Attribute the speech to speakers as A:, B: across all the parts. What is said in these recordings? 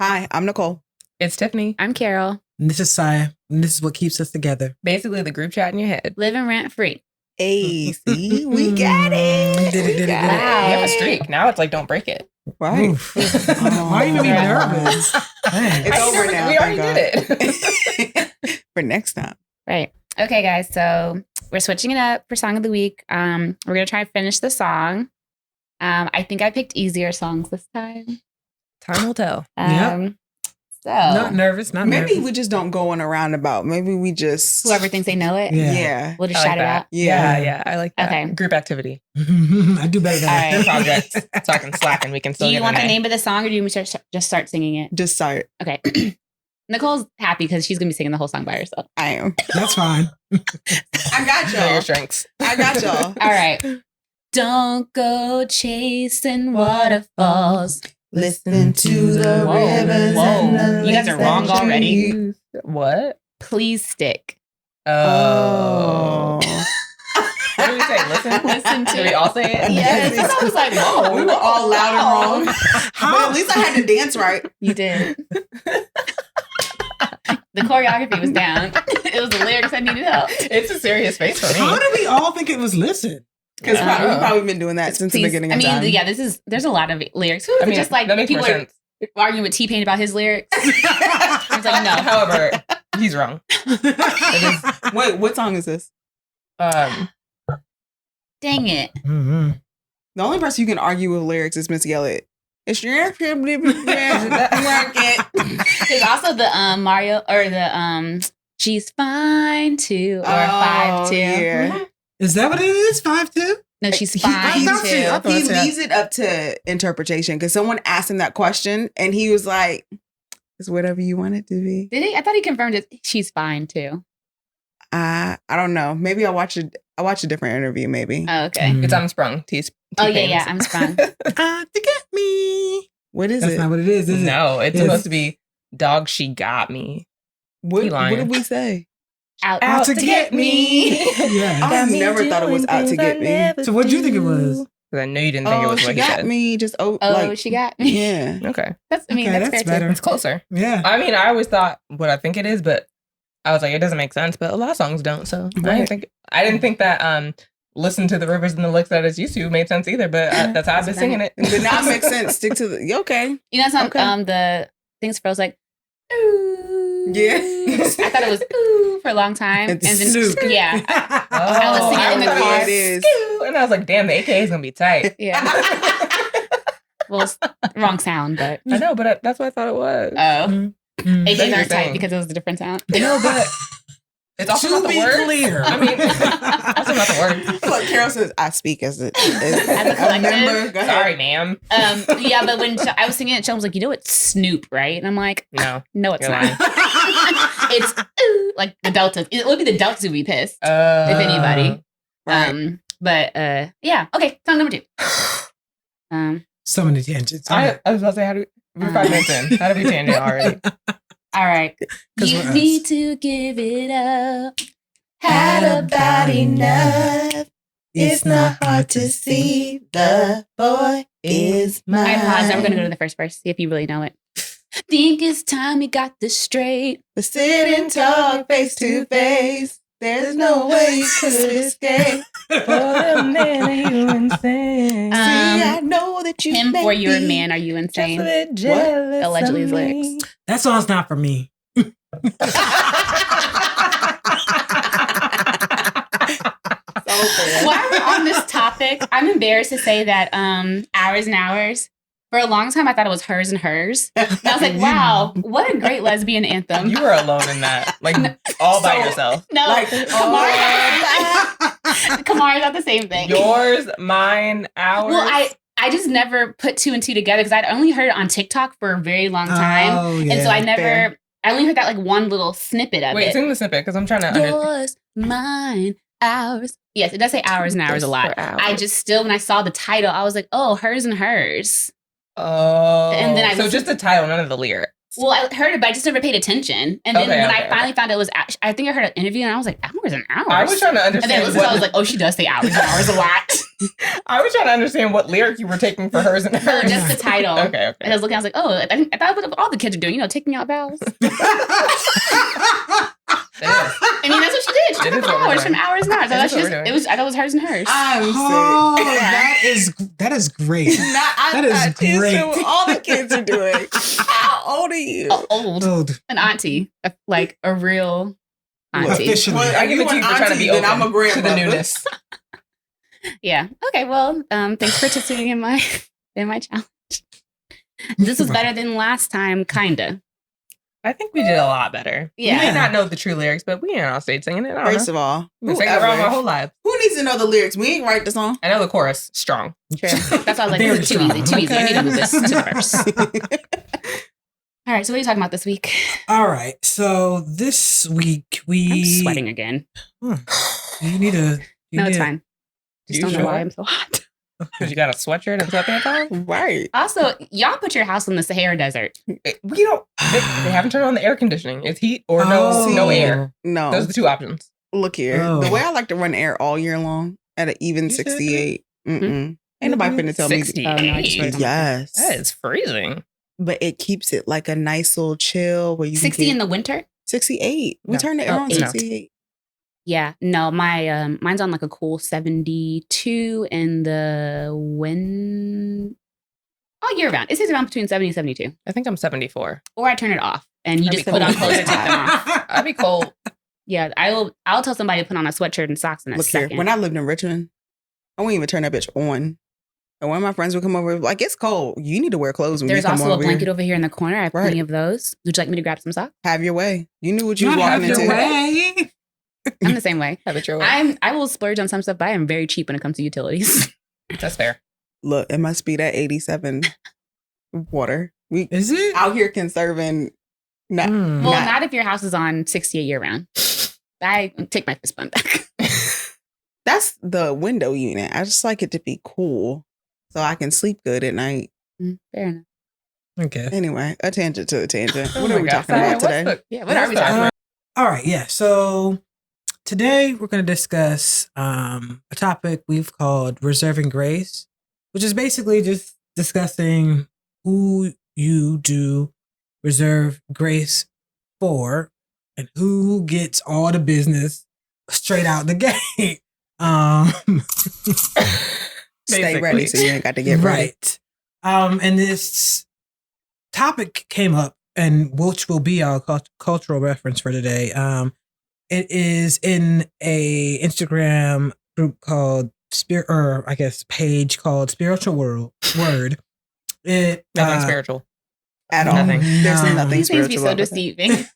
A: Hi, I'm Nicole.
B: It's Tiffany.
C: I'm Carol.
D: And this is Saya. And this is what keeps us together.
B: Basically, the group chat in your head.
C: Living rent free.
A: Hey, see, we got it.
D: Did it.
B: Wow. You have a streak. Now it's like, don't break it.
A: Right.
D: Why are you being nervous? Dang.
A: It's over now.
B: We already did it.
A: For next time.
C: Right. Okay, guys. So we're switching it up for Song of the Week. We're going to try and finish the song. I think I picked easier songs this time.
B: Time will tell.
C: So
D: Not nervous.
A: Maybe we just don't go on a roundabout. Maybe we just...
C: whoever thinks they know it,
A: Yeah.
C: we'll just
B: I like
C: shout it
B: that.
C: out.
B: Yeah. I like that.
C: Okay.
B: Group activity.
D: I do better than
C: All right.
B: Project. So I can slack and we can still
C: Do you
B: get
C: want
B: an
C: the
B: A.
C: name of the song or do you want me to just start singing it?
A: Just start.
C: Okay. Nicole's happy because she's going to be singing the whole song by herself.
A: I am.
D: That's fine.
A: I got
B: Know your
A: y'all.
B: strengths.
A: I got y'all.
C: All right. Don't go chasing waterfalls.
A: Listen to the
C: Whoa.
A: rivers.
C: Whoa.
A: And the
C: You guys are
A: lakes
C: wrong
A: and
C: already.
A: trees.
B: What?
C: Please stick.
A: Oh.
B: What did we say?
C: Listen to
B: Did we all say it?
C: Yes. I was like, whoa.
A: We were all loud and wrong. But at least I had to dance right.
C: You did. The choreography was down. It was the lyrics that needed help.
B: It's a serious face for me.
D: How did we all think it was listen?
A: Because
C: Yeah.
A: we've probably been doing that since the beginning of time.
C: yeah, there's a lot of lyrics. Who is
B: I
C: it
B: mean,
C: just like
B: that makes
C: people
B: more
C: are
B: sense.
C: arguing with T-Pain about his lyrics? It's like, no.
B: However, he's wrong.
A: Wait, what song is this?
B: Um,
C: Dang it.
D: Mm-hmm.
A: The only person you can argue with lyrics is Missy Elliott. It's your
C: There's also the Mario or the she's fine too or 5'2".
A: Yeah.
D: Is that what it is? 5'2"?
C: No, she's
A: He-
C: fine
D: I thought she-
C: too.
D: I thought
A: He
D: it's that.
A: leaves it up to interpretation because someone asked him that question and he was like, it's whatever you want it to be.
C: Did he? I thought he confirmed it. She's fine too.
A: I don't know. Maybe I'll watch a different interview maybe.
C: Oh, okay.
D: Mm.
B: it's Unsprung.
C: Oh yeah, I'm sprung.
D: To get me.
A: What is
D: That's
A: it?
D: not what it is it?
B: No, it's
D: Yes.
B: supposed to be Dog She Got Me.
A: What
B: He lying.
A: did we say?
C: Out
D: to get me. Yeah.
A: I never thought it was out to get me.
D: So what'd you think it was?
B: Because I know you didn't think it was
A: she
B: what he
A: got
B: said.
A: me. Just
C: she got me.
A: yeah.
B: Okay.
C: That's
D: Okay,
C: that's
D: that's
C: fair
D: better.
B: It's closer.
D: Yeah.
B: I mean, I always thought what I think it is, but I was like, it doesn't make sense. But a lot of songs don't. So
A: Right.
B: I didn't think that Listen to the Rivers and the Licks that it's used to made sense either. But that's how I've been
C: That's
B: singing it.
A: It did not make sense. Stick to the okay.
C: You know, some
A: Okay.
C: the things Fro's like, ooh.
A: Yeah.
C: I thought it was ooh for a long time,
A: It's
C: and then
A: Snoop.
C: yeah,
B: I
C: was singing in the
B: thought
C: car.
A: It is.
B: And I was like, damn, the AKA is going to be tight.
C: yeah. Well, it's wrong sound, but
B: I know, but that's what I thought it was.
D: Mm.
C: AKs
B: That's
C: aren't
B: your
C: tight
B: thing.
C: because it was a different sound.
B: No, but it's also
D: To
B: not the
D: be
B: word.
D: clear.
B: I mean, also not the word.
A: Look, Carol says I speak as a
C: As a collective?
A: member. Go ahead.
B: Sorry, ma'am.
C: Yeah, but when I was singing it, Sean was like, "You know it's Snoop, right?" And I'm like,
B: No.
C: "No, it's
B: You're
C: not.
B: lying.
C: It's ooh, like the Delta. It would be the Deltas who'd be pissed if anybody."
A: Right.
C: But yeah. Okay, song number 2.
D: So many tangents.
B: I was about to say, we're 5 minutes in. How did we tangent already?
C: All right.
D: 'Cause
C: You
D: we're us.
C: need to give it up.
A: Had about enough. It's not hard to see the boy is mine.
C: I pause. Now we're gonna go to the first verse. See if you really know it. Think it's time we got this straight.
A: But sit and talk face to face. There's no way you could escape.
B: For a man, you insane.
A: See, I know that you
C: Him
A: may
C: for your
A: be
C: man. Are you insane?
B: Jealous
C: Allegedly his
B: of me.
C: lyrics.
D: That song's not for me.
C: While we're on this topic, I'm embarrassed to say that Hours and Hours, for a long time I thought it was Hers and Hers. And I was like, wow, what a great lesbian anthem.
B: You were alone in that, like all by yourself.
C: No,
A: Like,
C: Kamara's not the same thing.
B: Yours, mine, ours.
C: Well, I just never put 2 and 2 together because I'd only heard it on TikTok for a very long time.
D: Oh, yeah.
C: And so I
A: fair.
C: only heard that like one little snippet of
B: Wait,
C: it.
B: sing the snippet because I'm trying to understand.
C: Yours, mine, ours. Yes, it does say hours and hours a lot. I just still, when I saw the title, I was like, oh, Hers and Hers.
B: Oh,
C: And then I
B: so
C: listened-
B: just the title, none of the lyrics.
C: Well, I heard it, but I just never paid attention. And then
B: Okay,
C: when
B: okay,
C: I finally found it was, I think I heard an interview and I was like, hours and hours.
B: I was trying to
C: and then I
B: understand
C: listened, I was
B: what.
C: like, oh, she does say hours and hours a lot.
B: I was trying to understand what lyric you were taking for hers and
C: No,
B: hers.
C: just the title.
B: Okay.
C: And I was looking, I was like, oh, I thought what all the kids are doing, taking out vows. And
B: It is.
C: that's what she did. She
B: It
C: took
B: is what we're
C: hours from
B: doing.
C: hours and hours. I
B: It is
C: thought
B: what we're doing.
C: I thought it was hers and hers.
A: I'm
D: Oh,
A: sick.
D: that is great.
A: That
D: is great.
A: All the kids are doing. How old are you?
C: Old.
D: Old.
C: An auntie. Like a real auntie.
D: Officially.
A: Well,
B: I give it
A: you
B: to you
A: an
B: for trying to be
A: auntie, then
B: open
A: I'm a
B: to the
A: grandmother.
B: newness.
C: Yeah. Okay. Well, thanks for participating in my challenge. This was better than last time, kinda.
B: I think we did a lot better.
C: Yeah.
B: We may not know the true lyrics, but we ain't on stage singing it. I don't
A: First
B: know.
A: of all,
B: We've been singing it around my whole life.
A: who needs to know the lyrics? We ain't write the song.
B: I know the chorus. Strong.
C: True. That's why I was like,
D: Very
C: this is too easy. Too easy. I need to move this to the verse. All right. So what are you talking about this week?
D: All right. So this week
C: I'm sweating again.
D: You need to.
C: No, it's fine.
B: You
C: Just don't know
B: sure?
C: why I'm so hot.
B: Because you got a sweatshirt and sweatpants on?
A: Right.
C: Also, y'all put your house in the Sahara Desert.
B: We don't. They haven't turned on the air conditioning. It's heat or no air.
A: No.
B: Those are the two options.
A: Look here.
D: Oh.
A: The way I like to run air all year long at an even
B: You should.
A: 68. Mm-mm. Ain't nobody finna tell me.
B: 68.
C: Oh, no, I just wrote it on my
A: Yes.
B: That is freezing.
A: But it keeps it like a nice little chill where you
C: 60
A: can
C: in
A: get
C: the winter?
A: 68. We
B: No.
A: turn the air
C: Oh,
A: on
C: no.
A: 68.
C: Yeah. No, my mine's on like a cool 72 in the all year round. It stays around between 70 and 72.
B: I think I'm 74.
C: Or I turn it off and you
B: That'd
C: just
B: be
C: put on
B: cool.
C: clothes and take them off.
B: I'd be cold.
C: Yeah, I'll tell somebody to put on a sweatshirt and socks in a
A: Look
C: second.
A: here. When I lived in Richmond, I wouldn't even turn that bitch on. And one of my friends would come over, like, it's cold. You need to wear clothes when
C: There's
A: you come
C: also a
A: over
C: blanket
A: here.
C: over here in the corner. I have plenty of those. Would you like me to grab some socks?
A: Have your way. You knew what you was
D: Not
A: walking
D: have your
A: into.
D: way.
C: I'm the same way.
B: Have it your way.
C: I will splurge on some stuff, but I am very cheap when it comes to utilities.
B: That's fair.
A: Look, it must be that 87 water. We
D: Is it?
A: out here conserving. Not,
D: Mm.
C: Well,
A: not-
C: not if your house is on 68 year round. I take my fist bump back.
A: That's the window unit. I just like it to be cool so I can sleep good at night.
C: Fair enough.
D: Okay.
A: Anyway, a tangent to a tangent.
B: Oh
A: What
B: my
A: are we
B: God.
A: talking
B: Sorry,
A: about
B: what's
A: today?
B: the-
C: Yeah, what are we
B: what's the-
C: talking about?
D: All right. Yeah. So today we're going to discuss a topic we've called reserving grace, which is basically just discussing who you do reserve grace for and who gets all the business straight out the gate.
A: Stay ready so you ain't got to get ready.
D: Right. And this topic came up, and which will be our cultural reference for today. It is in a Instagram group called page called Spiritual Word. It
B: Nothing spiritual.
A: At all.
B: Nothing.
A: There's
D: No.
A: nothing
C: These things be
A: spiritual
C: so
A: about that.
C: deceiving.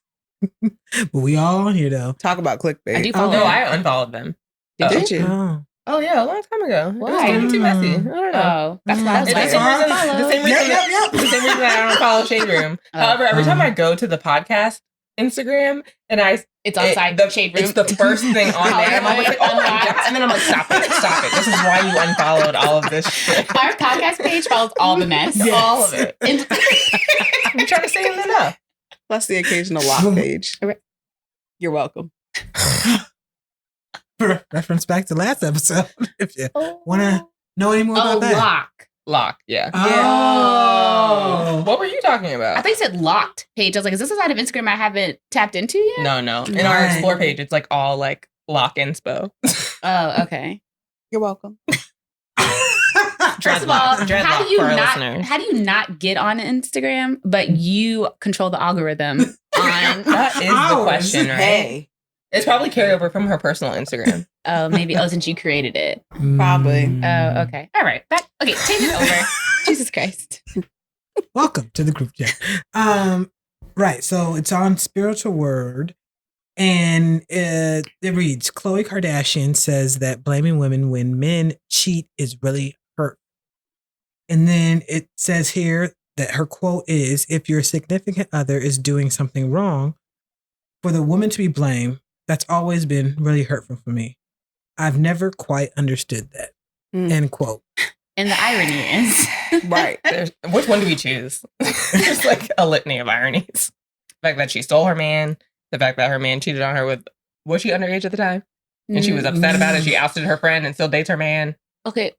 D: But we all on here though.
A: Talk about clickbait.
C: I do
B: Oh,
C: follow
B: no,
C: them.
B: I unfollowed them.
A: Did you?
D: Oh.
B: Oh, yeah, a long time ago. It was
C: Why?
B: getting too messy. I don't know.
C: Oh, that's why I was
B: It's
C: like,
B: the same reason,
C: follow.
B: the same reason,
A: Yep.
B: the same reason I don't follow Shade Room.
C: Oh.
B: However, every time I go to the podcast Instagram and
C: It's outside
B: the
C: shade room.
B: It's the first thing on there. I'm always like, oh my
C: Unlocked.
B: God. And then I'm like, stop it. This is why you unfollowed all of this shit.
C: Our podcast page follows all the mess.
D: Yes.
B: All of it.
C: And-
B: I'm trying to say it enough.
A: Plus the occasional lock page.
C: Okay.
A: You're welcome.
D: Reference back to last episode if you want to know any more
C: Oh,
D: about that.
C: lock.
B: Yeah.
D: Oh.
B: What were you talking
C: I
B: about?
C: think it said locked page. I was like, is this a side of Instagram I haven't tapped into yet?
B: No. In our
D: Right.
B: explore page, it's like all like lock inspo.
C: Oh, okay.
A: You're welcome.
C: First of all,
B: Dreadlock
C: how do you
B: for our
C: not
B: listeners.
C: how do you not get on Instagram, but you control the algorithm on?
B: That is the
D: Ours.
B: question, right?
A: Hey.
B: It's probably carryover from her personal Instagram.
C: Oh, maybe. Oh, since you created it.
A: Probably.
C: Oh, okay. All right. Okay. Change it over. Jesus Christ.
D: Welcome to the group chat. Right. So it's on Spiritual Word, and it reads: Khloe Kardashian says that blaming women when men cheat is really hurt. And then it says here that her quote is: "If your significant other is doing something wrong, for the woman to be blamed, that's always been really hurtful for me. I've never quite understood that."
A: Mm.
D: End quote.
C: And the irony is,
A: Right.
B: Which one do we choose? There's like a litany of ironies. The fact that she stole her man, the fact that her man cheated on her was she underage at the time? And she was upset about it. She ousted her friend and still dates her man.
C: Okay,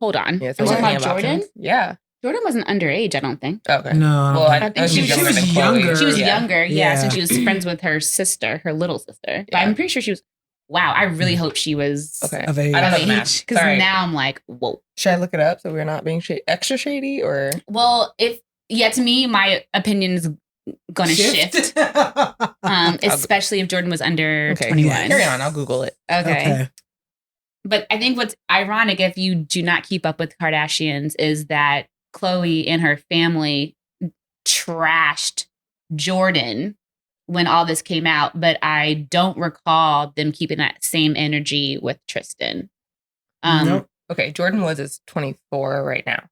C: hold on.
B: Yeah,
C: Are
B: so
C: we
B: we're
C: talking
B: thinking
C: about
B: of
C: Jordan?
B: options. Yeah.
C: Jordan wasn't underage, I don't think.
B: Okay.
D: No,
B: Well,
C: I think she was
B: younger than Chloe.
D: younger.
C: She was
B: Yeah.
C: younger,
D: Yeah.
C: and she was friends with her sister, her little sister. But
B: Yeah.
C: I'm pretty sure she was. Wow, I really hope she was
B: Okay.
D: Of age.
B: I don't know
C: of
B: the math.
C: age because
B: Sorry.
C: now I'm like, whoa.
B: Should I look it up so we're not being extra shady or?
C: Well, to me, my opinion is going to shift. Especially if Jordan was under
B: Okay.
C: 21.
D: Yes.
B: Carry on. I'll Google it.
C: Okay. But I think what's ironic if you do not keep up with Kardashians is that Khloe and her family trashed Jordan when all this came out, but I don't recall them keeping that same energy with Tristan.
D: Nope.
B: Okay, Jordan Woods is 24 right now.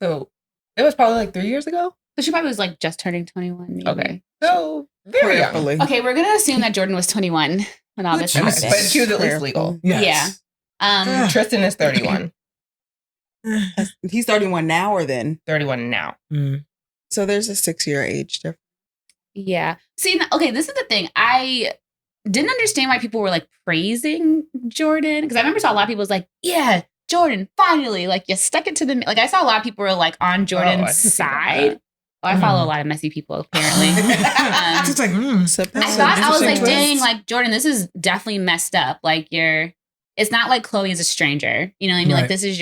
B: So it was probably like 3 years ago.
C: So she probably was like just turning 21. Maybe.
B: Okay. So very young.
A: Prayerfully.
C: Okay, we're going to assume that Jordan was 21 when all this
B: Okay,
C: happened.
B: but she was at least legal.
D: Yes.
C: Yeah.
B: Tristan is 31.
A: He's 31 now or then?
B: 31 now.
D: Mm.
A: So there's a 6-year age difference.
C: Yeah. See, okay, this is the thing. I didn't understand why people were like praising Jordan. Because I remember saw a lot of people was like, yeah, Jordan, finally. Like, you stuck it to the... Like, I saw a lot of people were like on
B: I
C: Jordan's
B: didn't see
C: side.
B: that.
C: Oh, I follow a lot of messy people, apparently.
D: It's like,
C: I was like,
A: Interesting
C: dang,
A: twist.
C: like, Jordan, this is definitely messed up. Like, it's not like Khloe is a stranger. You know what I mean?
D: Right.
C: Like, this is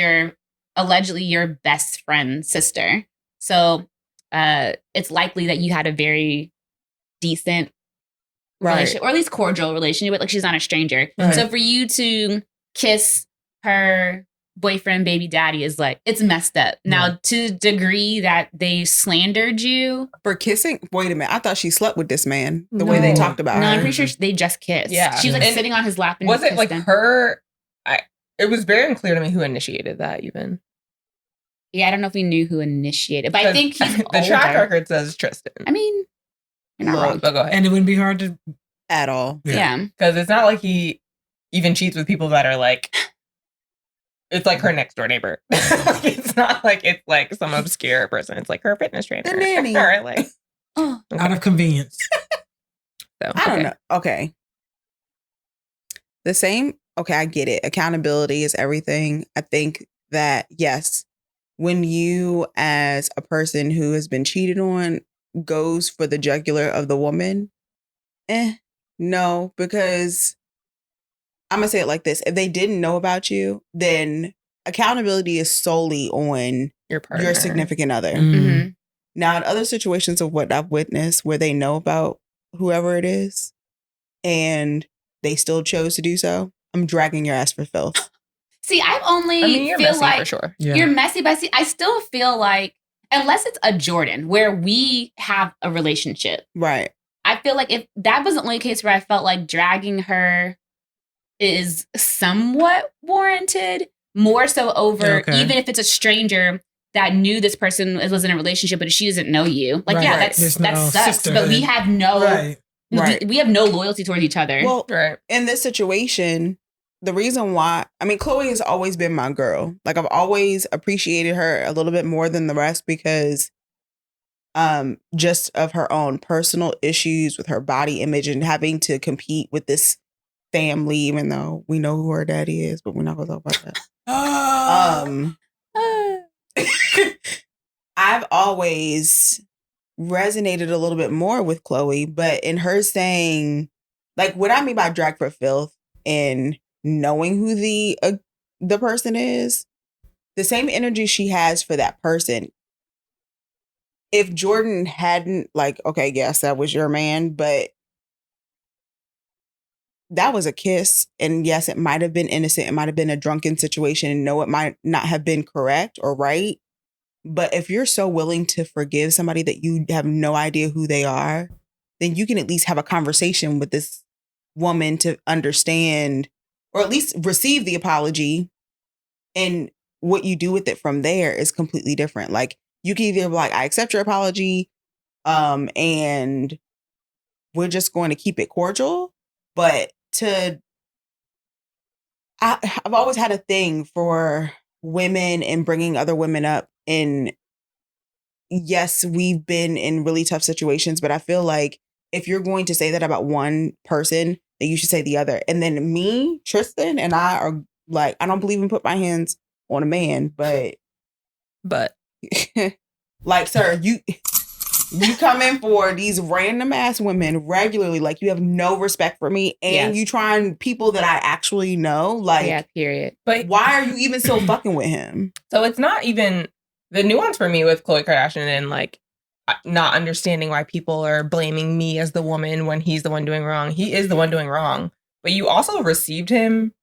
C: allegedly your best friend's sister. So it's likely that you had a very decent relationship, or at least cordial relationship, but like she's not a stranger.
B: Right.
C: So for you to kiss her boyfriend, baby daddy is like, it's messed up. Now, to the degree that they slandered you.
A: For kissing? Wait a minute. I thought she slept with this man the way they
C: No.
A: talked about
C: No, I'm
A: her.
C: pretty sure they just kissed.
B: Yeah.
C: She was like
B: And
C: sitting on his lap. And
B: Was
C: he
B: it like
C: kissed him.
B: her? It was very unclear to me who initiated that even.
C: Yeah, I don't know if we knew who initiated, but I think he's
B: the
C: older.
B: track record says Tristan.
C: I mean, you're not wrong.
B: But go ahead.
D: and it wouldn't be hard to.
A: At all.
C: Yeah.
B: Because it's not like he even cheats with people that are like, it's like her next door neighbor. It's not like it's like some obscure person. It's like her fitness trainer.
A: The nanny.
B: Or like,
C: Oh,
D: Out of convenience.
B: so,
A: I don't
B: okay.
A: know. Okay. The same. Okay, I get it. Accountability is everything. I think that, yes, when you, as a person who has been cheated on, goes for the jugular of the woman, no, because I'm going to say it like this. If they didn't know about you, then accountability is solely on
B: Your partner.
A: your significant other.
C: mm-hmm.
A: Now, in other situations of what I've witnessed where they know about whoever it is and they still chose to do so, I'm dragging your ass for filth.
C: See, I've only
B: I mean, you're
C: feel
B: messy
C: like
B: for sure.
D: Yeah.
C: you're messy, but see, I still feel like unless it's a Jordan where we have a relationship,
A: Right.
C: I feel like if that was the only case where I felt like dragging her is somewhat warranted, more so over
D: Okay.
C: even if it's a stranger that knew this person was in a relationship, but she doesn't know you. Like,
D: Right.
C: yeah,
D: Right. There's
C: that
D: no
C: sucks. But we
D: sisterhood.
C: have no
D: Right.
A: Right.
C: we have no loyalty towards each other.
A: Well,
B: Right.
A: in this situation, the reason why, I mean, Chloe has always been my girl. Like, I've always appreciated her a little bit more than the rest because just of her own personal issues with her body image and having to compete with this family, even though we know who her daddy is, but we're not going to talk about that. I've always resonated a little bit more with Chloe, but in her saying, like, what I mean by drag for filth and knowing who the person is, the same energy she has for that person. If Jordan hadn't, like, okay, yes, that was your man, but that was a kiss. And yes, it might have been innocent. It might have been a drunken situation. And no, it might not have been correct or right. But if you're so willing to forgive somebody that you have no idea who they are, then you can at least have a conversation with this woman to understand, or at least receive the apology. And what you do with it from there is completely different. Like, you can either be like, I accept your apology, and we're just going to keep it cordial. But I've always had a thing for women and bringing other women up. And yes, we've been in really tough situations, but I feel like if you're going to say that about one person, then you should say the other. And then me, Tristan, and I are Like, I don't believe in put my hands on a man, but like, sir, you come in for these random ass women regularly. Like, you have no respect for me, and you trying people that I actually know. Like,
C: period.
B: But
A: why are you even still fucking with him?
B: So it's not even the nuance for me with Khloe Kardashian and like not understanding why people are blaming me as the woman when he's the one doing wrong. He is the one doing wrong, but you also received him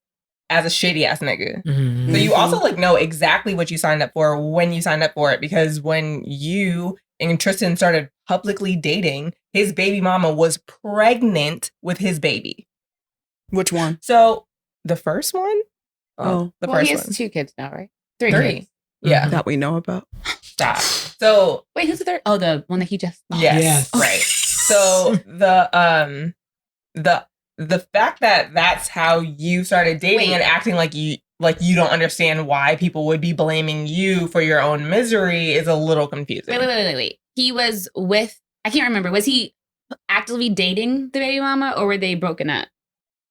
B: as a shady ass nigga.
D: Mm-hmm.
B: So you also like know exactly what you signed up for when you signed up for it, because when you and Tristan started publicly dating, his baby mama was pregnant with his baby.
A: Which one?
B: So the first one?
A: Oh.
B: The
C: Well,
B: first
C: he has
B: one.
C: 2 kids now, right? 3
B: Three.
C: kids.
B: Yeah.
A: That we know about.
B: Stop. So
C: Wait, who's the third? Oh, the one that he just.
B: yes. Right. So the fact that that's how you started dating and acting like you don't understand why people would be blaming you for your own misery is a little confusing.
C: Wait. He was with. I can't remember. Was he actively dating the baby mama, or were they broken up?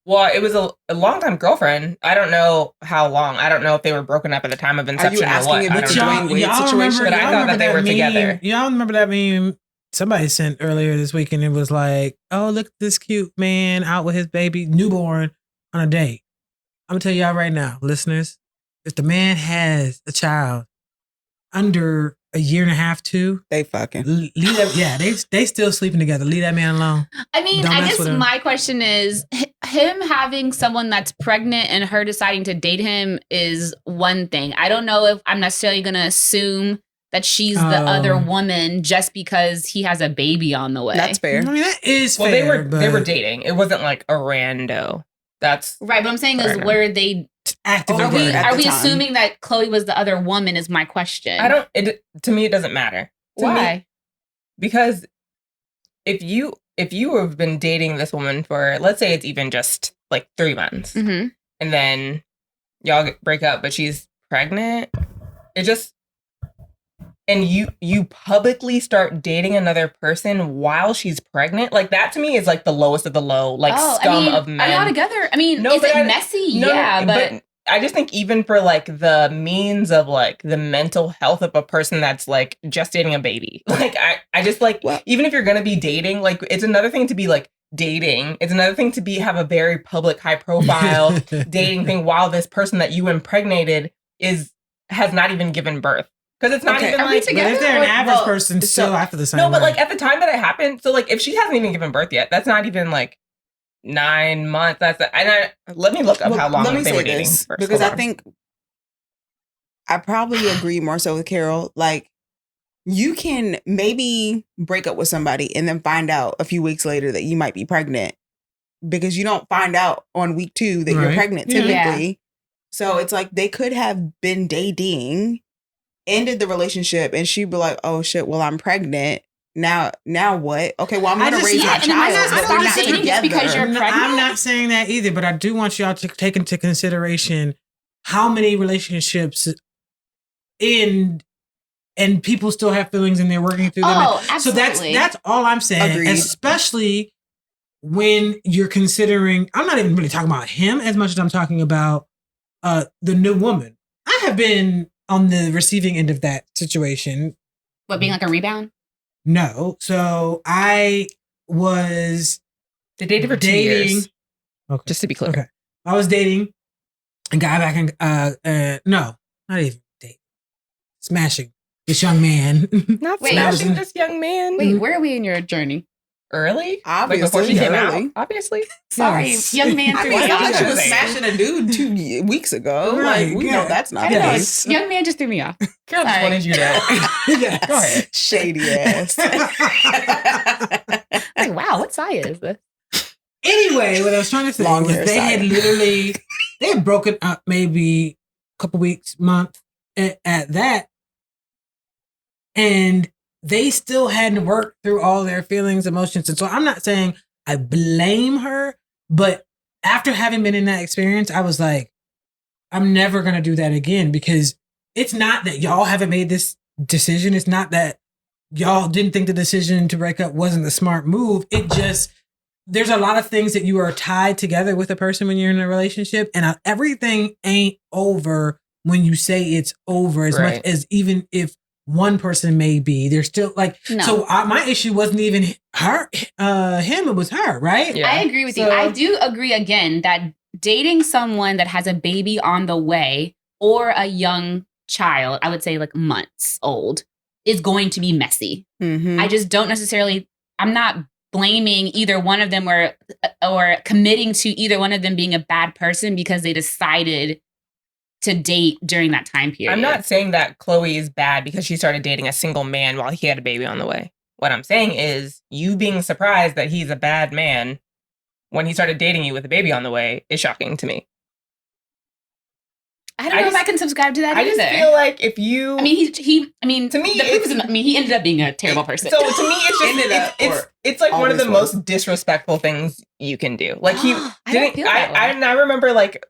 B: Well, it was a longtime girlfriend. I don't know how long. I don't know if they were broken up at the time of inception or what.
A: If it's a
B: I don't know.
A: Dwayne Wade situation?
B: But I thought that they were together.
D: Y'all remember that meme somebody sent earlier this week, and it was like, oh, look at this cute man out with his baby newborn on a date. I'm gonna tell y'all right now, listeners, if the man has a child under a year and a half, 2,
A: they fucking
D: leave that. Yeah, they still sleeping together. Leave that man alone.
C: I mean,
D: Don't
C: I
D: mess
C: guess
D: with him.
C: my question is, him having someone that's pregnant and her deciding to date him is one thing. I don't know if I'm necessarily going to assume that she's the other woman just because he has a baby on the way.
A: That's fair.
D: I mean, that is
B: Well,
D: fair.
B: they were dating. It wasn't like a rando. That's
C: right. But I'm saying is, were they
D: actively
A: Are we-
D: dating.
C: Are we
A: time.
C: assuming that Khloe was the other woman? Is my question.
B: to me, it doesn't matter. To
C: Why?
B: me, because if you have been dating this woman for, let's say it's even just like 3 months,
C: Mm-hmm.
B: and then y'all break up, but she's pregnant, it just, and you publicly start dating another person while she's pregnant, like that to me is like the lowest of the low, like scum of men.
C: Are y'all together? I mean,
B: No,
C: is
B: but
C: it messy? Yeah, but
B: I just think even for like the means of like the mental health of a person that's like just dating a baby, like I just like, even if you're gonna be dating, like it's another thing to be like dating, it's another thing to have a very public, high profile dating thing while this person that you impregnated has not even given birth. Because it's not even
C: are we
B: like,
C: together?
D: But if they're an average person,
A: so-
D: still after the same.
B: no, but
D: way.
B: like at the time that it happened, so like if she hasn't even given birth yet, that's not even like 9 months. Let me look up how long they were dating first.
A: Because
B: Hold
A: I
B: on.
A: think I probably agree more so with Carol. Like, you can maybe break up with somebody and then find out a few weeks later that you might be pregnant, because you don't find out on week 2 that you're
D: Right.
A: pregnant
D: Yeah.
A: typically. So it's like they could have been dating, ended the relationship, and she'd be like, oh shit, well, I'm pregnant. Now what? Okay, well, I'm
D: I
A: going to
D: just-
A: raise
D: yeah,
A: my
D: and
A: child.
D: I
A: but
D: don't
A: we're not
D: disagree
C: just because you're
A: together.
C: pregnant.
D: I'm not saying that either, but I do want y'all to take into consideration how many relationships end and people still have feelings and they're working through them.
C: Oh,
D: So
C: absolutely.
D: that's all I'm saying.
A: Agreed.
D: Especially when you're considering, I'm not even really talking about him as much as I'm talking about the new woman. I have been on the receiving end of that situation.
C: What, being like a rebound?
D: No. So I was
B: they dated for 2
D: dating.
B: years.
D: Okay.
B: Just to be clear.
D: Okay. I was dating a guy back in, no, not even dating. Smashing this young man.
B: Not
C: Wait,
B: smashing this young man.
C: Wait, where are we in your journey?
B: Early?
A: Obviously,
B: Like before she came
A: early.
B: out? Obviously.
C: Sorry,
D: Yes.
C: young man
A: I
C: threw
A: mean,
C: me
A: it's not
C: off.
A: like she was
B: Same.
A: smashing a dude 2 weeks ago.
D: Right,
A: Like, we
D: yeah.
A: know that's not
C: I
A: the
C: don't know.
A: case.
C: Young man just threw me off.
B: Carol just
C: Sorry.
B: wanted you to.
D: Yes.
B: Go ahead.
A: Shady ass.
C: Like, wow, what side is this?
D: Anyway, what I was trying to say
A: Long
D: was
A: hair
D: they
A: side.
D: had literally, they had broken up maybe a couple weeks, month at that. And they still hadn't worked through all their feelings, emotions. And so I'm not saying I blame her, but after having been in that experience, I was like, I'm never going to do that again, because it's not that y'all haven't made this decision. It's not that y'all didn't think the decision to break up wasn't the smart move. It just, there's a lot of things that you are tied together with a person when you're in a relationship, and everything ain't over when you say it's over as much as even if one person may be, there's still like, so my issue wasn't even her, him, it was her, right?
C: Yeah. I agree with you. I do agree again that dating someone that has a baby on the way or a young child, I would say like months old, is going to be messy. Mm-hmm. I just don't necessarily, I'm not blaming either one of them or committing to either one of them being a bad person because they decided to date during that time period.
B: I'm not saying that Chloe is bad because she started dating a single man while he had a baby on the way. What I'm saying is you being surprised that he's a bad man when he started dating you with a baby on the way is shocking to me.
C: I don't know if I can subscribe to that either.
B: I just feel like if you...
C: to me, he ended up being a terrible person.
B: So to me, it's just... it's like one of the most disrespectful things you can do. Like he didn't... I remember like,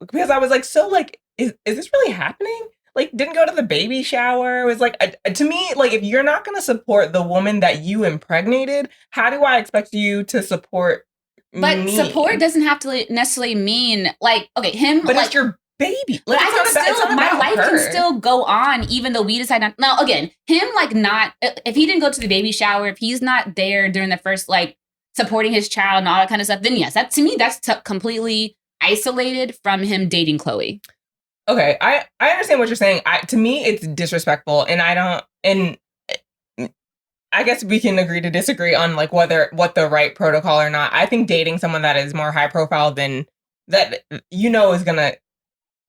B: because I was like, so like, is this really happening? Like, didn't go to the baby shower. It was like, to me, like, if you're not going to support the woman that you impregnated, how do I expect you to support me?
C: Support doesn't have to necessarily mean, like, okay, him...
B: But it's your baby. Like,
C: my life can still go on even though we decide not... Now, again, him, like, not... If he didn't go to the baby shower, if he's not there during the first, like, supporting his child and all that kind of stuff, then yes, that to me, that's completely... isolated from him dating Chloe.
B: Okay, I understand what you're saying. To me, it's disrespectful, and I guess we can agree to disagree on like what the right protocol or not. I think dating someone that is more high profile than that, is gonna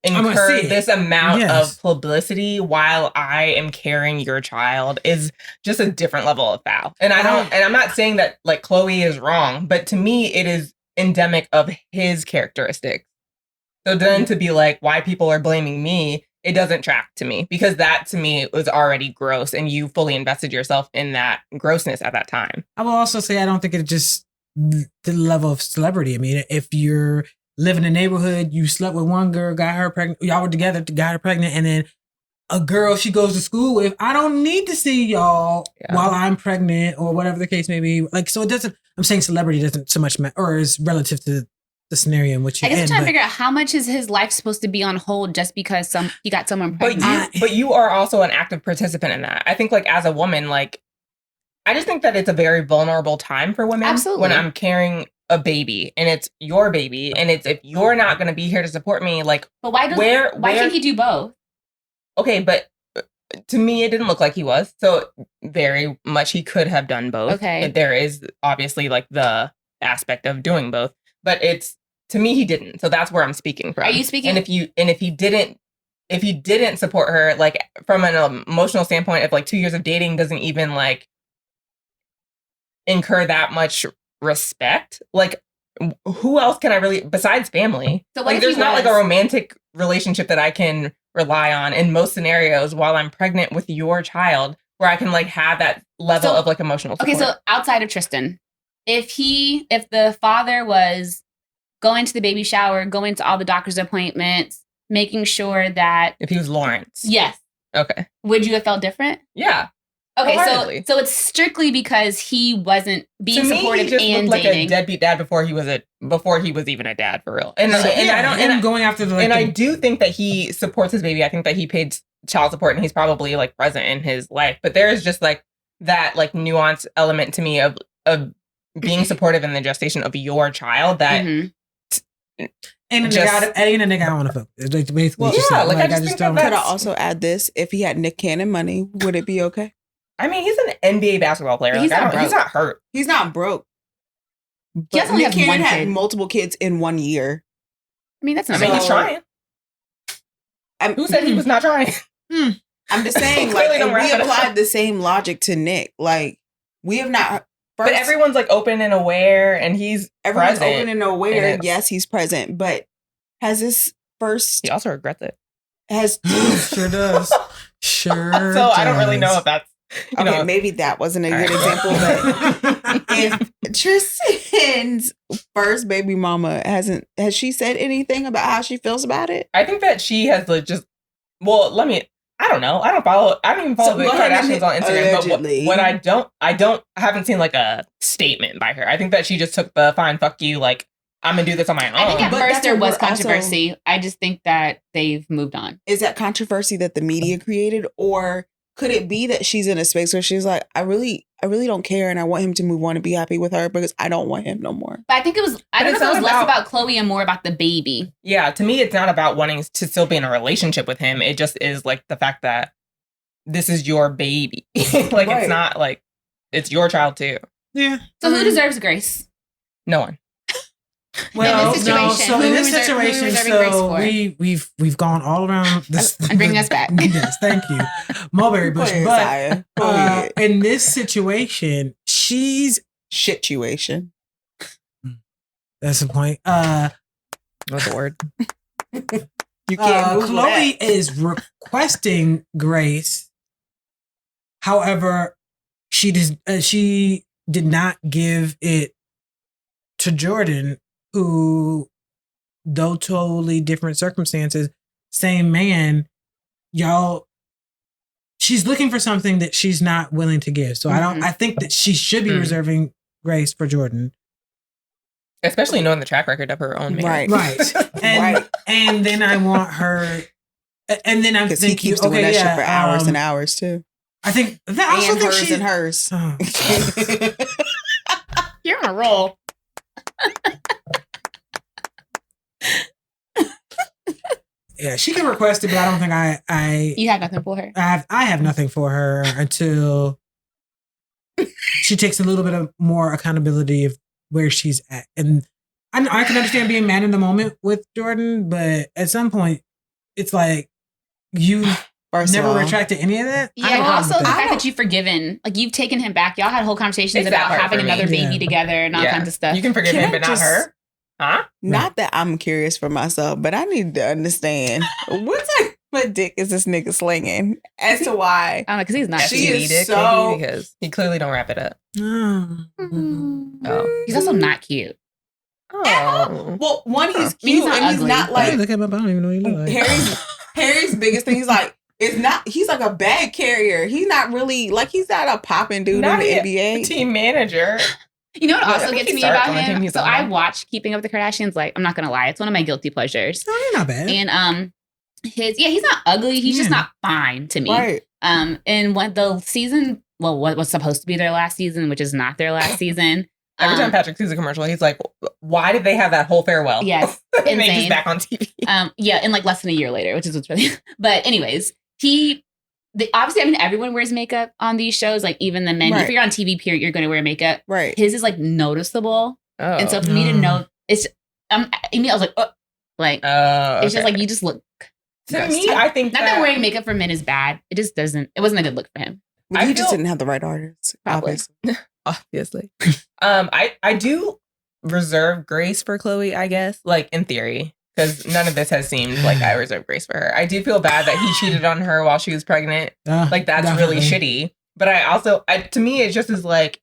B: incur this amount of publicity while I am carrying your child is just a different level of foul. And I'm not saying that like Chloe is wrong, but to me, it is endemic of his characteristics. So then to be like, why people are blaming me, it doesn't track to me because that to me was already gross and you fully invested yourself in that grossness at that time.
D: I will also say I don't think it's just the level of celebrity. I mean, if you're living in a neighborhood, you slept with one girl, got her pregnant, y'all were together, got her pregnant, and then a girl she goes to school with, I don't need to see y'all while I'm pregnant or whatever the case may be. Like, so it doesn't, I'm saying celebrity doesn't so much matter, or is relative to the scenario in which you're in.
C: I guess I'm trying to figure out how much is his life supposed to be on hold just because he got someone pregnant.
B: But you are also an active participant in that. I think like as a woman, like, I just think that it's a very vulnerable time for women.
C: Absolutely.
B: When I'm carrying a baby and it's your baby and it's, if you're not going to be here to support me, like,
C: but why can't he do both?
B: Okay, but to me, it didn't look like he was. So very much he could have done both.
C: Okay.
B: There is obviously like the aspect of doing both, but to me, he didn't. So that's where I'm speaking from.
C: Are you speaking?
B: And if he didn't support her, like from an emotional standpoint, if like 2 years of dating doesn't even like incur that much respect, like who else can I really, besides family? So like, there's not like a romantic relationship that I can rely on in most scenarios while I'm pregnant with your child where I can like have that level of like emotional support.
C: Okay, so outside of Tristan, if the father was going to the baby shower, going to all the doctor's appointments, making sure that...
B: If he was Lawrence.
C: Yes.
B: Okay.
C: Would you have felt different?
B: Yeah.
C: Okay, so it's strictly because he wasn't being supportive and dating.
B: Looked like a deadbeat dad before he was even a dad for real. I do think that he supports his baby. I think that he paid child support and he's probably like present in his life. But there is just like that like nuance element to me of being supportive in the gestation of your child that.
D: Mm-hmm. And a nigga I want to fuck. It's like basically,
B: well, yeah. Like I just don't.
A: Could I also add this? If he had Nick Cannon money, would it be okay?
B: I mean, he's an NBA basketball player. He's not hurt.
A: He's not broke.
C: But
A: Nick Cannon had multiple kids in 1 year.
C: I mean, that's not.
B: I mean, he's trying. Who said he was not trying?
A: I'm just saying, like, if we applied the same logic to Nick, like, we have not.
B: But everyone's like open and aware, and everyone's
A: open and aware. Yes, he's present, but has this first?
B: He also regrets it.
D: Sure does. Sure.
B: So I don't really know if that's.
A: Okay, maybe that wasn't a good example, but if Tristan's first baby mama has she said anything about how she feels about it?
B: I think that she has I don't know. I don't even follow the Kardashians on Instagram.
A: Allegedly.
B: But what I haven't seen like a statement by her. I think that she just took the fine, fuck you, like, I'm gonna do this on my own.
C: I think at
A: But
C: first
A: that's
C: there
A: what
C: was
A: we're
C: controversy. I just think that they've moved on.
A: Is that controversy that the media created, or could it be that she's in a space where she's like, I really don't care, and I want him to move on and be happy with her because I don't want him no more.
C: But I think it was. I don't know if it was less about Khloe and more about the baby.
B: Yeah, to me, it's not about wanting to still be in a relationship with him. It just is like the fact that this is your baby. Like, right. It's not like it's your child too.
D: Yeah.
C: So who deserves grace?
B: No one.
D: Well, no. So in this situation, so we've gone all around this
C: and bringing us back.
D: Yes, thank you, Mulberry Bush. But in this situation, she's
A: situation.
D: That's the point.
B: What's the word?
A: You can't.
D: Khloe is requesting grace. However, she did not give it to Jordan, who, though totally different circumstances, same man, she's looking for something that she's not willing to give. So I think that she should be reserving grace for Jordan.
B: Especially knowing the track record of her own man.
D: Right. And then I want her, and then I'm thinking,
A: he keeps doing that shit for hours and hours too.
D: I think that also
A: and hers and hers.
D: Oh.
C: You're on a roll.
D: Yeah, she can request it, but I don't think I.
C: You have nothing for her.
D: I have nothing for her until she takes a little bit of more accountability of where she's at, and I can understand being mad in the moment with Jordan, but at some point, it's like you never retracted any of that.
C: Yeah, but also the fact that you've forgiven, like you've taken him back. Y'all had whole conversations about having another baby together and all kinds of stuff.
B: You can forgive him, but not her. Huh?
A: Not that I'm curious for myself, but I need to understand what type of dick is this nigga slinging as to why.
C: I don't know, because he's not.
B: She is so because he clearly don't wrap it up.
C: Oh, he's also not cute.
A: Oh, well, one, he's cute, and he's not like.
D: Look at my. I don't even know what he look like.
A: Harry's biggest thing. He's like. It's not. He's like a bag carrier. He's not really like he's not a popping dude in the NBA.
B: Team manager.
C: You know what also gets me about him? So I watched Keeping Up with the Kardashians. Like, I'm not gonna lie, it's one of my guilty pleasures.
D: No, he's not bad.
C: And he's not ugly. He's just not fine to me.
A: Right.
C: And when the season, well, what was supposed to be their last season, which is not their last season.
B: Every time Patrick sees a commercial, he's like, "Why did they have that whole farewell?"
C: Yes,
B: and then he's back on TV.
C: Yeah, and like less than a year later, which is what's really. But anyways. Obviously, I mean, everyone wears makeup on these shows. Like even the men, if you're on TV, period, you're going to wear makeup.
A: Right.
C: His is like noticeable, and so for me to know, it's. I was like, oh, like it's just like you just look.
B: To me, I think
C: not that wearing makeup for men is bad. It just doesn't. It wasn't a good look for him.
A: He just didn't have the right artist.
B: Obviously. I do reserve grace for Khloe, I guess, like in theory. Because none of this has seemed like I reserve grace for her. I do feel bad that he cheated on her while she was pregnant. Like, that's really shitty. But I also, to me, it just is like,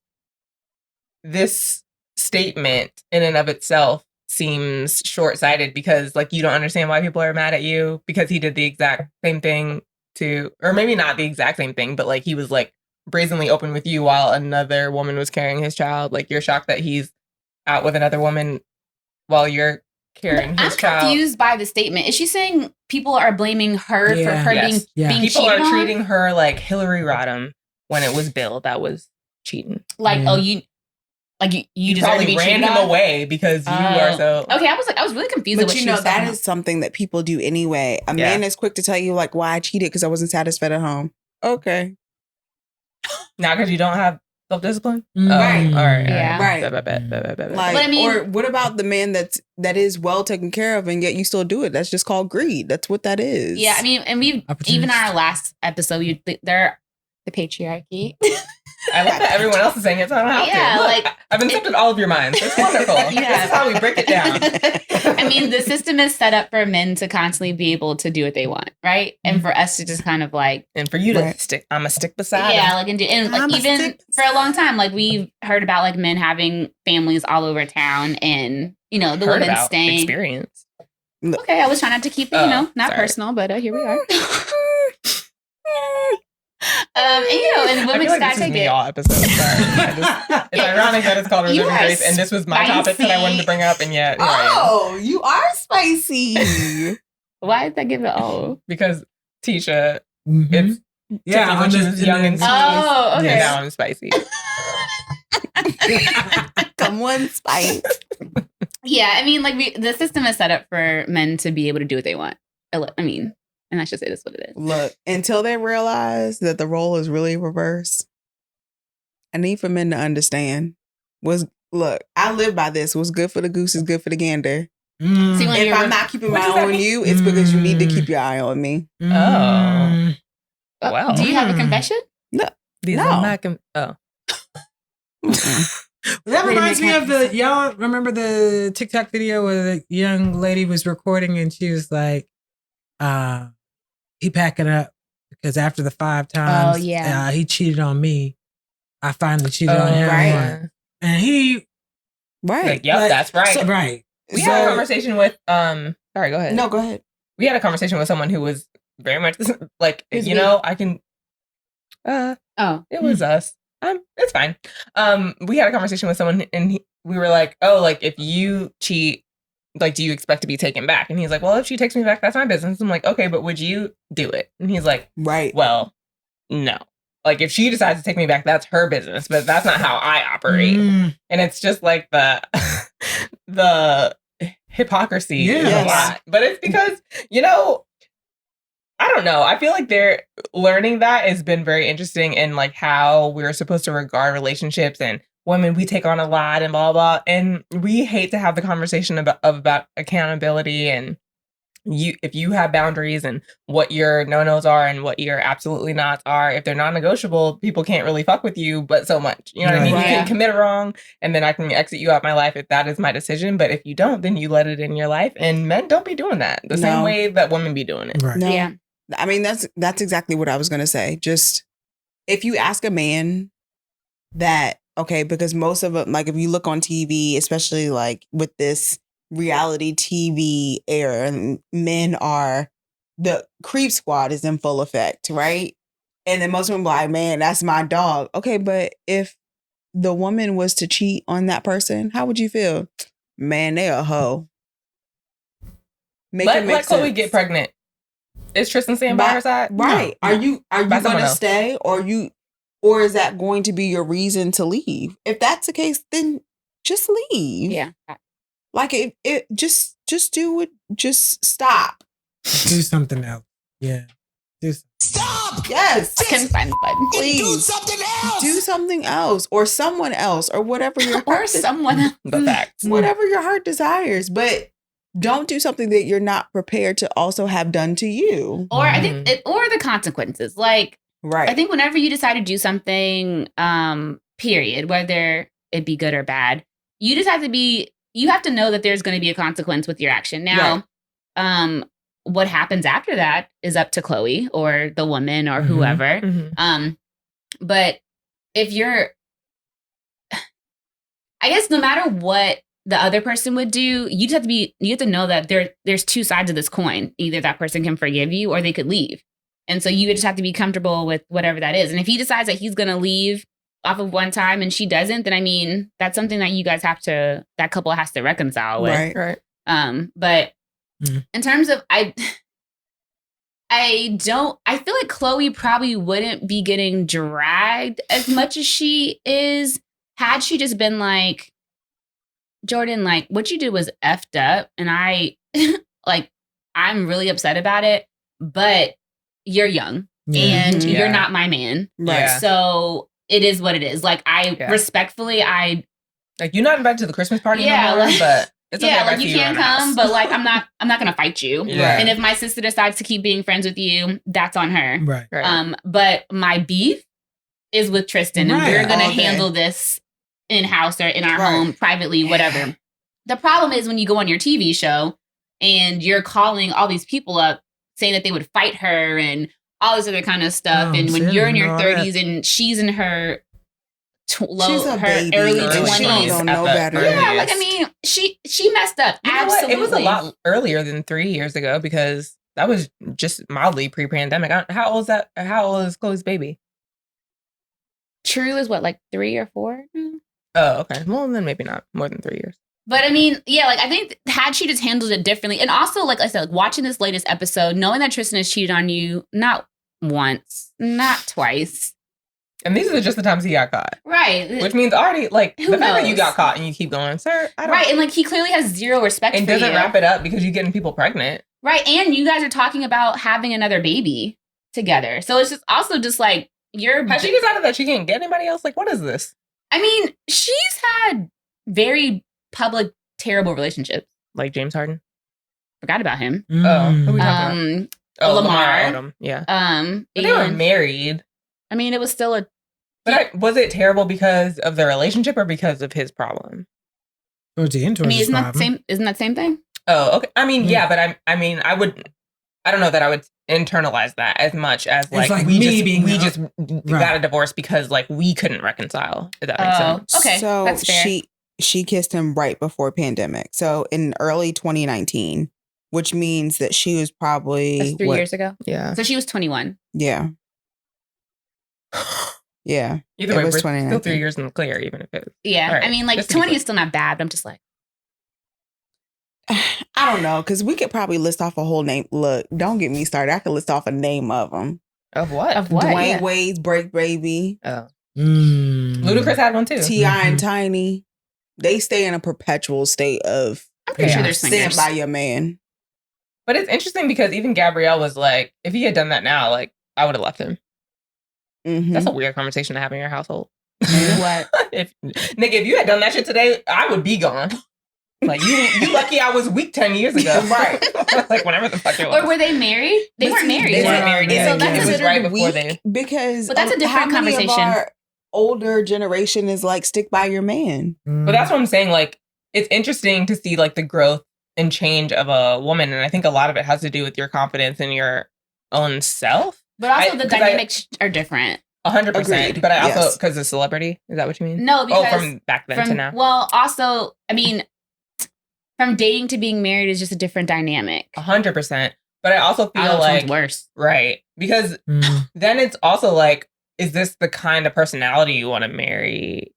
B: this statement in and of itself seems short-sighted because, like, you don't understand why people are mad at you because he did the exact same thing or maybe not the exact same thing, but, like, he was, like, brazenly open with you while another woman was carrying his child. Like, you're shocked that he's out with another woman while you're carrying his child.
C: I'm confused by the statement. Is she saying people are blaming her for her being
B: people
C: cheated
B: are
C: on?
B: treating her like Hillary Rodham when it was Bill that was cheating.
C: Like, you deserve to be
B: ran
C: cheated
B: him
C: on?
B: away because you are so.
C: Okay, I was really confused.
A: But you know that is something that people do anyway. A man is quick to tell you like why I cheated because I wasn't satisfied at home. Okay.
B: Not because you don't have self-discipline?
A: Right.
B: All right.
C: Yeah.
A: Right.
B: Like,
A: I mean, or what about the man that is well taken care of and yet you still do it? That's just called greed. That's what that is.
C: Yeah, I mean, and we've even our last episode, they're the patriarchy.
B: I like that everyone else is saying it, so I don't have to. Look, like I've accepted all of your minds. It's wonderful. This is how we break it down.
C: I mean, the system is set up for men to constantly be able to do what they want, right? And for us to just kind of like,
B: and for you to stick, I'm a stick beside.
C: Yeah, like and like even for a long time, like we've heard about like men having families all over town, and you know the women staying.
B: Experience.
C: Okay, I was trying not to keep it, not personal, but here we are. And
B: I
C: women
B: feel like
C: gotta
B: this is
C: take
B: me
C: it.
B: all episodes. Sorry. It's ironic that it's called
C: You
B: Reserving
C: are
B: Grace, and this was my topic that I wanted to bring up, and yet here I am.
A: Oh, you are spicy.
C: Why did that give it all?
B: Because Tisha,
D: Mhm.
B: it's
D: Yeah,
B: when she was young and sweet.
C: Oh, okay.
B: And now I'm spicy.
A: Come on, spice.
C: Yeah, I mean, like the system is set up for men to be able to do what they want. I mean, and I should say that's what it is.
A: Look, until they realize that the role is really reversed, I need for men to understand. I live by this. What's good for the goose is good for the gander.
D: Mm.
C: See, when
A: If
C: you're
A: I'm not keeping
B: What
A: my
B: does
A: eye
B: that
A: on
B: mean?
A: you, it's because you need to keep your eye on me.
D: Mm.
B: Well.
C: do you have a confession?
B: These
A: No.
B: are my oh.
D: That reminds me of
C: Redneck
D: y'all remember the TikTok video where the young lady was recording and she was like, he packing up because after the 5 times he cheated on me, I finally cheated on him.
A: right.
D: And he
A: Right.
B: Like, yep, that's right.
D: right.
B: We had a conversation with sorry, go ahead.
A: No, go ahead.
B: We had a conversation with someone who was very much like,
C: Who's
B: you
C: we?
B: know, I can it was us. It's fine. We had a conversation with someone and we were like, oh, like if you cheat, like, do you expect to be taken back? And he's like, well, if she takes me back, that's my business. I'm like, okay, but would you do it? And he's like,
A: Right.
B: well, no. Like if she decides to take me back, that's her business, but that's not how I operate.
D: Mm.
B: And it's just like the hypocrisy is a
A: Yes.
B: lot. But it's because, you know, I don't know. I feel like they're learning that has been very interesting in like how we're supposed to regard relationships and women, we take on a lot and blah, blah. And we hate to have the conversation about accountability and if you have boundaries and what your no-nos are and what your absolutely nots are, if they're non-negotiable, people can't really fuck with you but so much. You know what I mean?
A: Right.
B: You can commit a wrong and then I can exit you out my life if that is my decision. But if you don't, then you let it in your life. And men don't be doing that the same way that women be doing it.
D: Right.
A: No.
C: Yeah.
A: I mean, that's exactly what I was going to say. Just if you ask a man that, okay, because most of them, like if you look on TV, especially like with this reality TV era, and men are, the creep squad is in full effect, right? And then most of them are like, man, that's my dog. Okay, but if the woman was to cheat on that person, how would you feel? Man, they a hoe.
B: Let Chloe get pregnant. Is Tristan staying by her side?
A: Right.
D: No.
A: Are you
B: By someone
A: going to
B: else.
A: stay or is that going to be your reason to leave? If that's the case, then just leave.
C: Yeah.
A: Like it just do it. Just stop.
D: Do something else. Yeah.
E: Stop!
A: Yes.
C: I couldn't find the button.
A: Please.
E: Do something else!
A: Do something else or someone else or whatever your
C: Or
A: heart
C: someone else.
B: The facts.
A: whatever your heart desires. But don't do something that you're not prepared to also have done to you.
C: Or I think or the consequences. Like
A: Right.
C: I think whenever you decide to do something, period, whether it be good or bad, you just have to know that there's going to be a consequence with your action. Now, what happens after that is up to Chloe or the woman or whoever.
B: Mm-hmm.
C: But if you're, I guess no matter what the other person would do, you have to know that there's two sides of this coin. Either that person can forgive you or they could leave. And so you would just have to be comfortable with whatever that is. And if he decides that he's going to leave off of one time and she doesn't, then I mean, that's something that you guys that couple has to reconcile with.
A: Right.
C: But in terms of, I feel like Chloe probably wouldn't be getting dragged as much as she is had she just been like, Jordan, like what you did was effed up and I'm really upset about it, but you're young and you're not my man.
A: Right.
B: Yeah.
C: So it is what it is. Like respectfully,
B: like you're not invited to the Christmas party
C: Yeah,
B: no more,
C: like-
B: but it's okay if I
C: like
B: see
C: you can't
B: around the house.
C: come, but like I'm not gonna fight you.
B: Yeah.
C: And if my sister decides to keep being friends with you, that's on her.
D: Right.
B: Right.
C: But my beef is with Tristan, and
D: Right.
C: we're gonna
A: Okay.
C: handle this in house or in our home privately, whatever. The problem is when you go on your TV show and you're calling all these people up saying that they would fight her and all this other kind of stuff.
D: Oh,
C: and when
D: shit,
C: you're in
D: I
C: your
D: know that.
C: 30s and she's in her
A: She's a baby.
C: early
A: She
C: 20s.
A: don't know better.
C: Yeah, like I mean, she messed up.
B: You know what?
C: Absolutely.
B: It was a lot earlier than 3 years ago because That was just mildly pre-pandemic. How old is that? How old is Chloe's baby?
C: True is what, like 3 or 4?
B: Oh, okay. Well, then maybe not more than 3 years.
C: But I mean, yeah, like I think had she just handled it differently, and also like I said, like, watching this latest episode, knowing that Tristan has cheated on you not once, not twice.
B: And these are just the times he got caught.
C: Right.
B: Which means already, like,
C: Who
B: the fact that you
C: knows?
B: got caught and you keep going, sir, I don't...
C: Right, and like he clearly has zero respect
B: And
C: for you.
B: doesn't wrap it up because you're getting people pregnant.
C: Right, and you guys are talking about having another baby together. So it's just also just like you're...
B: Has she decided that she can't get anybody else? Like, what is this?
C: I mean, she's had very public, terrible relationships.
B: Like James Harden?
C: Forgot about him.
B: Oh, who are we talking about?
C: Lamar.
B: Odom, yeah.
C: But
B: they were married.
C: I mean, it was still a...
B: But was it terrible because of the relationship or because of his problem?
D: Towards the end,
C: I mean, isn't that the same thing?
B: Oh, okay. I mean, yeah, but I don't know that I would internalize that as much as like we just got a divorce because like we couldn't reconcile. If that makes sense.
C: Okay,
A: so
C: that's fair.
A: she kissed him right before pandemic. So in early 2019, which means that she was probably
C: That's 3 years ago.
B: Yeah.
C: So she was 21.
A: Yeah. Yeah.
B: Either way, we're
A: was
B: still
A: 2019.
B: 3 years in the clear, even if it.
C: Yeah.
B: All right,
C: I mean, like
B: just to be
C: 20
B: clear.
C: is still not bad, but I'm just like,
A: I don't know, because we could probably list off a whole name. Look, don't get me started. I could list off a name of them.
B: Of what?
C: of what?
A: Dwayne
C: Yeah.
A: Wade's Break Baby,
B: Oh.
D: Mm.
B: Ludacris had one too.
A: T.I. and Tiny. They stay in a perpetual state of
C: I'm pretty sure
B: Yeah.
C: they're
A: stand
C: swingers.
A: by your man.
B: But it's interesting because even Gabrielle was like, if he had done that now, like I would have left him.
A: Mhm.
B: That's a weird conversation to have in your household.
C: What?
B: If you had done that shit today, I would be gone. Like you lucky I was weak 10 years ago.
A: Right.
B: Like whenever the fuck it was.
C: Or were they married? They
A: But
C: weren't
A: see,
C: married.
B: They
C: yet.
B: weren't married yet.
A: So that's
B: It was
A: considered
B: right before
A: weak
B: they.
A: because
C: But that's a different
A: how many of
C: conversation.
A: our older generation is like stick by your man.
B: But that's what I'm saying. Like, it's interesting to see like the growth and change of a woman, and I think a lot of it has to do with your confidence in your own self.
C: But also the
B: 'cause I-
C: dynamics are different.
B: 100%.
A: Agreed.
B: But I also
A: Yes.
B: because of celebrity. Is that what you mean?
C: No, because
B: from back then to now.
C: Well, also, I mean, from dating to being married is just a different dynamic.
B: 100%. But I also feel
C: Oh,
B: like
C: sounds worse.
B: right because then it's also like, is this the kind of personality you want to marry?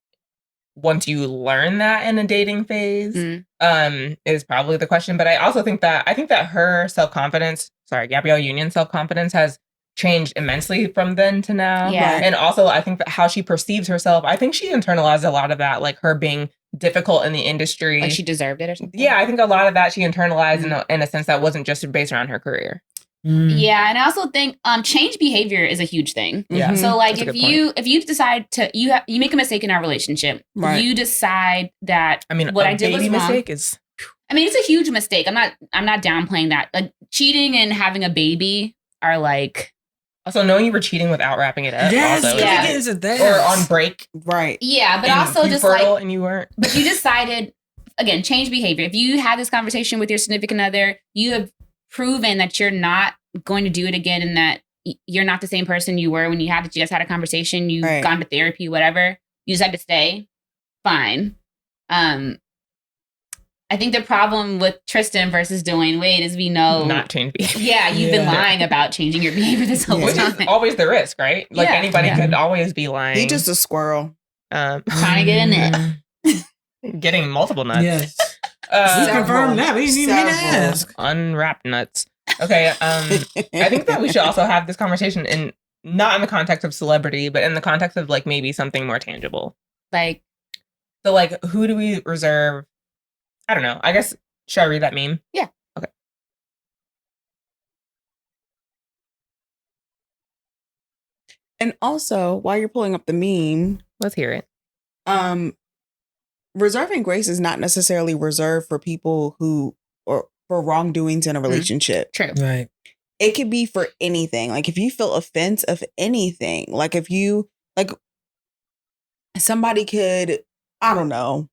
B: Once you learn that in a dating phase, is probably the question. But I also think that her self-confidence, Gabrielle Union's self-confidence has changed immensely from then to now.
C: Yeah.
B: And also I think that how she perceives herself, I think she internalized a lot of that, like her being difficult in the industry.
C: Like she deserved it or something.
B: Yeah, I think a lot of that she internalized in a sense that wasn't just based around her career.
C: Yeah, and I also think change behavior is a huge thing.
B: Yeah.
A: Mhm.
C: So like
B: That's a
C: if you decide to you make a mistake in our relationship,
A: Right.
C: you decide that
B: I mean,
C: what
B: a
C: I did was
B: baby
C: wrong.
B: mistake is
C: I mean, it's a huge mistake. I'm not downplaying that. Like cheating and having a baby are like
B: also knowing you were cheating without wrapping it up.
D: Yes,
B: Also,
C: yeah.
D: get into that.
B: or on break.
A: Right.
C: yeah, but
B: and
C: also
B: you
C: just
B: fertile
C: like
B: and you weren't.
C: but you decided again, change behavior. If you had this conversation with your significant other, you have proven that you're not going to do it again and that you're not the same person you were when you just had a conversation, you've
A: Right.
C: gone to therapy, whatever. You decide to stay. Fine. I think the problem with Tristan versus Dwayne Wade is we know
B: Not change behavior.
C: yeah, you've been
D: Yeah.
C: lying about changing your behavior this whole
B: Which is
C: time.
B: always the risk, right? Like
C: Yeah.
B: anybody
C: Yeah.
B: could always be lying.
A: He just a squirrel.
C: Trying to get in it.
B: Getting multiple nuts.
D: Yes.
B: Uh,
D: We
A: Several.
D: confirmed that. We didn't even need to
A: Several.
D: ask.
B: unwrapped nuts. Okay. I think that we should also have this conversation in not in the context of celebrity, but in the context of like maybe something more tangible.
C: Like,
B: So like, who do we reserve? I don't know. I guess should I read that meme?
C: Yeah.
B: Okay.
A: And also, while you're pulling up the meme,
B: Let's hear it.
A: reserving grace is not necessarily reserved for people who or for wrongdoings in a relationship.
C: true.
D: Right.
A: It could be for anything. Like if you feel offense of anything, like if you like somebody could, I don't know,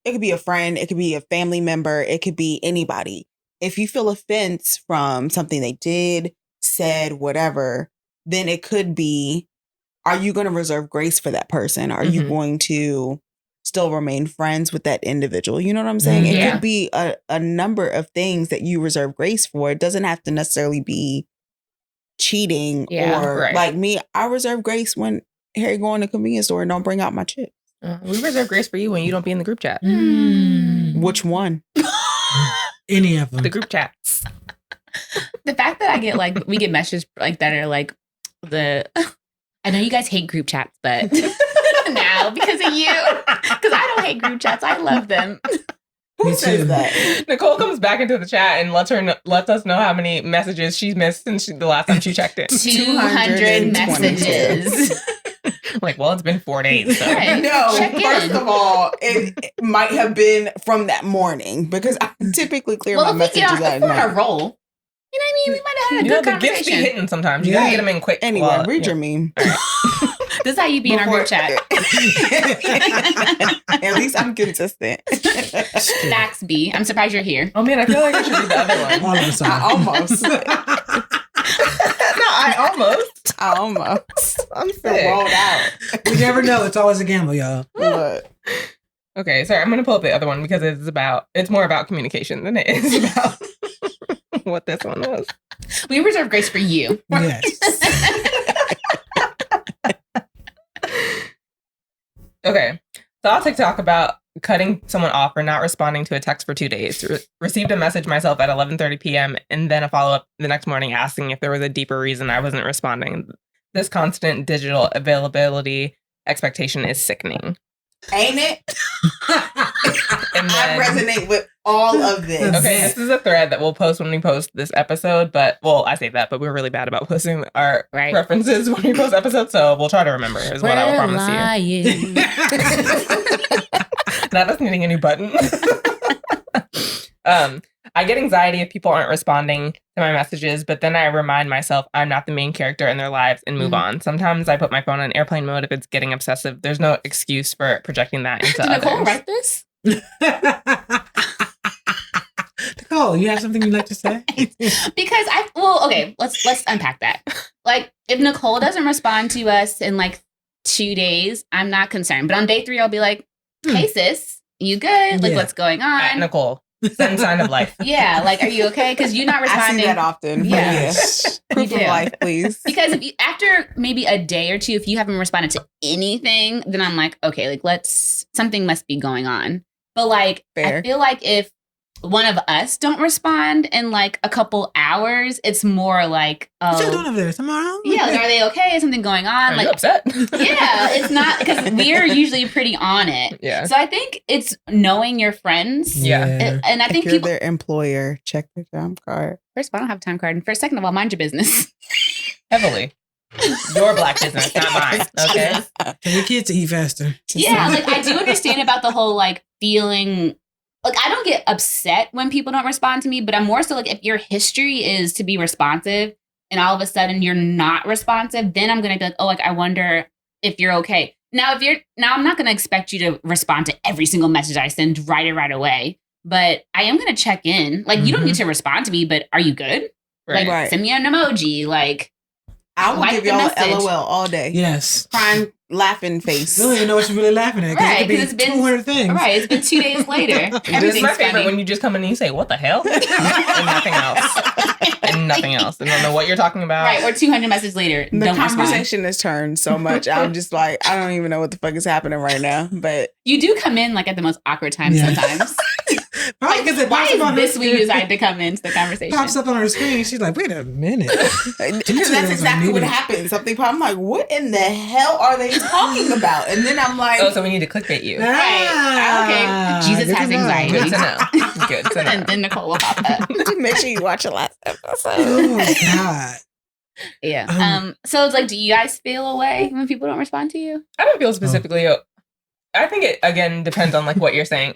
A: it could be a friend, it could be a family member, it could be anybody. If you feel offense from something they did, said, whatever, then it could be, are you going to reserve grace for that person? Are you
B: Mhm.
A: going to still remain friends with that individual. You know what I'm saying? It
C: Yeah.
A: could be a number of things that you reserve grace for. It doesn't have to necessarily be cheating or
B: Right.
A: like me. I reserve grace when Harry go in the convenience store and don't bring out my chips.
B: We reserve grace for you when you don't be in the group chat.
A: Which one?
D: Any of them.
B: The group chats.
C: The fact that I get like, we get messages like that are like I know you guys hate group chats, but now because of you, because I don't hate group chats. I love them.
D: Me
A: says
D: too.
A: that?
B: Nicole comes back into the chat and lets us know how many messages she's missed since the last time she checked in.
C: 200 messages.
B: Like, well, it's been 4 days. So.
C: Right.
A: No,
C: Check
A: first
C: in.
A: of all, it might have been from that morning because I typically clear
C: Well,
A: my
C: if we
A: messages
C: get
A: at
C: on a
A: night.
C: roll, you know what I mean? We might have had a
B: You know,
C: good
B: the gifts be
C: conversation.
B: hitting sometimes. You gotta get them in quick.
A: Anyway,
B: Well,
A: read
B: yeah.
A: your meme.
C: This is how you be in our group chat.
A: At least I'm consistent.
C: Facts B. I'm surprised you're here.
B: Oh man, I feel like I should read the other one.
D: All of us
A: I
D: are.
A: almost.
B: No, I almost.
A: I'm still rolled out.
D: We never know. It's always a gamble, y'all.
A: Look.
B: Okay, sorry, I'm gonna pull up the other one because it's more about communication than it is about what this one was.
C: We reserve grace for you.
D: Yes.
B: Okay, so I'll TikTok about cutting someone off or not responding to a text for 2 days. Received a message myself at 11:30 p.m. and then a follow-up the next morning asking if there was a deeper reason I wasn't responding. This constant digital availability expectation is sickening.
A: Ain't it?
B: And
A: I
B: then-
A: resonate with all of this.
B: Okay, this is a thread that we'll post when we post this episode, but, well, I say that, but we're really bad about posting our
C: Right.
B: references when we post episodes, so we'll try to remember, is what I will promise you. Not us needing a new button. I get anxiety if people aren't responding to my messages, but then I remind myself I'm not the main character in their lives and move on. Sometimes I put my phone on airplane mode if it's getting obsessive. There's no excuse for projecting that into
C: Did Nicole
B: others.
C: write this?
D: Nicole, you have something you'd like to say?
C: Because okay, let's unpack that. Like, if Nicole doesn't respond to us in like 2 days, I'm not concerned. But on day 3, I'll be like, hey sis, you good? Like,
D: Yeah.
C: what's going
B: At
C: on?
B: Nicole, send sign of life.
C: Yeah, like, are you okay? Because you're not
A: I see
C: responding.
A: that often.
C: Yeah.
A: Yes. Proof
C: You
A: of
C: do.
A: life, please.
C: Because if you, after maybe a day or two, if you haven't responded to anything, then I'm like, okay, like something must be going on. But like,
A: Fair.
C: I feel like if one of us don't respond in like a couple hours, it's more like,
D: What y'all doing
C: oh,
D: over there tomorrow?
C: yeah, like, are they okay? Is something going on?
B: Are
C: Like,
B: you upset?
C: yeah, it's not because we're usually pretty on it.
B: Yeah.
C: So I think it's knowing your friends.
B: Yeah.
C: And I
A: If
C: think
A: you're
C: people,
A: their employer, check their time card.
C: first of all, I don't have a time card. And first, second of all, mind your business.
B: Heavily. Your black business, not mine. Okay.
D: Tell your kids to eat faster.
C: Yeah, like I do understand about the whole like feeling like I don't get upset when people don't respond to me, but I'm more so like if your history is to be responsive and all of a sudden you're not responsive, then I'm gonna be like, oh, like I wonder if you're okay. Now I'm not gonna expect you to respond to every single message I send right away, but I am gonna check in. Like you don't need to respond to me, but are you good?
B: Right.
C: Like send me an emoji. Like
A: I will
C: Like
A: give
C: the
A: y'all
C: message.
A: an LOL all day.
D: Yes.
A: Crying, laughing face.
D: You don't even know what you're really laughing at.
C: Right,
D: It could
C: 'cause it's
D: be
C: been-
D: 200 things.
C: right, it's been 2 days later.
B: This is
C: Everything's
B: my favorite
C: funny.
B: when you just come in and you say, what the hell? And nothing else. And nothing else. And don't know what you're talking about.
C: Right, or 200 messages later.
A: The
C: don't respond.
A: conversation has turned so much. I'm just like, I don't even know what the fuck is happening right now. But
C: You do come in like at the most awkward times
D: Yeah.
C: sometimes.
D: Probably
C: Like,
D: because it
C: why
D: pops up
C: is
D: on
C: this
D: her
C: when you
D: screen.
C: decide to come into the conversation?
D: Pops up on her screen. She's like, wait a minute.
A: because that's exactly what happened. Something I'm like, what in the hell are they talking about? And then I'm like,
B: Oh, so we need to clickbait you.
C: Right. Okay. Jesus
D: good
C: has
D: to know.
C: anxiety.
B: Good to know. Good to know.
C: And then Nicole will pop up.
A: make sure you watch the last episode.
D: Oh, God.
C: Yeah.
D: Um,
C: So it's like, do you guys feel away when people don't respond to you?
B: I don't feel specifically. I think it again depends on like what you're saying.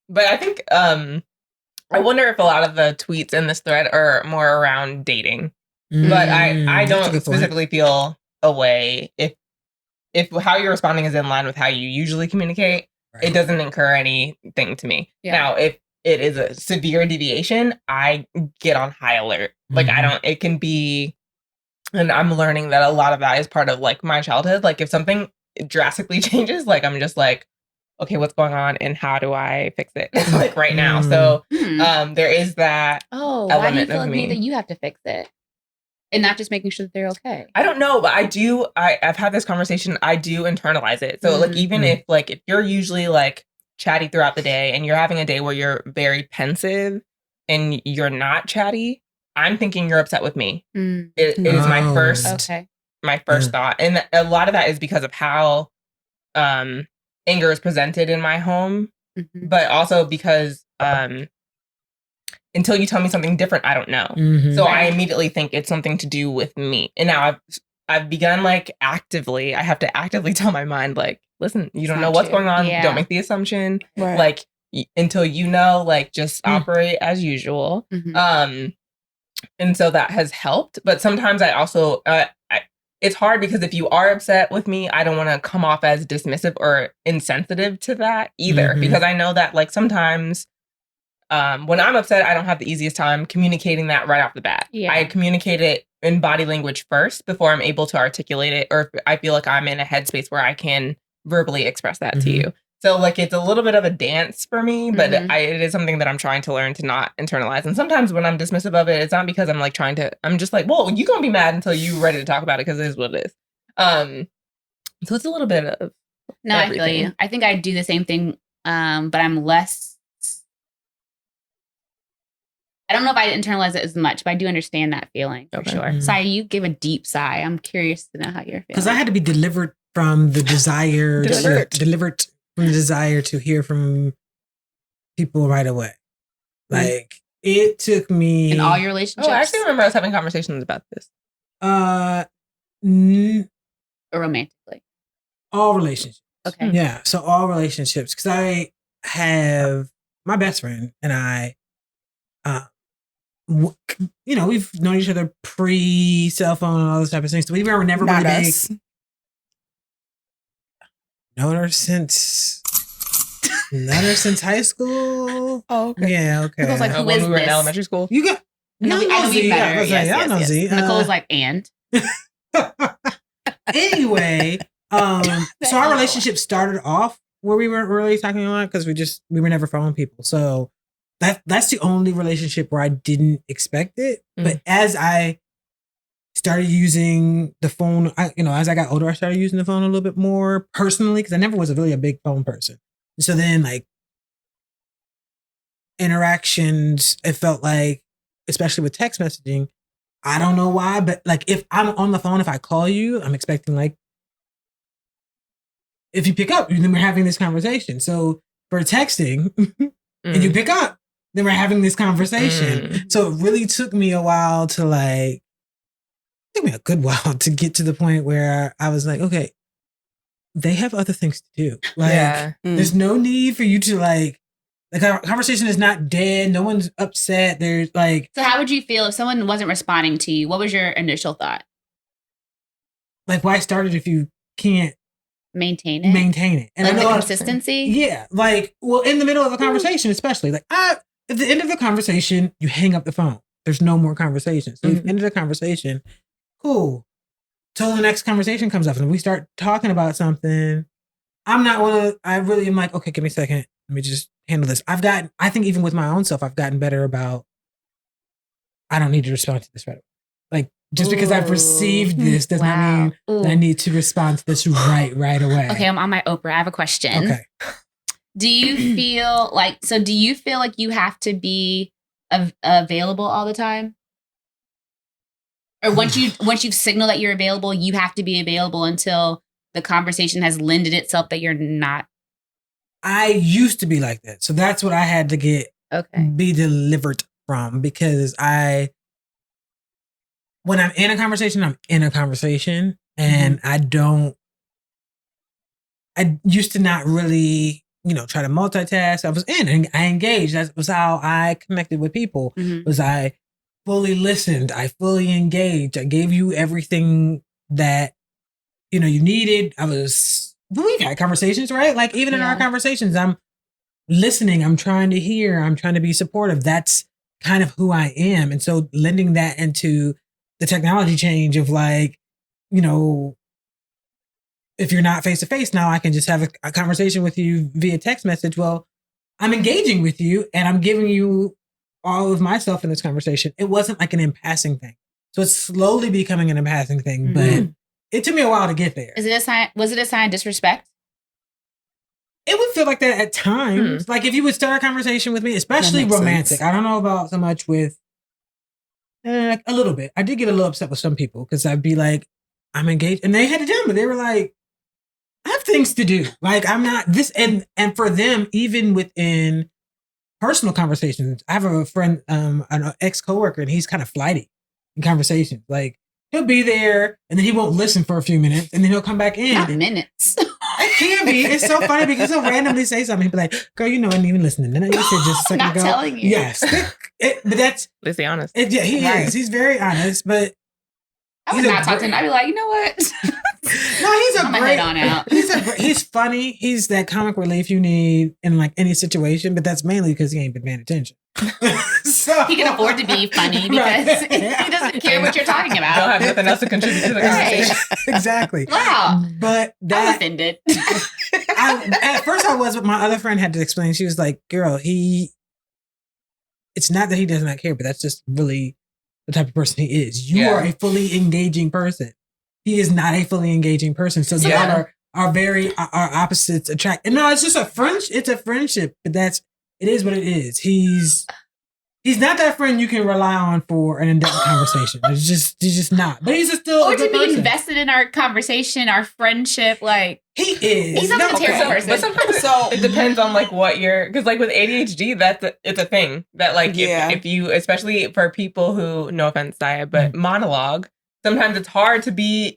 B: But I think I wonder if a lot of the tweets in this thread are more around dating. But I
D: That's a
B: don't
D: good point.
B: specifically feel away if how you're responding is in line with how you usually communicate. It doesn't incur anything to me.
C: Yeah.
B: Now, if it is a severe deviation, I get on high alert. Like it can be, and I'm learning that a lot of that is part of like my childhood. Like if something drastically changes, like I'm just like, okay, what's going on and how do I fix it like right now? So there is that
C: why do you
B: element
C: feel
B: of
C: like
B: me
C: that you have to fix it? And not just making sure that they're okay.
B: I don't know, but I've had this conversation. I do internalize it. So like, even if you're usually like chatty throughout the day and you're having a day where you're very pensive and you're not chatty, I'm thinking you're upset with me. It is my first thought. And a lot of that is because of how anger is presented in my home, but also because until you tell me something different, I don't know. So I immediately think it's something to do with me. And now I've begun like I have to actively tell my mind, like, listen, you don't know what's going on. Yeah. Don't make the assumption. Right. Like until you know, like just operate as usual. And so that has helped. But sometimes I also, it's hard because if you are upset with me, I don't want to come off as dismissive or insensitive to that either. Because I know that like sometimes when I'm upset, I don't have the easiest time communicating that right off the bat. Yeah. I communicate it in body language first before I'm able to articulate it, or if I feel like I'm in a headspace where I can verbally express that to you. So like it's a little bit of a dance for me, but it is something that I'm trying to learn to not internalize. And sometimes when I'm dismissive of it, it's not because I'm like I'm just like, well, you're going to be mad until you're ready to talk about it because it is what it is. So it's a little bit of everything.
C: I feel you. I think I do the same thing, but I'm less. I don't know if I internalize it as much, but I do understand that feeling for sure. Sai, you give a deep sigh. I'm curious to know how you're feeling.
D: Because I had to be delivered from the desire, delivered from the desire to hear from people right away. Like it took me
C: in all your relationships.
B: Oh, I actually remember us having conversations about this.
C: Or romantically.
D: All relationships.
C: Okay.
D: Yeah. So all relationships, because I have my best friend and I. We've known each other pre-cell phone and all those type of things. So we were never
A: Not
D: really
A: us.
D: known her since high school.
A: Oh, okay.
D: Yeah, okay.
C: Nicole's like, who is
B: when we were in
C: this?
B: elementary school.
D: You got
C: I know you better. Yes.
D: Z.
C: Nicole's like, and?
D: Anyway, so our relationship started off where we weren't really talking a lot because we were never phone people. So that's the only relationship where I didn't expect it. But as I started using the phone, as I got older, I started using the phone a little bit more personally because I never was really a big phone person. So then like interactions, it felt like, especially with text messaging, I don't know why, but like if I'm on the phone, if I call you, I'm expecting like, if you pick up, then we're having this conversation. So for texting and you pick up, then we're having this conversation. So it really took me a while to like, took me a good while to get to the point where I was like, okay, they have other things to do. Like, there's no need for you to like, the conversation is not dead. No one's upset. There's like.
C: So how would you feel if someone wasn't responding to you? What was your initial thought?
D: Like, why start it if you can't
C: maintain it?
D: And
C: like the consistency?
D: Yeah. Like, well, in the middle of a conversation, especially like at the end of the conversation, you hang up the phone. There's no more conversation. So you've ended the conversation. Cool. Till the next conversation comes up and we start talking about something. I really am like, okay, give me a second. Let me just handle this. I think even with my own self, I've gotten better about, I don't need to respond to this right away. Like, just because I've received this does not mean that I need to respond to this right away.
C: Okay, I'm on my Oprah. I have a question. Okay. Do you feel like you have to be available all the time? Or once you've signaled that you're available, you have to be available until the conversation has lended itself that you're not?
D: I used to be like that. So that's what I had to be delivered from, because when I'm in a conversation, I'm in a conversation, and I used to not really, try to multitask. I was in and I engaged. That was how I connected with people. Was I fully listened. I fully engaged. I gave you everything that, you needed. We've had conversations, right? Like even in our conversations, I'm listening. I'm trying to hear. I'm trying to be supportive. That's kind of who I am. And so lending that into the technology change of like, if you're not face to face, now I can just have a conversation with you via text message. Well, I'm engaging with you and I'm giving you all of myself in this conversation. It wasn't like an impassing thing. So it's slowly becoming an impassing thing, but it took me a while to get there.
C: Is it a sign? Was it a sign of disrespect?
D: It would feel like that at times. Like if you would start a conversation with me, especially romantic. I don't know about so much with a little bit. I did get a little upset with some people because I'd be like, I'm engaged. And they had to tell me, they were like, I have things to do. Like I'm not this. And for them, even within personal conversations, I have a friend, an ex-coworker, and he's kind of flighty in conversations. Like he'll be there and then he won't listen for a few minutes and then he'll come back in.
C: Not minutes.
D: It can be. It's so funny because he'll randomly say something. He'll be like, girl, I didn't even listen. And then you said just a second
C: Not
D: ago.
C: telling you.
D: Yes. But that's...
B: Let's be honest.
D: Yeah, he is. He's very honest, but...
C: I would not talk to him. I'd be like, you know what?
D: No, he's a
C: I'm
D: great...
C: head on out.
D: He's funny. He's that comic relief you need in like any situation, but that's mainly because he ain't been paying attention. So,
C: he can afford to be funny because he doesn't care what you're talking about.
B: Don't have nothing else to contribute to the conversation.
D: Exactly.
C: Wow.
D: But that...
C: I'm offended.
D: At first I was, but my other friend had to explain. She was like, girl, it's not that he does not care, but that's just really the type of person he is. You are a fully engaging person. He is not a fully engaging person. So y'all are opposites attract. And no, it's just it's a friendship, but it is what it is. He's not that friend you can rely on for an in-depth conversation. He's just not. But he's still
C: or
D: a good
C: to be
D: person.
C: invested in our conversation, our friendship. Like
D: he is.
C: He's not a terrible person.
B: But sometimes it depends on like what you're, because like with ADHD, it's a thing that like if you, especially for people who, no offense, Saya, but monologue, sometimes it's hard to be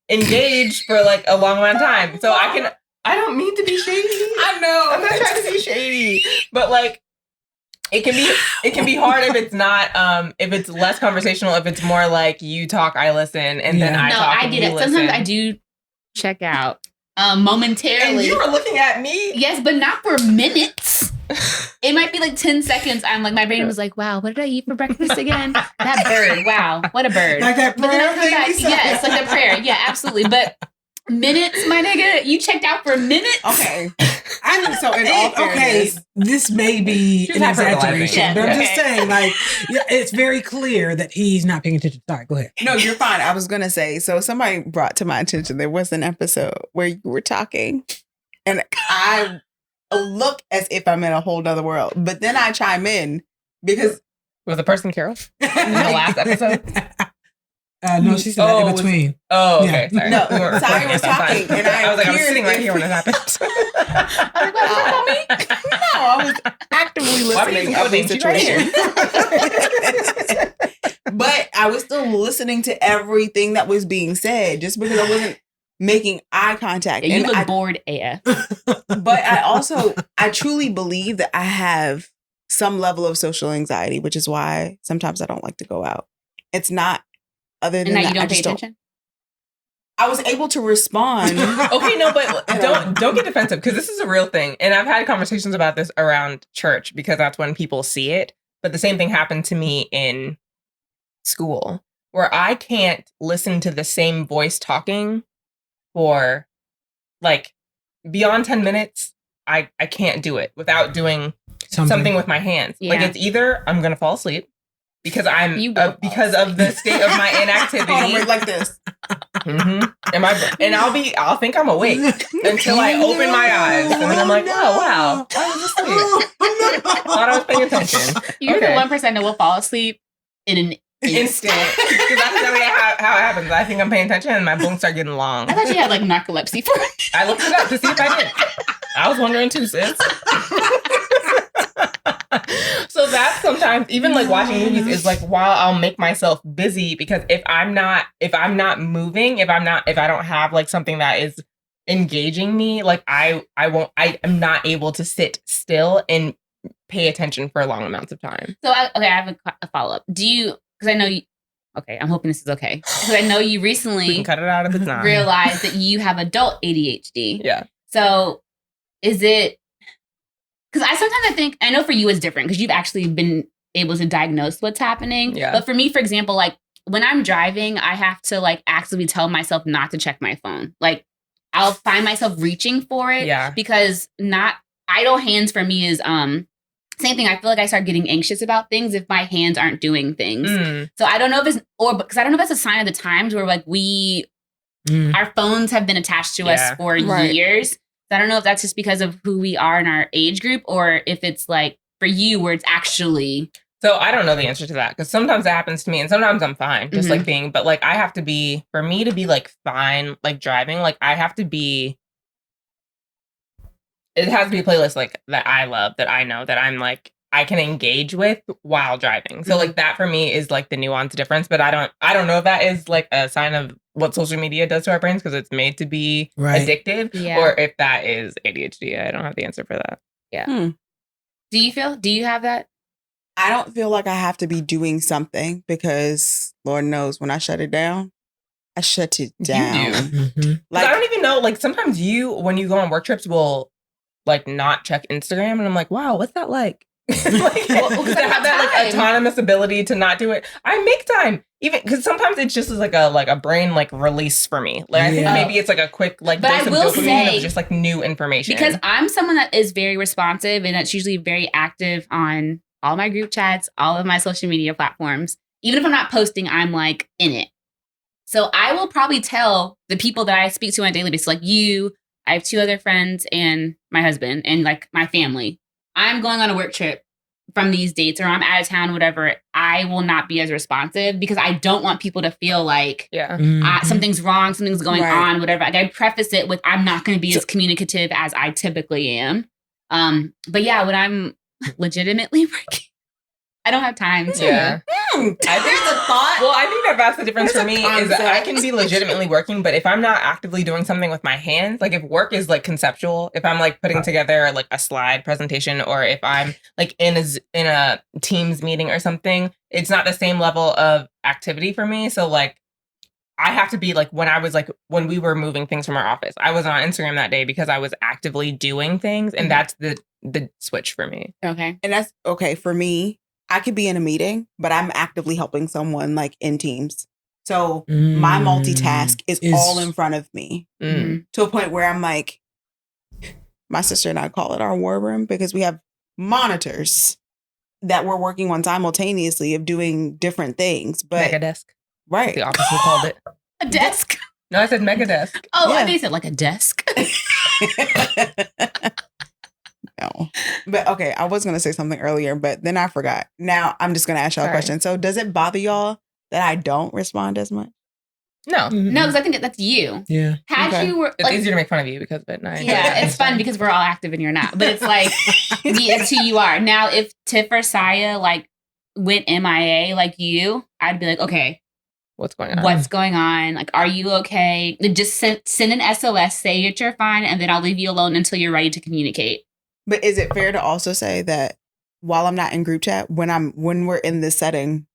B: engaged for like a long amount of time. So I don't mean to be shady. I know. I'm not trying to be shady, but like. It can be hard if it's not if it's less conversational, if it's more like you talk, I listen, and then I talk.
C: I get it. Sometimes I do check out momentarily.
B: And you were looking at me?
C: Yes, but not for minutes. It might be like 10 seconds. I'm like, my brain was like, wow, what did I eat for breakfast again? That bird. Wow, what a bird.
D: Like that prayer.
C: But then I'll come back. Yes, like the prayer. Yeah, absolutely. But minutes, my nigga, you checked out for minutes?
A: Okay. So in all fairness,
D: this may be an exaggeration, but I'm just saying, like, it's very clear that he's not paying attention. Sorry, go ahead.
A: No, you're fine. I was gonna say, so somebody brought to my attention there was an episode where you were talking, and I look as if I'm in a whole nother world, but then I chime in because
B: was the person Carol in the last episode?
D: No, she said that in between.
B: Okay. Sorry.
A: No, Saya was talking, and I was
B: sitting right here when it happened.
A: No, I was actively listening of the situation. But I was still listening to everything that was being said, just because I wasn't making eye contact.
C: Yeah, you look bored AF.
A: But I truly believe that I have some level of social anxiety, which is why sometimes I don't like to go out. It's not. Other than
C: and now
A: that,
C: you don't pay attention?
A: I was able to respond.
B: Okay, no, but don't get defensive because this is a real thing. And I've had conversations about this around church because that's when people see it. But the same thing happened to me in school where I can't listen to the same voice talking for like beyond 10 minutes. I can't do it without doing something with my hands. Yeah. Like it's either I'm going to fall asleep. Because because of the state of my inactivity,
A: like this,
B: and I'll think I'm awake until I open my eyes, and then I'm like, oh wow, I was asleep. Thought I was paying attention.
C: You're the 1% that will fall asleep in an
B: instant. Because that's how it happens. I think I'm paying attention, and my bones start getting long.
C: I thought you had like narcolepsy for it.
B: I looked it up to see if I did. I was wondering too, sis. So that's sometimes even like watching movies is like while I'll make myself busy because if I'm not moving, if I don't have like something that is engaging me, like I am not able to sit still and pay attention for long amounts of time.
C: So I have a follow up. Because I know you. Okay, I'm hoping this is okay. Because I know you recently
B: we can cut it out if it's not.
C: Realized that you have adult ADHD.
B: Yeah.
C: So is it? Because I think, I know for you it's different because you've actually been able to diagnose what's happening.
B: Yeah.
C: But for me, for example, like when I'm driving, I have to like actively tell myself not to check my phone. Like I'll find myself reaching for it.
B: Yeah.
C: Because not idle hands for me is same thing. I feel like I start getting anxious about things if my hands aren't doing things. So I don't know if it's because I don't know if that's a sign of the times where like our phones have been attached to us for years. So I don't know if that's just because of who we are in our age group, or if it's like for you where it's actually.
B: So I don't know the answer to that, because sometimes it happens to me and sometimes I'm fine, just like being, but like I have to be, for me to be like fine, like driving, like I have to be, it has to be a playlist like that I love, that I know, that I'm like, I can engage with while driving. So like that for me is like the nuanced difference, but I don't know if that is like a sign of what social media does to our brains because it's made to be addictive, or if that is ADHD. I don't have the answer for that.
C: Yeah. Do you have that?
A: I don't feel like I have to be doing something because Lord knows when I shut it down, I shut it down.
B: You do. Like I don't even know, like sometimes when you go on work trips, will like not check Instagram, and I'm like, wow, what's that like? Like to have that like autonomous ability to not do it. I make time, even because sometimes it's just like a brain like release for me. Like I think maybe it's like a quick like dose of dopamine of just like new information.
C: Because I'm someone that is very responsive and that's usually very active on all my group chats, all of my social media platforms. Even if I'm not posting, I'm like in it. So I will probably tell the people that I speak to on a daily basis, like you, I have 2 other friends and my husband and like my family. I'm going on a work trip from these dates, or I'm out of town, whatever. I will not be as responsive because I don't want people to feel like something's wrong, something's going on, whatever. Like I preface it with, I'm not going to be as communicative as I typically am. But yeah, when I'm legitimately working, I don't have time to.
B: Yeah. I think the thought. Well, I think that's the difference for me is that I can be legitimately working, but if I'm not actively doing something with my hands, like if work is like conceptual, if I'm like putting together like a slide presentation, or if I'm like in a Teams meeting or something, it's not the same level of activity for me. So like I have to be like when we were moving things from our office, I was on Instagram that day because I was actively doing things, and that's the switch for me.
C: Okay.
A: And that's okay for me. I could be in a meeting, but I'm actively helping someone like in Teams. So my multitask is all in front of me to a point where I'm like, my sister and I call it our war room because we have monitors that we're working on simultaneously of doing different things. But
B: mega desk.
A: Right.
B: The opposite called it.
C: A desk.
B: No, I said mega desk.
C: Oh, I think you said like a desk.
A: No. But okay, I was going to say something earlier, but then I forgot. Now I'm just going to ask y'all a question. So does it bother y'all that I don't respond as much?
B: No.
C: No, because I think that's you.
D: Yeah.
C: You were
B: it's easier to make fun of you because of it.
C: Yeah, it's fun because we're all active and you're not. But it's like, it's who you are. Now, if Tiff or Saya like went MIA like you, I'd be like, okay.
B: What's going on?
C: What's going on? Like, are you okay? Just send an SOS, say that you're fine, and then I'll leave you alone until you're ready to communicate.
A: But is it fair to also say that while I'm not in group chat, when we're in this setting,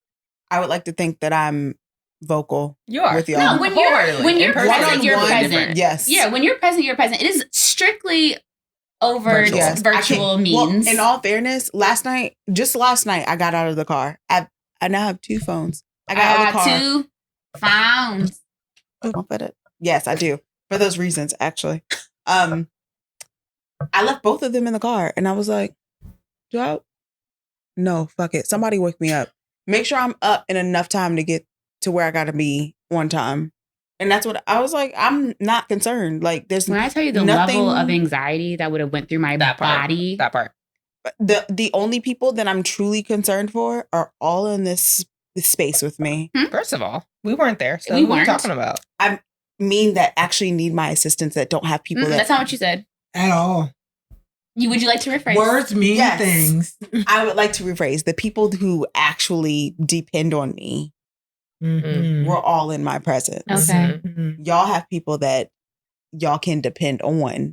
A: I would like to think that I'm vocal.
B: You are
A: with y'all.
C: No, when you're present, you're present.
A: Yes.
C: Yeah, when you're present, you're present. It is strictly over virtual means.
A: Well, in all fairness, just last night, I got out of the car. I now have 2 phones. I got out of the car.
C: 2 phones.
A: Don't put it. Yes, I do. For those reasons, actually. I left both of them in the car and I was like, no, fuck it. Somebody wake me up. Make sure I'm up in enough time to get to where I gotta be on time. And that's what I was like, I'm not concerned. Like there's
C: when I tell you the level of anxiety that would have went through my body.
B: That part.
A: The only people that I'm truly concerned for are all in this space with me.
B: First of all, we weren't there. So
C: we
B: what are you
C: weren't
B: talking about?
A: I mean that actually need my assistance that don't have people
C: that's not what you said.
D: At all.
C: Would you like to rephrase?
D: Words mean things.
A: I would like to rephrase. The people who actually depend on me were all in my presence.
C: Okay.
A: Y'all have people that y'all can depend on.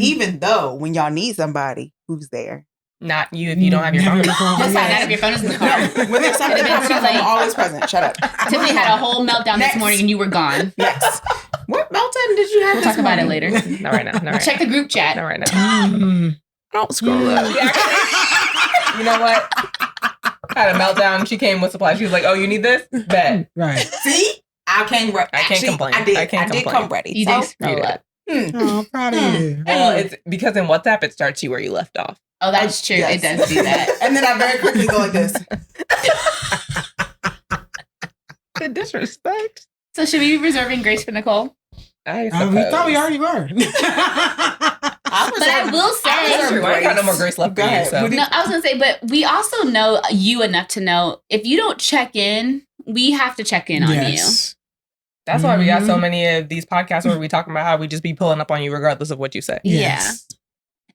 A: Even though when y'all need somebody, who's there?
B: Not you if you don't have your phone.
C: Just find out if your phone is in the car.
A: When there's something popping up, I'm always present. Shut up.
C: Tiffany had a whole meltdown this morning and you were gone.
A: Next. What meltdown did you have?
C: We'll talk about it later.
B: Not right now.
C: Check the group chat.
B: Not right now.
A: Don't scroll up.
B: You know what? Had a meltdown. She came with supplies. She was like, "Oh, you need this? Bet."
D: Right.
A: See, I came ready.
B: I can't complain.
A: I did.
B: I can't
A: I did
B: complain.
A: come ready.
C: You
A: So,
C: did scroll up.
D: Oh, proud of you.
B: Well, it's because in WhatsApp it starts you where you left off.
C: Oh, that's true.
A: Yes.
C: It does do that.
A: And then I very quickly go like this.
B: The disrespect.
C: So should we be reserving grace for Nicole?
B: I
D: We thought we
B: suppose.
D: already were.
C: But I will say,
B: That's true. I ain't got no more grace left
A: Go
B: for you.
A: ahead.
B: So.
A: What do
C: no, I was gonna say, but we also know you enough to know if you don't check in, we have to check in on you.
D: Yes.
B: That's why we got so many of these podcasts where we talking about how we just be pulling up on you regardless of what you say.
D: Yes.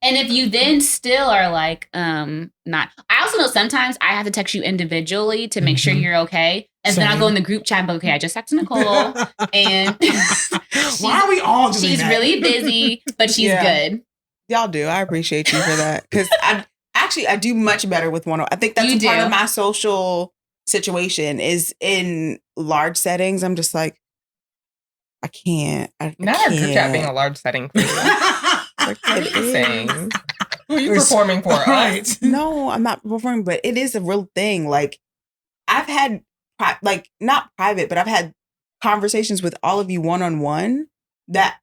C: And if you then still are like, not, I also know sometimes I have to text you individually to make sure
D: Mhm.
C: you're okay. And then I'll go in the group chat and be, okay, I just talked to Nicole and
D: Why are we all doing
C: she's
D: that?
C: really busy, but she's
A: Yeah.
C: good.
A: Y'all do. I appreciate you for that. Because I do much better with one. I think that's
C: You
A: a part
C: do.
A: of my social situation is in large settings. I'm just like, I can't. I
B: Not our group chat
A: can't.
B: being a large setting for you. Like, what are
A: It
B: you
A: is.
B: saying? Who are you
D: We're
B: performing for? Us?
D: Right.
A: No, I'm not performing, but it is a real thing. Like, I've had, not private, but I've had conversations with all of you one-on-one that,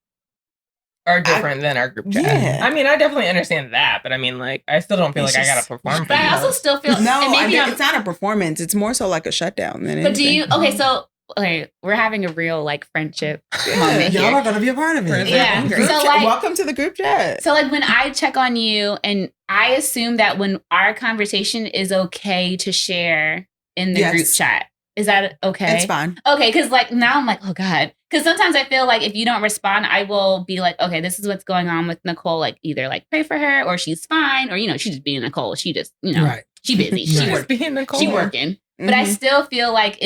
B: Are different than our group chat.
A: yeah.
B: I mean, I definitely understand that, but I mean, like, I still don't feel
A: It's
B: like I
A: just-
B: gotta perform for
C: But
B: you.
C: I also still feel,
A: no,
C: and maybe I'm,
A: it's not a performance. It's more so like a shutdown than
C: but do
A: anything.
C: you, okay, so, okay, we're having a real like friendship
A: Yeah.
C: moment
D: Y'all
C: here.
D: are gonna be a part of it.
B: Preserving
C: Yeah.
B: grace.
A: Group
C: So,
A: chat-
C: like-
A: welcome to the group chat.
C: So like when I check on you and I assume that when our conversation is okay to share in the
A: Yes.
C: group chat. Is that okay?
A: It's fine.
C: Okay, because like now I'm like, oh God. Because sometimes I feel like if you don't respond, I will be like, okay, this is what's going on with Nicole. Like either like pray for her or she's fine or, you know, she's just being Nicole. She just, you know,
D: Right.
C: she busy. She
D: Right.
C: work,
B: being Nicole.
C: she working. But I
A: Mhm.
C: still feel like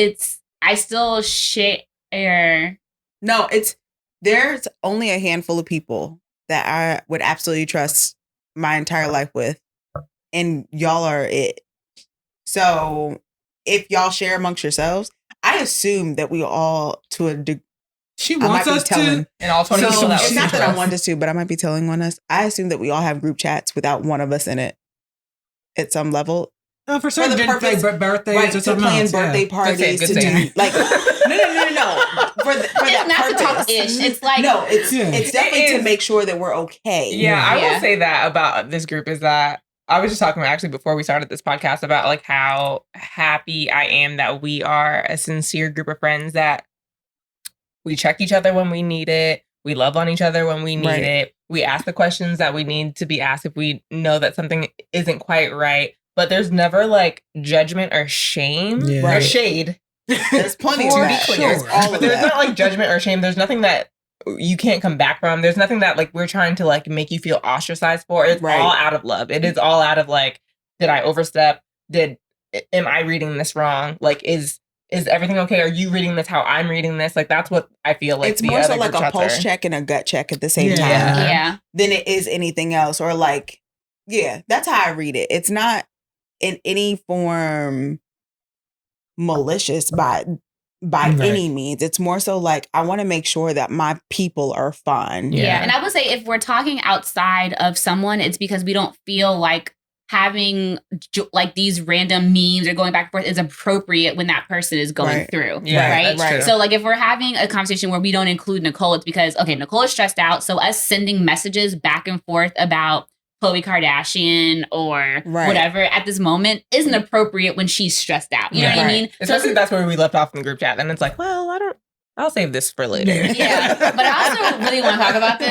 C: I still share.
A: No, there's only a handful of people that I would absolutely trust my entire life with, and y'all are it. So if y'all share amongst yourselves, I assume that we all to a degree.
D: She
A: I might
D: wants
A: be
D: us
A: telling.
D: to.
B: And all 20
A: So
B: people that
A: it's
B: listen
A: not
B: to
A: that I
B: us.
A: want us to, but I might be telling on us. I assume that we all have group chats without one of us in it at some level.
D: For certain
A: the purpose-
D: like birthdays
A: Right,
D: or
A: to
D: something
A: plan
D: else, yeah.
A: birthday
B: Good
A: parties,
B: save, good
A: to
B: save.
A: do like no. For
C: It's
A: that
C: not to talk
A: purpose.
C: ish. It's like
A: No, it's
D: Yeah.
A: definitely
B: It
A: to
B: is.
A: make sure that we're okay.
B: Yeah, I
C: Yeah.
B: will say that about this group is that I was just talking about actually before we started this podcast about like how happy I am that we are a sincere group of friends that we check each other when we need it. We love on each other when we need
A: Right.
B: it. We ask the questions that we need to be asked if we know that something isn't quite right. But there's never like judgment or shame
D: Yeah.
B: or
A: Right.
B: shade.
A: There's plenty
B: To
A: of
B: be
A: that.
B: clear,
D: Sure.
A: all
B: but
A: of
B: there's
A: that.
B: not like judgment or shame. There's nothing that you can't come back from. There's nothing that like we're trying to like make you feel ostracized for. It's
A: Right.
B: all out of love. It is all out of like, did I overstep? Am I reading this wrong? Like, is everything okay? Are you reading this how I'm reading this? Like, that's what I feel like.
A: It's
B: the
A: more so
B: other
A: like
B: group
A: a
B: chats
A: pulse
B: are.
A: check and a gut check at the same
D: Yeah.
A: time
C: yeah.
A: than it is anything else. Or like, yeah, that's how I read it. It's not in any form malicious by
D: Right.
A: any means. It's more so like I want to make sure that my people are fine.
C: Yeah.
B: Yeah.
C: And I would say if we're talking outside of someone, it's because we don't feel like having like these random memes or going back and forth is appropriate when that person is going
A: Right.
C: through.
B: Yeah,
C: right.
B: that's
A: Right.
B: true.
C: So like if we're having a conversation where we don't include Nicole, it's because, okay, Nicole is stressed out. So us sending messages back and forth about Khloe Kardashian or
A: Right.
C: whatever at this moment isn't appropriate when she's stressed out. You know what I
A: Right.
C: mean?
B: Especially if that's where we left off in the group chat. Then it's like, well, I'll save this for later.
C: Yeah. But I also really want to talk about this.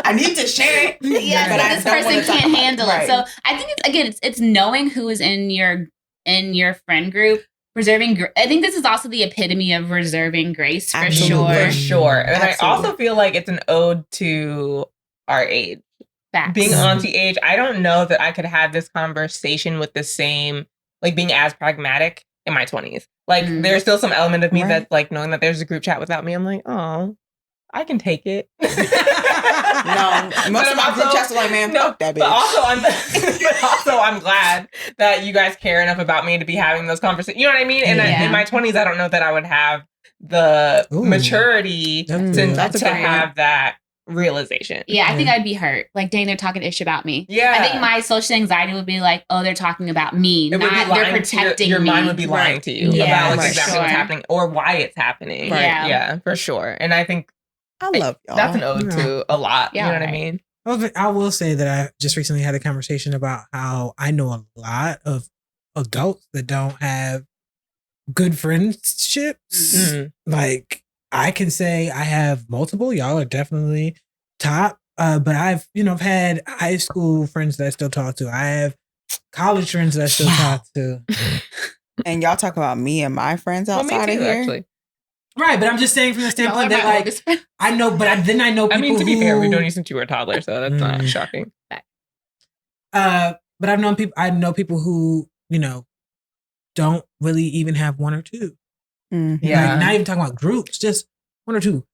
A: I need to share it.
C: Yeah,
A: but
C: but
A: I
C: this
A: don't
C: person
A: wanna talk
C: can't
A: about
C: handle it.
A: Right.
C: So I think it's knowing who is in your friend group, preserving. I think this is also the epitome of reserving grace for
A: Absolutely.
B: For
C: sure.
B: sure. And I
A: Absolutely.
B: also feel like it's an ode to our age.
C: Facts.
B: Being auntie age, I don't know that I could have this conversation with the same, like being as pragmatic in my 20s. Like
C: Mm.
B: there's still some element of me
A: Right.
B: that's like knowing that there's a group chat without me. I'm like, oh, I can take it.
A: No, most of my group chats are like, man, fuck that bitch.
B: But also I'm glad that you guys care enough about me to be having those conversations. You know what I mean? And
C: Yeah.
B: in my 20s, I don't know that I would have the
D: Ooh.
B: maturity
D: That's
B: to,
D: good.
A: That's a
B: to
A: good one.
B: have that realization.
C: Yeah, I think I'd be hurt. Like, dang, they're talking ish about me.
B: Yeah.
C: I think my social anxiety would be like, oh, they're talking about me,
B: It would be
C: not
B: lying
C: they're protecting
B: your
C: me.
B: mind would be lying to you
C: Yeah,
B: about like
C: for
B: exactly
C: sure.
B: what's happening or why it's happening.
C: Right.
B: Yeah, for sure. And I think
A: I love y'all.
B: that's an ode to a lot.
C: Yeah,
B: you know what I
C: right.
B: mean?
D: I will say that I just recently had a conversation about how I know a lot of adults that don't have good friendships.
B: Mhm.
D: Like, I can say I have multiple. Y'all are definitely top. But I've had high school friends that I still talk to. I have college friends that I still talk to.
A: And y'all talk about me and my friends
B: Well,
A: outside
B: me too,
A: of here.
B: actually.
D: Right, but I'm just saying from the
C: Y'all are
D: standpoint that,
C: my
D: like,
C: oldest friends.
D: I know, but then I know people
B: I mean, to be fair, we've
D: who-
B: known you since you were a toddler, so that's not shocking.
D: But I've known people. I know people who don't really even have one or two.
A: Mhm.
B: Yeah.
D: Like, not even talking about groups, just one or two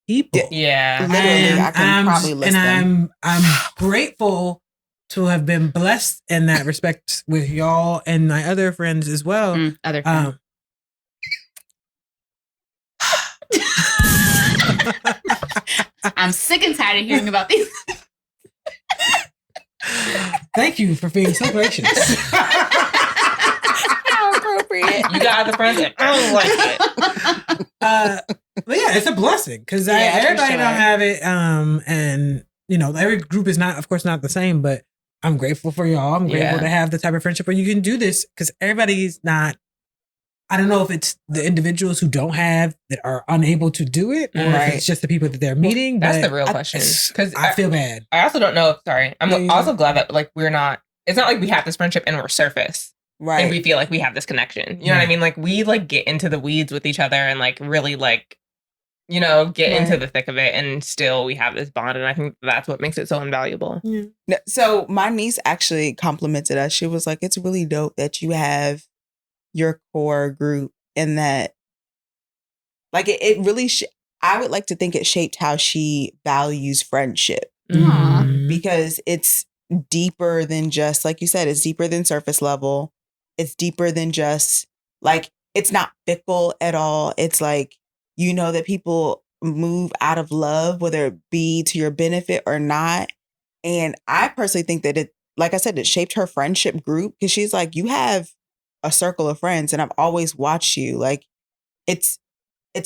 D: people.
B: Yeah.
A: Literally, I can probably list them.
D: I'm grateful to have been blessed in that respect with y'all and my other friends as well.
C: Other friends. I'm sick and tired of hearing about these.
D: Thank you for being so gracious.
A: How appropriate.
B: You got other friends and I don't like it.
D: But yeah, it's a blessing because
A: Yeah, for
D: everybody
A: sure.
D: don't have it. And every group is not, of course, not the same. But I'm grateful for y'all. I'm grateful
B: Yeah.
D: to have the type of friendship where you can do this because everybody's not. I don't know if it's the individuals who don't have that are unable to do it, or
A: Right.
D: if it's just the people that they're meeting.
B: That's
D: but
B: the real question. Because
D: I feel bad.
B: I also don't know. Sorry. I'm
A: No, you
B: also
A: don't.
B: glad that like we're not, it's not like we have this friendship and we're surface.
A: Right.
B: And we feel like we have this connection. You know what I
D: Right.
B: mean? Like we like get into the weeds with each other and like really like, get into
A: Right.
B: the thick of it and still we have this bond. And I think that's what makes it so invaluable.
A: No, so my niece actually complimented us. She was like, it's really dope that you have your core group and that like it really, I would like to think it shaped how she values friendship
C: Aw.
D: Mhm.
A: because it's deeper than just, like you said, it's deeper than surface level. It's deeper than just like, it's not fickle at all. It's like, that people move out of love, whether it be to your benefit or not. And I personally think that it, like I said, it shaped her friendship group because she's like, you have a circle of friends and I've always watched you. Like it's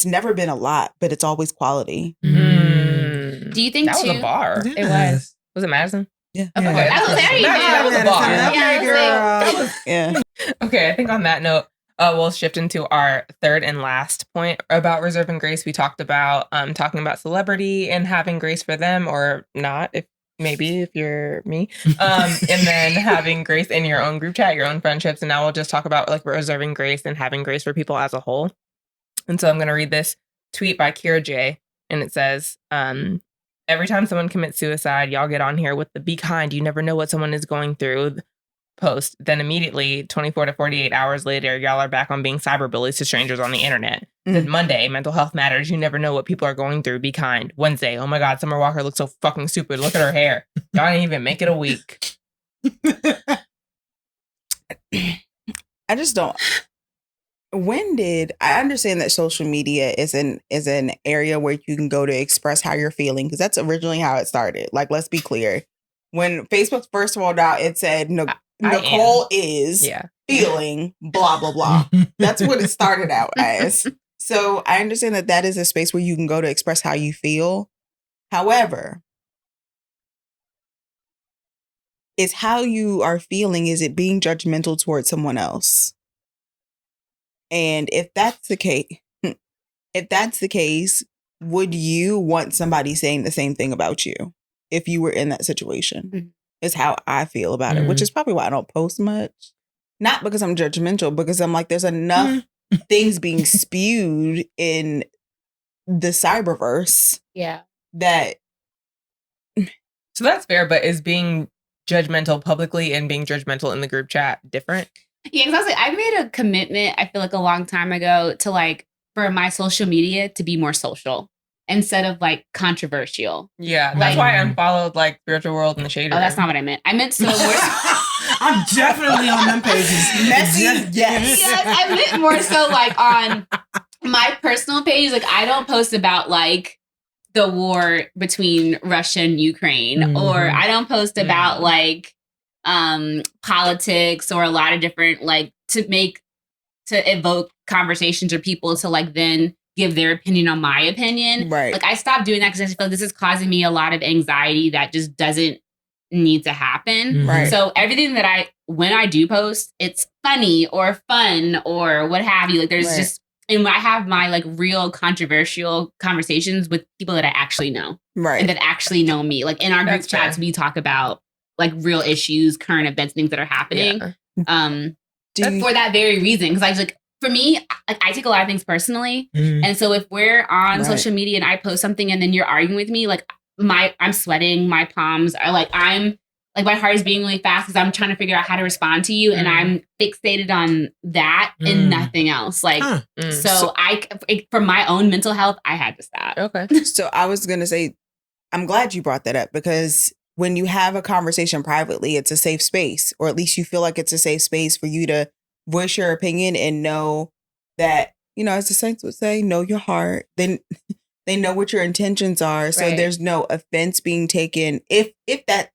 A: never been a lot, but it's always quality.
B: Mm.
C: Do you think
B: that was
C: too?
B: a bar?
C: It was.
B: Was it Madison?
A: Yeah.
B: Okay.
C: I was there you
B: That
C: go.
B: was a bar.
C: Yeah, I was
A: Yeah.
B: Okay, I think on that note, we'll shift into our third and last point about reserve and grace. We talked about talking about celebrity and having grace for them or not, if you're me, and then having grace in your own group chat, your own friendships. And now we'll just talk about like reserving grace and having grace for people as a whole. And so I'm going to read this tweet by Kira J. And it says, every time someone commits suicide, y'all get on here with the be kind. You never know what someone is going through post. Then immediately 24 to 48 hours later, y'all are back on being cyberbullies to strangers on the internet. Then Monday, mental health matters. You never know what people are going through. Be kind. Wednesday, oh my God, Summer Walker looks so fucking stupid. Look at her hair. Y'all didn't even make it a week.
A: I just don't. I understand that social media is an area where you can go to express how you're feeling because that's originally how it started. Like, let's be clear. When Facebook first rolled out, it said Nicole is feeling blah, blah, blah. That's what it started out as. So I understand that is a space where you can go to express how you feel. However, is how you are feeling, is it being judgmental towards someone else? And if that's the case, would you want somebody saying the same thing about you if you were in that situation?
C: Mm-hmm.
A: Is how I feel about it, which is probably why I don't post much. Not because I'm judgmental, because I'm like, there's enough things being spewed in the cyberverse.
C: Yeah.
A: That.
B: So that's fair, but is being judgmental publicly and being judgmental in the group chat different?
C: Yeah, because I made a commitment, I feel like a long time ago, to like for my social media to be more social instead of like controversial.
B: Yeah, that's why I unfollowed like Spiritual World and the Shade.
C: Oh, that's not what I meant. I meant so more.
D: I'm definitely on them pages.
A: Messy, yes.
C: Yes, I meant more so like on my personal page. Like I don't post about like the war between Russia and Ukraine, or I don't post about like politics or a lot of different like to evoke conversations or people to like then give their opinion on my opinion.
A: Right.
C: Like I stopped doing that because I just feel like this is causing me a lot of anxiety that just doesn't need to happen.
A: Right.
C: So everything that when I do post, it's funny or fun or what have you. Like there's just, and I have my like real controversial conversations with people that I actually know.
A: Right.
C: And that actually know me. Like in our group chats, we talk about like real issues, current events, things that are happening. Yeah. For that very reason. Because I like, for me, I take a lot of things personally. And so if we're on social media and I post something and then you're arguing with me, like I'm sweating, my palms are like, my heart is beating really fast because I'm trying to figure out how to respond to you. And I'm fixated on that and nothing else. Like, so for my own mental health, I had to stop.
B: Okay.
A: So I was going to say, I'm glad you brought that up because when you have a conversation privately, it's a safe space, or at least you feel like it's a safe space for you to voice your opinion and know that, you know, as the Saints would say, know your heart. Then they know what your intentions are. So there's no offense being taken if that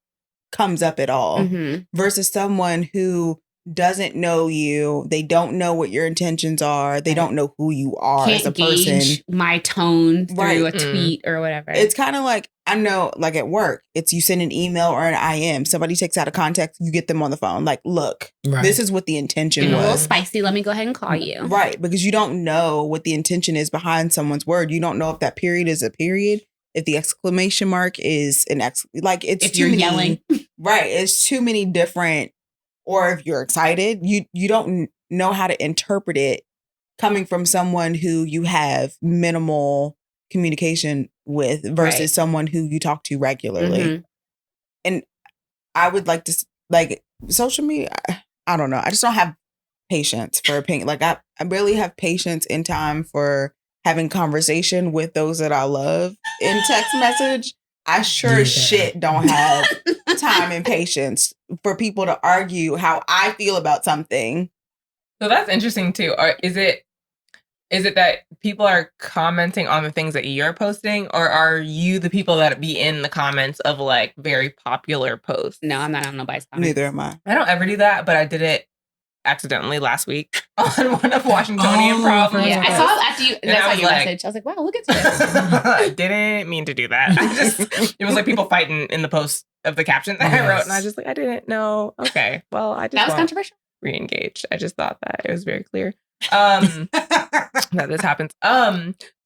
A: comes up at all, versus someone who doesn't know you. They don't know what your intentions are. They don't know who you are as a person.
C: Gauge my tone through a tweet or whatever.
A: It's kind of like, I know, like at work, it's you send an email or an IM. Somebody takes out of context, you get them on the phone. Like, look, this is what the intention was.
C: A little spicy. Let me go ahead and call you.
A: Right. Because you don't know what the intention is behind someone's word. You don't know if that period is a period, if the exclamation mark is an like it's
C: if you're yelling.
A: Right. It's too many different, or if you're excited, you don't know how to interpret it coming from someone who you have minimal communication with versus someone who you talk to regularly. And I would like to, like, social media, I don't know. I just don't have patience for opinion. Like I barely have patience in time for having conversation with those that I love in text message. I sure as shit don't have time and patience for people to argue how I feel about something.
B: So that's interesting too. Or is it that people are commenting on the things that you're posting, or are you the people that be in the comments of like very popular posts?
C: No, I'm not on nobody's comments.
A: Neither am I.
B: I don't ever do that, but I did it accidentally last week on one of Washingtonian problems.
C: Yeah, I saw after you. That's how your message. I was like, wow, look at this.
B: I didn't mean to do that. It was like people fighting in the post of the caption that I wrote, and I was just like, I didn't know. Okay, well, I just
C: that was controversial.
B: Re-engaged. I just thought that it was very clear that this happens.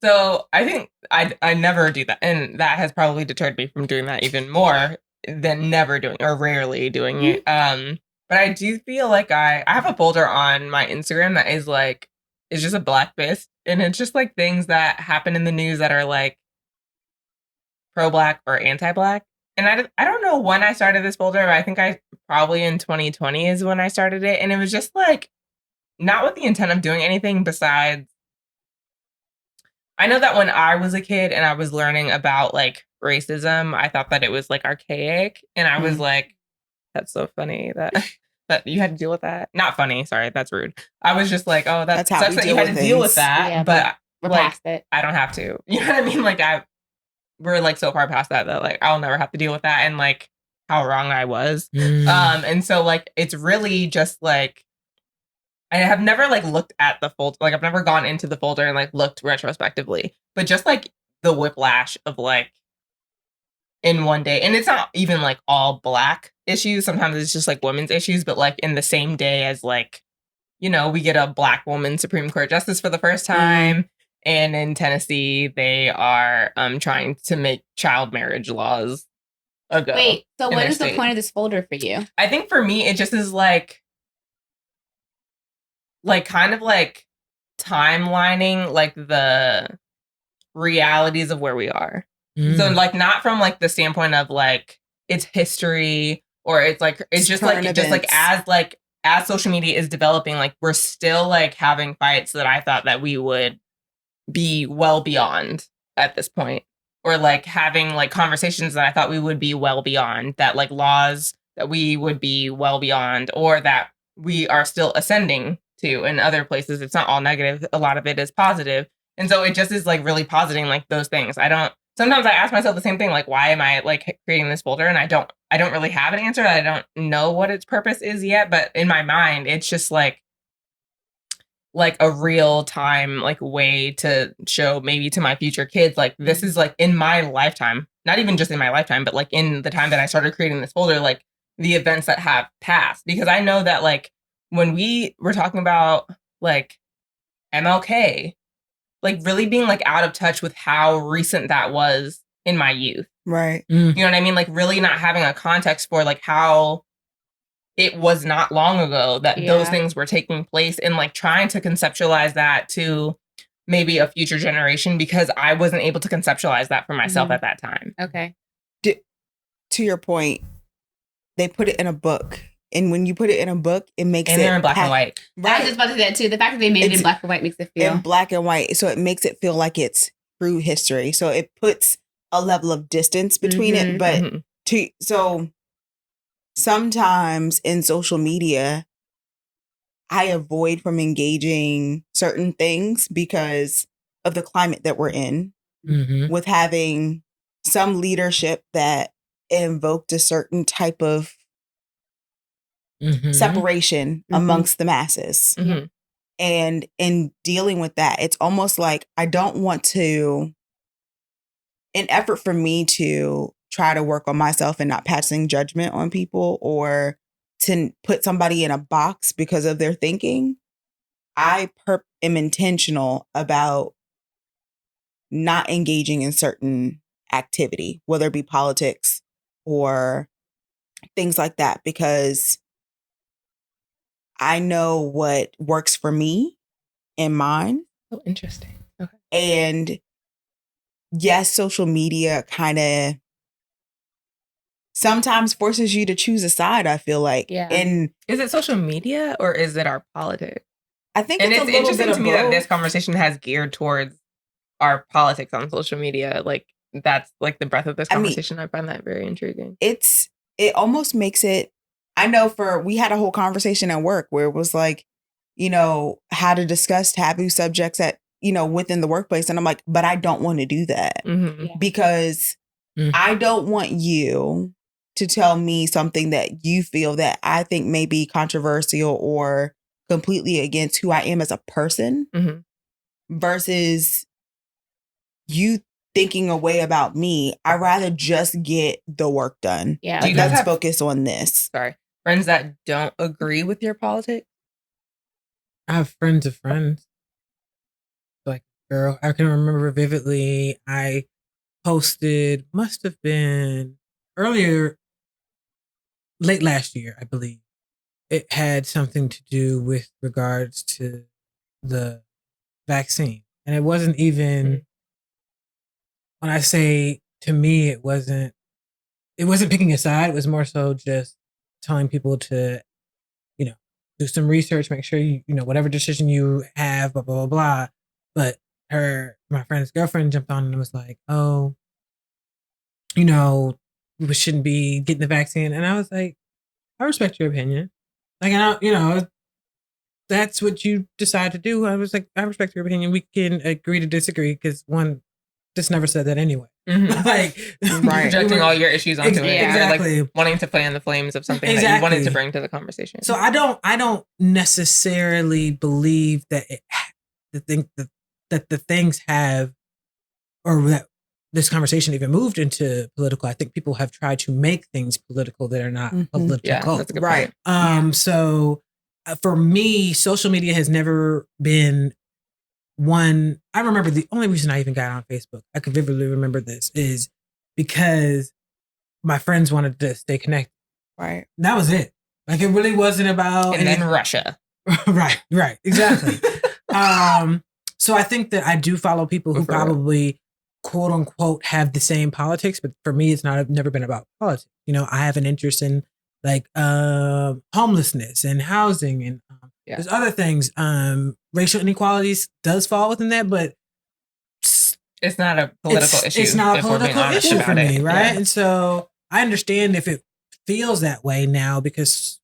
B: So I think I never do that, and that has probably deterred me from doing that even more than never doing or rarely doing it. But I do feel like I have a folder on my Instagram that is like, it's just a black fist. And it's just like things that happen in the news that are like pro-black or anti-black. And I don't know when I started this folder, but I think I probably in 2020 is when I started it. And it was just like, not with the intent of doing anything besides, I know that when I was a kid and I was learning about like racism, I thought that it was like archaic. And I was like, that's so funny that you had to deal with that. Not funny, sorry, that's rude. I was just like, oh, that sucks that you had to deal with that.
C: Yeah,
B: but
C: we're
B: like,
C: past it.
B: I don't have to. You know what I mean? Like we're like so far past that like I'll never have to deal with that and like how wrong I was. And so like it's really just like I have never like looked at the folder. Like I've never gone into the folder and like looked retrospectively. But just like the whiplash of like in one day, and it's not even like all black issues. Sometimes it's just like women's issues, but like in the same day as like, you know, we get a black woman Supreme Court justice for the first time. And in Tennessee, they are trying to make child marriage laws a go.
C: Wait, so what is the point of this folder for you? I
B: think for me, it just is like kind of like timelining like the realities of where we are. So like not from like the standpoint of like it's history or it's like it's just like as social media is developing, like we're still like having fights that I thought that we would be well beyond at this point, or like having like conversations that I thought we would be well beyond, that like laws that we would be well beyond, or that we are still ascending to in other places. It's not all negative. A lot of it is positive. And so it just is like really positing like those things. sometimes I ask myself the same thing, like, why am I like creating this folder? And I don't really have an answer. I don't know what its purpose is yet, but in my mind, it's just like a real time like way to show maybe to my future kids, like this is like in my lifetime, not even just in my lifetime, but like in the time that I started creating this folder, like the events that have passed. Because I know that like when we were talking about like MLK, like really being like out of touch with how recent that was in my youth.
A: Right.
B: You know what I mean? Like really not having a context for like how it was not long ago that those things were taking place, and like trying to conceptualize that to maybe a future generation, because I wasn't able to conceptualize that for myself at that time.
C: Okay.
A: To your point, they put it in a book. And when you put it in a book, it makes
B: and they're in black and white.
C: Right. I was just about to say that too. The fact that they made it in black and white makes it feel
A: in black and white. So it makes it feel like it's true history. So it puts a level of distance between it. But so sometimes in social media, I avoid from engaging certain things because of the climate that we're in, with having some leadership that invoked a certain type of separation amongst the masses. And in dealing with that, it's almost like I don't want to, an effort for me to try to work on myself and not passing judgment on people or to put somebody in a box because of their thinking. I am intentional about not engaging in certain activity, whether it be politics or things like that, because I know what works for me and mine.
B: Oh, interesting. Okay.
A: And yes, social media kind of sometimes forces you to choose a side, I feel like.
C: Yeah.
A: And
B: is it social media or is it our politics?
A: I think
B: and
A: it's a little
B: interesting
A: bit
B: to
A: of
B: me
A: both.
B: that this conversation has geared towards our politics on social media. Like that's like the breadth of this conversation. I find that very intriguing.
A: It almost makes it, I know we had a whole conversation at work where it was like, how to discuss taboo subjects within the workplace. And I'm like, but I don't want to do that because I don't want you to tell me something that you feel that I think may be controversial or completely against who I am as a person versus you thinking a way about me. I'd rather just get the work done.
C: Yeah.
A: Like, let's focus on this.
B: Sorry. Friends that don't agree with your politics?
D: I have friends of friends. Like, girl, I can remember vividly, I posted, must have been earlier, late last year, I believe. It had something to do with regards to the vaccine. And it wasn't even, when I say to me, it wasn't picking a side. It was more so just telling people to, do some research, make sure whatever decision you have, blah, blah, blah, blah. But my friend's girlfriend jumped on and was like, oh, we shouldn't be getting the vaccine. And I was like, I respect your opinion. Like, that's what you decide to do. I was like, I respect your opinion. We can agree to disagree because one, just never said that anyway. Like,
B: projecting all your issues onto it.
D: Exactly.
B: Or like wanting to fan the flames of something that you wanted to bring to the conversation.
D: So I don't necessarily believe that that the things have, or that this conversation even moved into political. I think people have tried to make things political that are not political.
B: Yeah, that's a good point.
D: So for me, social media has never been one. I remember the only reason I even got on Facebook, I could vividly remember this, is because my friends wanted to stay connected.
A: Right.
D: That was it. Like, it really wasn't about.
B: And then Russia.
D: Right. Exactly. So I think that I do follow people who probably, quote unquote, have the same politics, but for me, it's never been about politics. I have an interest in like homelessness and housing and there's other things. Racial inequalities does fall within that, but
B: it's not a political issue.
D: It's not a political issue for me, right?
B: Yeah.
D: And so I understand if it feels that way now, because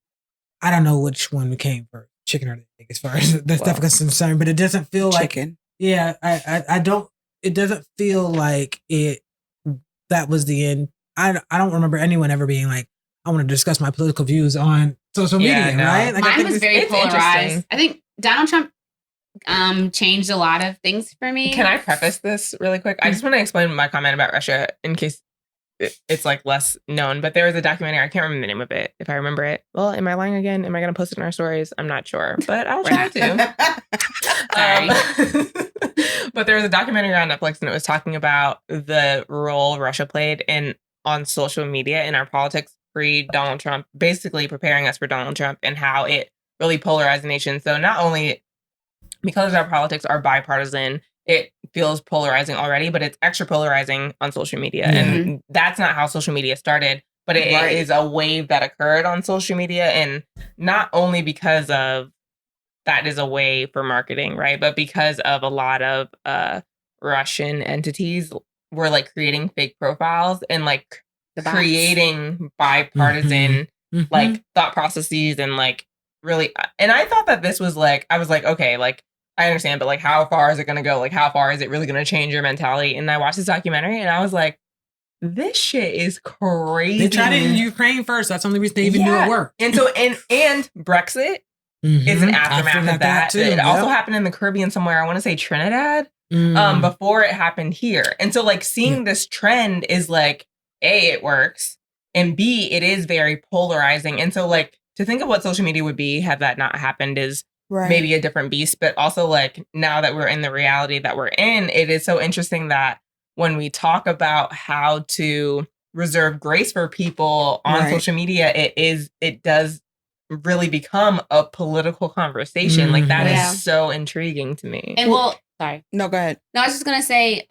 D: I don't know which one came first, chicken or the egg, as far as that stuff is concerned. But it doesn't feel
A: chicken.
D: Like, I don't. It doesn't feel like it that was the end. I don't remember anyone ever being like, I want to discuss my political views on social media, right? Like,
C: mine was very
B: it's
C: polarized. I think Donald Trump changed a lot of things for me.
B: Can I preface this really quick? I just want to explain my comment about Russia in case it's like less known, but there was a documentary. I can't remember the name of it. If I remember it, well, am I lying again? Am I going to post it in our stories? I'm not sure, but I'll try to. But there was a documentary on Netflix, and it was talking about the role Russia played on social media in our politics pre Donald Trump, basically preparing us for Donald Trump and how it really polarized the nation. So not only because our politics are bipartisan, it feels polarizing already, but it's extra polarizing on social media.
C: Mm-hmm.
B: And that's not how social media started, but it is a wave that occurred on social media. And not only because of that is a way for marketing, right? But because of a lot of Russian entities were like creating fake profiles and like creating bipartisan like thought processes and like really. And I thought that this was like, I was like, okay, like, I understand, but like, how far is it going to go? Like, how far is it really going to change your mentality? And I watched this documentary and I was like, this shit is crazy.
D: They tried it in Ukraine first. That's the only reason they even knew it worked.
B: And so, and Brexit is an aftermath of that.
D: Too.
B: It also happened in the Caribbean somewhere. I want to say Trinidad, before it happened here. And so like seeing this trend is like, A, it works. And B, it is very polarizing. And so like to think of what social media would be had that not happened is maybe a different beast. But also like now that we're in the reality that we're in, it is so interesting that when we talk about how to reserve grace for people on social media, it does really become a political conversation. Like that is so intriguing to me.
C: And sorry.
A: No, go ahead.
C: No, I was just going to say,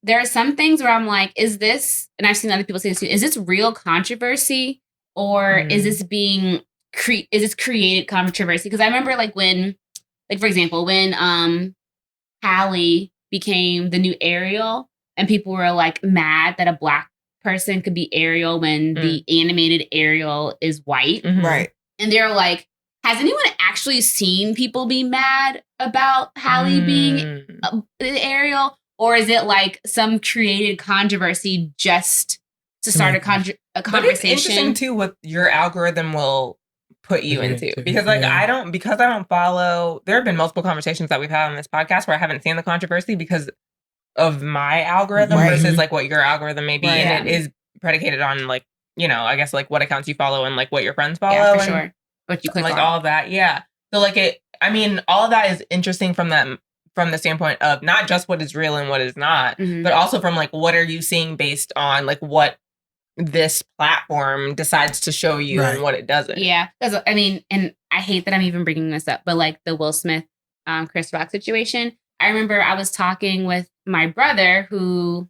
C: there are some things where I'm like, is this, and I've seen other people say this too, is this real controversy or is this being, is this created controversy? Because I remember like when, like for example, when Hallie became the new Ariel and people were like mad that a Black person could be Ariel when the animated Ariel is white.
A: Right.
C: And they're like, has anyone actually seen people be mad about Hallie being Ariel? Or is it like some created controversy just to start a conversation?
B: But it's interesting too what your algorithm will put you into. Because like I don't follow, there have been multiple conversations that we've had on this podcast where I haven't seen the controversy because of my algorithm versus like what your algorithm may be. And it is predicated on like, you know, I guess like what accounts you follow and like what your friends follow.
C: Yeah, for sure. What you click
B: like
C: on.
B: all of that. Yeah. So like all of that is interesting from the standpoint of not just what is real and what is not, but also from like, what are you seeing based on like what this platform decides to show you and what it doesn't.
C: Yeah. Because I mean, and I hate that I'm even bringing this up, but like the Will Smith, Chris Rock situation, I remember I was talking with my brother who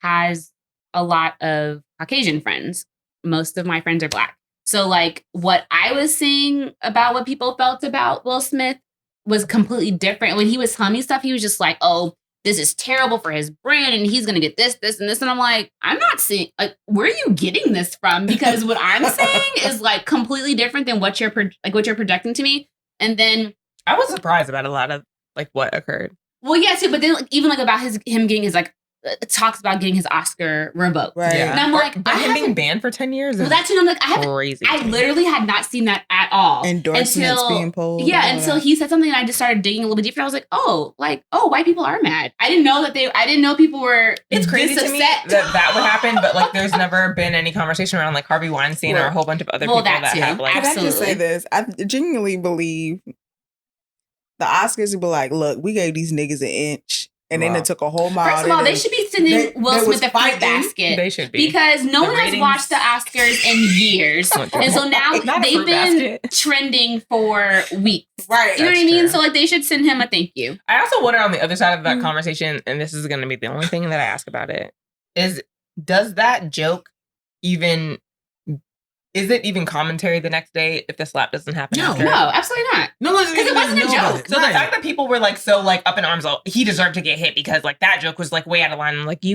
C: has a lot of Caucasian friends. Most of my friends are Black. So like what I was seeing about what people felt about Will Smith was completely different. When he was telling me stuff, he was just like, oh, this is terrible for his brand and he's going to get this, this, and this. And I'm like, I'm not seeing, like, where are you getting this from? Because what I'm saying is like completely different than what you're projecting to me. And then
B: I was surprised about a lot of like what occurred.
C: Well, yeah, too. But then like, even like about him getting his like, talks about getting his Oscar revoked.
A: Right.
B: Yeah.
C: And I'm like,
B: but him being banned for 10 years is
C: that's, I'm like,
B: crazy.
C: I literally had not seen that at all.
A: Endorsements being pulled.
C: Yeah, until he said something and I just started digging a little bit deeper. I was like, oh, white people are mad. I didn't know people were
B: It's crazy to me that would happen, but like there's never been any conversation around like Harvey Weinstein or a whole bunch of other people that have like.
A: Can I just say this? I genuinely believe the Oscars would be like, look, we gave these niggas an inch. And then it took a whole mile.
C: First of all, they should be sending Will Smith a fruit basket.
B: They should be.
C: Because no one has watched the Oscars in years. And so now they've been trending for weeks.
A: Right.
C: You know what I mean? So like they should send him a thank you.
B: I also wonder on the other side of that conversation, and this is going to be the only thing that I ask about it, is does that joke even... Is it even commentary the next day if the slap doesn't happen?
C: No, absolutely not.
D: No one's
C: because it wasn't a joke.
B: So the fact that people were like so like up in arms, like he deserved to get hit because like that joke was like way out of line. I'm like I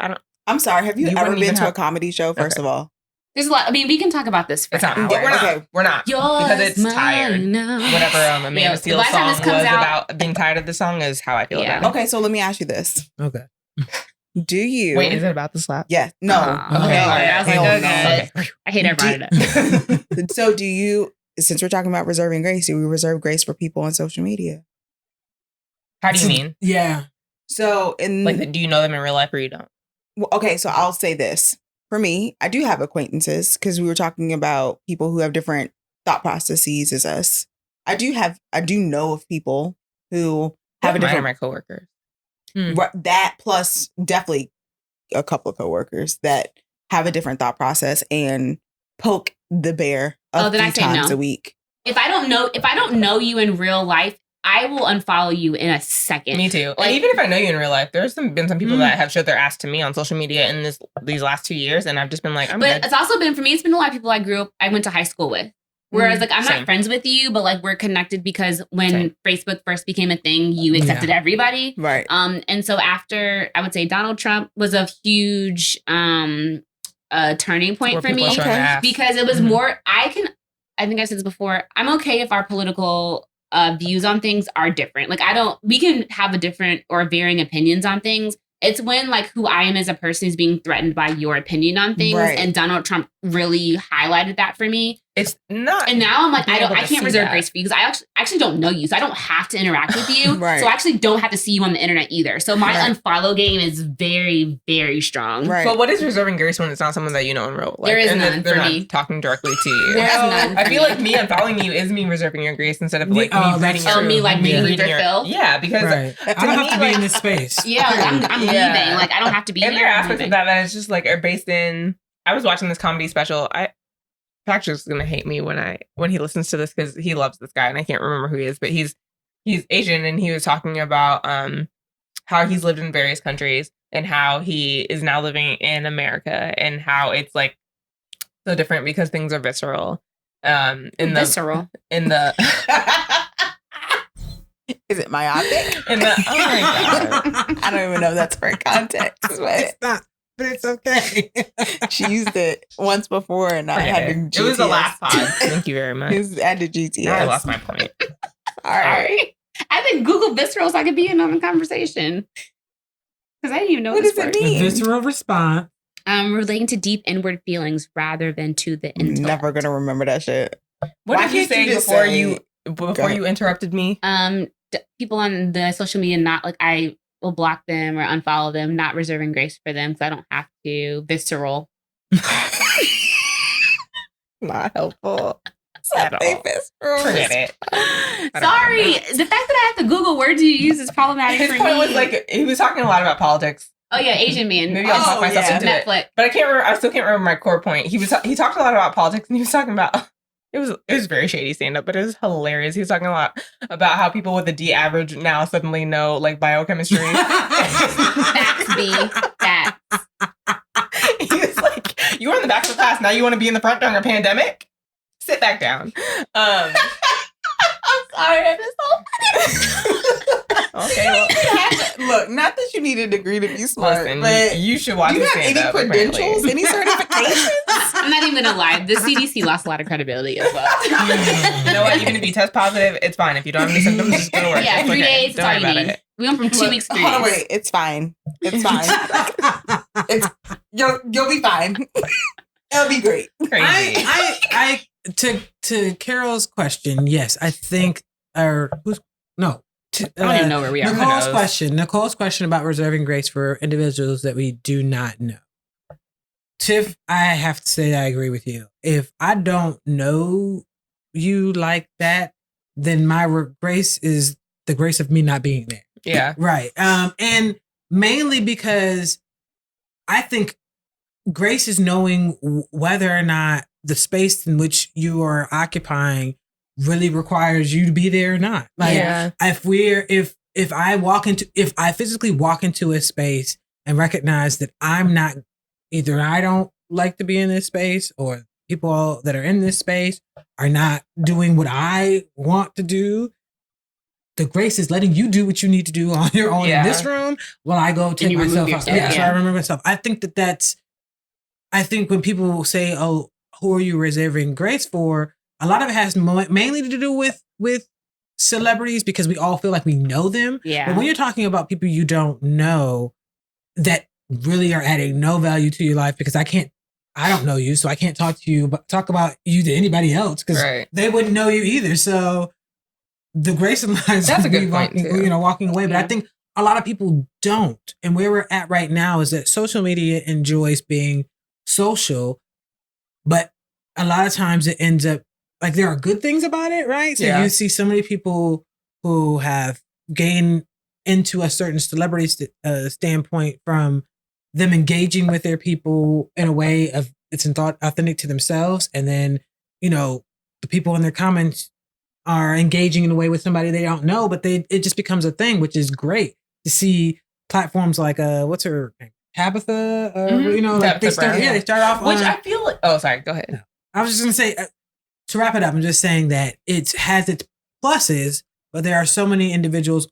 B: don't.
A: I'm sorry. Have you ever been to a comedy show? First of all,
C: there's a lot. I mean, we can talk about this for hours.
B: We're not because it's tired. Whatever Amanda Seale's song was about being tired of the song is how I feel about it.
A: Okay, so let me ask you this.
D: Okay.
A: Do you?
B: Wait, is it about the slap?
A: Yeah. No.
C: Oh,
B: okay.
C: I was like,
A: Hell
C: okay.
A: no.
C: I hate I brought it up.
A: So do you, since we're talking about reserving grace, do we reserve grace for people on social media?
B: How do you mean?
D: Yeah.
A: So in
B: Like, do you know them in real life or you don't?
A: well, okay, so I'll say this. For me, I do have acquaintances because we were talking about people who have different thought processes as us. I do know of people who have a
B: Mine are
A: different
B: my coworkers.
A: that plus definitely a couple of coworkers that have a different thought process and poke the bear a
C: then I
A: few
C: say
A: times
C: no.
A: a week.
C: If I don't know you in real life, I will unfollow you in a second.
B: Me too.
C: Like,
B: and even if I know you in real life, there's been some people that have showed their ass to me on social media in these last 2 years, and I've just been like,
C: but
B: good.
C: it's also been, for me, it's been a lot of people I went to high school with. Whereas, like, I'm
B: Same.
C: not friends with you, but like we're connected because when
B: Same.
C: Facebook first became a thing, you accepted everybody.
A: Right.
C: And so after, I would say Donald Trump was a huge turning point
B: Where
C: for
B: people
C: me
B: are showing their ass.
C: because it was more. I think I said this before. I'm okay if our political views on things are different. Like, we can have a different or varying opinions on things. It's when like who I am as a person is being threatened by your opinion on things.
A: Right.
C: And Donald Trump really highlighted that for me.
B: It's not.
C: And now I'm like,
B: being able
C: I
B: to
C: can't
B: see
C: reserve
B: that.
C: grace for you because I actually don't know you. So I don't have to interact with you.
A: Right.
C: So I actually don't have to see you on the internet either. So my
A: Right.
C: unfollow game is very, very strong.
A: Right.
B: But what is reserving grace when it's not someone that you know in real life?
C: There is
B: and
C: none
B: they're
C: for
B: not
C: me.
B: talking directly to you.
C: There is none
B: I
C: for
B: feel
C: me.
B: like me unfollowing you is me reserving your grace instead of like
D: Oh,
B: me
D: that's
B: reading your.
C: Oh, me, like,
D: making
C: you fulfilled?
B: Yeah, because
D: Right. I
B: to
D: don't
B: me,
D: have to be
B: like-
D: in this space.
C: Yeah, like, I'm
B: Yeah.
C: leaving. Like, I don't have to be
B: and
C: here.
B: there are
C: I'm
B: aspects of
C: leaving.
B: that is just like are based in. I was watching this comedy special. Patrick's gonna hate me when he listens to this because he loves this guy and I can't remember who he is, but he's Asian and he was talking about how he's lived in various countries and how he is now living in America and how it's like so different because things are visceral.
C: Visceral.
B: In the
A: Is it myopic?
B: oh my god.
A: I don't even know if that's for context, but
D: It's not, but it's okay.
A: she used it once before and I had to
B: It
A: GTS.
B: was the last pod. Thank you very much.
A: It was at the GTS.
B: Now I lost my point.
A: All right.
C: Sorry. I think Google visceral so I could be in on the conversation. Because I didn't even know
A: What
C: this
A: does it
C: word.
A: mean?
D: The visceral response.
C: Relating to deep inward feelings rather than to the
A: I'm
C: intellect.
A: never gonna remember that shit.
B: What
A: Why
B: did you
A: can't you
B: say
A: just
B: before
A: say-
B: you
A: ahead.
B: interrupted me?
C: People on the social media, not like I will block them or unfollow them, not reserving grace for them because I don't have to. Visceral.
B: Not helpful at all. Forget it.
C: Sorry. The fact that I have to Google words you use is problematic
B: His
C: for
B: point
C: me.
B: was like he was talking a lot about politics.
C: Oh yeah, Asian man.
B: Maybe I'll talk myself
A: yeah.
B: into it.
C: Netflix.
B: But I can't remember. I still can't remember my core point. He talked a lot about politics, and he was talking about it was very shady stand up, but it was hilarious. He was talking a lot about how people with a D average now suddenly know like biochemistry.
C: Facts, B. Facts.
B: He was like, "You were in the back of the class. Now you want to be in the front during a pandemic? Sit back down."
C: I'm sorry, I'm just so
B: Okay, well,
A: Look, not that you need a degree to be smart,
B: listen,
A: but
B: you should watch
A: do you
B: his
A: have any
B: stand-up,
A: credentials,
B: apparently.
A: any certifications?
C: I'm not even gonna lie. The CDC lost a lot of credibility as well.
B: You know what? Even if you test positive, it's fine. If you don't have any symptoms, just go to work.
C: Yeah,
B: It's
C: 3
B: okay.
C: days. That's
B: Don't
C: all
B: worry
C: you
B: about
C: need.
B: it.
C: We went from 2 weeks to 3
A: Hold on,
C: days.
A: wait. It's fine. It's fine. You'll be fine. It'll be great.
B: Crazy.
D: I to Carol's question, yes, I think
C: I don't even know where we are.
D: Nicole's question about reserving grace for individuals that we do not know. Tiff, I have to say I agree with you. If I don't know you like that, then my grace is the grace of me not being there.
B: Yeah.
D: Right. And mainly because I think grace is knowing whether or not the space in which you are occupying really requires you to be there or not. Like
B: Yeah.
D: if I physically walk into a space and recognize that I don't like to be in this space, or people that are in this space are not doing what I want to do, the grace is letting you do what you need to do on your own in this room while I go take
C: you remove
D: myself out.
C: yourself.
D: Yeah, so
C: Yeah.
D: I remember myself. I think when people say, "Oh, who are you reserving grace for?" a lot of it has mainly to do with celebrities because we all feel like we know them.
C: Yeah.
D: But when you're talking about people you don't know, that really are adding no value to your life because I don't know you, so I can't talk to you, but talk about you to anybody else because they wouldn't know you either. So the grace and lines
B: That's a
D: of
B: good point too.
D: walking away. But I think a lot of people don't. And where we're at right now is that social media enjoys being social, but a lot of times it ends up like there are good things about it, right? So you see so many people who have gained into a certain celebrity standpoint from them engaging with their people in a way of it's authentic to themselves. And then, the people in their comments are engaging in a way with somebody they don't know, but it just becomes a thing, which is great to see platforms like what's her name? Tabitha, like they start off
B: which I feel like. Oh, sorry. Go ahead.
D: No, I was just gonna say to wrap it up. I'm just saying that it has its pluses, but there are so many individuals.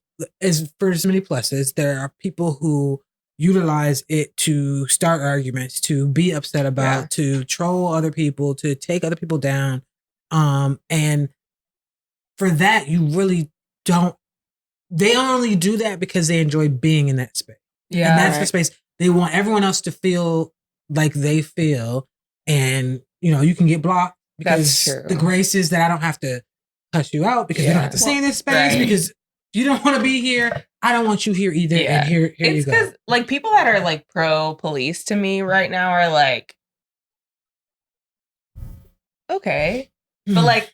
D: For as many pluses, there are people who utilize it to start arguments, to be upset about, to troll other people, to take other people down, and for that, you really don't. They only do that because they enjoy being in that space. Yeah, and that's the space they want everyone else to feel like they feel. And you can get blocked because the grace is that I don't have to cuss you out because we don't have to stay in this space because you don't want to be here. I don't want you here either. Yeah. And here you go. It's because
B: like people that are like pro police to me right now are like, okay, but like.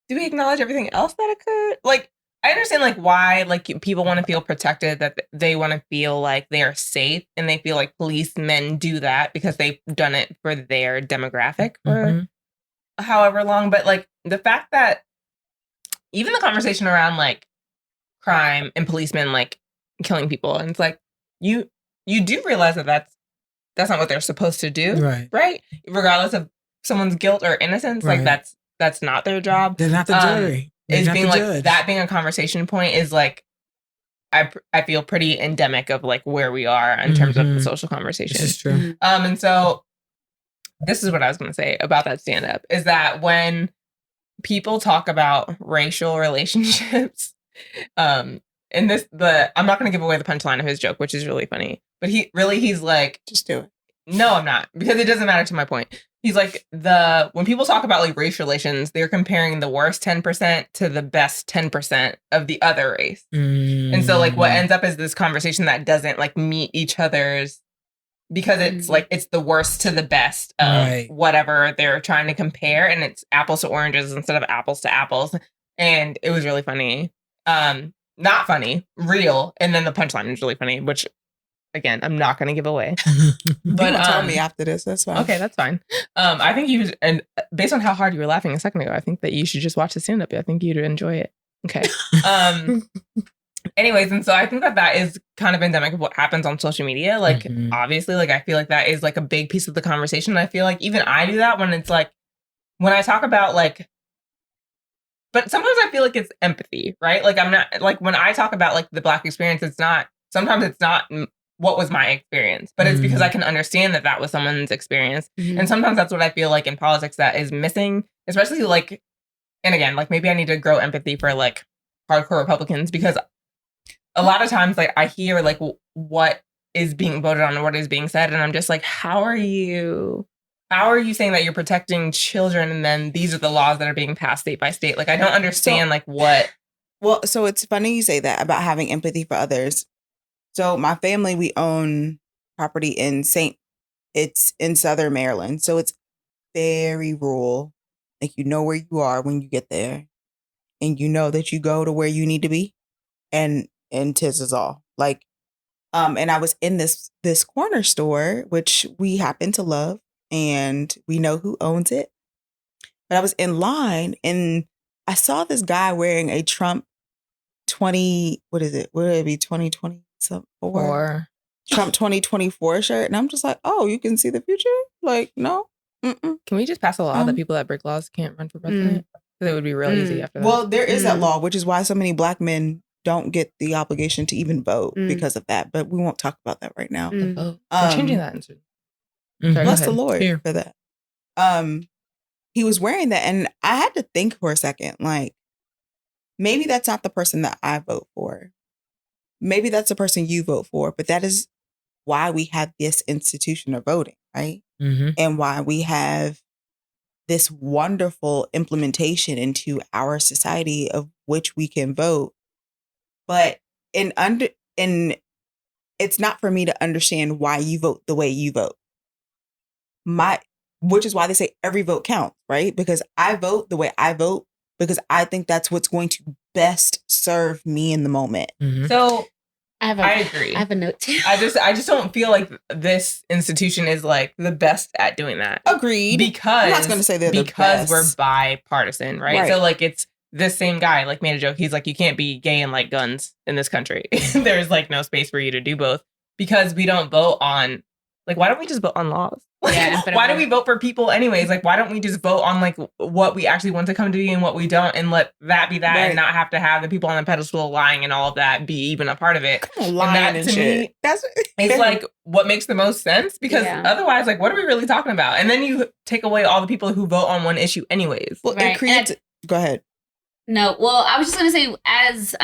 B: Do we acknowledge everything else that occurred? Like, I understand like why like people want to feel protected, that they want to feel like they are safe, and they feel like policemen do that because they've done it for their demographic for however long. But like the fact that even the conversation around like crime and policemen like killing people, and it's like you do realize that that's not what they're supposed to do, right? Regardless of someone's guilt or innocence, like that's not their job.
D: They're not the jury.
B: Is being like judge. That being a conversation point is like I feel pretty endemic of like where we are in terms of the social conversation.
D: This is true.
B: And so this is what I was going to say about that stand up is that when people talk about racial relationships, and I'm not going to give away the punchline of his joke, which is really funny, but he's like,
A: just do it.
B: No, I'm not, because it doesn't matter to my point. He's like when people talk about like race relations, they're comparing the worst 10% to the best 10% of the other race. And so like what ends up is this conversation that doesn't like meet each other's, because it's like it's the worst to the best of whatever they're trying to compare, and it's apples to oranges instead of apples to apples. And it was really funny. Not funny, real. And then the punchline was really funny, which again, I'm not going to give away.
A: But tell me after this. That's fine.
B: Okay, that's fine. I think you, and based on how hard you were laughing a second ago, I think that you should just watch the stand up. I think you'd enjoy it. Okay. Anyways, and so I think that is kind of endemic of what happens on social media. Like, obviously, like I feel like that is like a big piece of the conversation. I feel like even I do that when it's like, when I talk about like, but sometimes I feel like it's empathy, right? Like I'm not, like when I talk about like the Black experience, sometimes it's not what was my experience, but it's because I can understand that was someone's experience. And sometimes that's what I feel like in politics that is missing, especially like, and again, like maybe I need to grow empathy for like hardcore Republicans, because a lot of times like I hear like what is being voted on and what is being said, and I'm just like, how are you saying that you're protecting children, and then these are the laws that are being passed state by state? Like I don't understand like what.
A: Well, so it's funny you say that about having empathy for others. So my family, we own property in it's in Southern Maryland. So it's very rural. Like you know where you are when you get there, and you know that you go to where you need to be, and tis is all. Like, and I was in this corner store, which we happen to love, and we know who owns it. But I was in line, and I saw this guy wearing a Trump 20, what is it? Would it be 2020? Or Trump 2024 shirt, and I'm just like, oh, you can see the future? Like, no.
B: Can we just pass a law that people that break laws can't run for president? Because it would be real easy after that.
A: Well, there is that law, which is why so many Black men don't get the obligation to even vote because of that. But we won't talk about that right now.
B: We're changing that.
A: Bless the Lord for that. He was wearing that, and I had to think for a second, like, maybe that's not the person that I vote for. Maybe that's the person you vote for, but that is why we have this institution of voting, right?
D: Mm-hmm.
A: And why we have this wonderful implementation into our society of which we can vote. But it's not for me to understand why you vote the way you vote. Which is why they say every vote counts, right? Because I vote the way I vote because I think that's what's going to best serve me in the moment.
D: Mm-hmm.
B: So
C: I
B: agree.
C: I have a note too.
B: I just don't feel like this institution is like the best at doing that.
A: Agreed.
B: Because
A: I'm not going to say they're
B: because
A: the
B: we're
A: best.
B: bipartisan, right? So like it's this same guy like made a joke. He's like, you can't be gay and like guns in this country. There's like no space for you to do both because we don't vote on like why don't we just vote on laws? Like,
C: Yeah,
B: why do we vote for people anyways? Like why don't we just vote on like what we actually want to come to be and what we don't and let that be that and not have to have the people on the pedestal lying and all of that be even a part of it.
A: Come on, lying and shit.
B: Me, it's like what makes the most sense because otherwise like what are we really talking about? And then you take away all the people who vote on one issue anyways.
A: Well, it creates go ahead.
C: No, well, I was just gonna say, as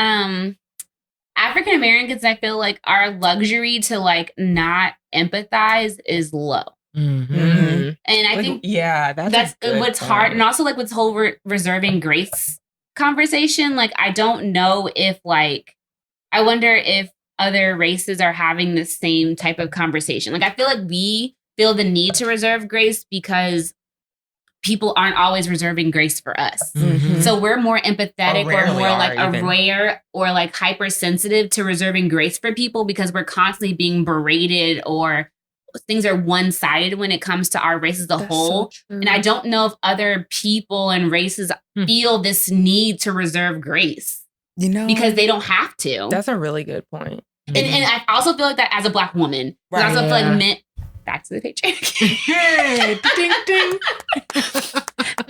C: African Americans, I feel like our luxury to like not empathize is low.
D: Mm-hmm.
B: Mm-hmm.
C: And I think that's what's hard, and also like with whole reserving grace conversation. Like, I don't know if like I wonder if other races are having the same type of conversation. Like, I feel like we feel the need to reserve grace because people aren't always reserving grace for us.
D: Mm-hmm.
C: So we're more empathetic or more like
B: even.
C: aware or like hypersensitive to reserving grace for people because we're constantly being berated or things are one-sided when it comes to our race as a whole. So and I don't know if other people and races feel this need to reserve grace.
A: You know,
C: because they don't have to.
B: That's a really good point.
C: And I also feel like that as a Black woman. Right. I also feel like men, back to the patriarchy.
D: Hey, ding, ding.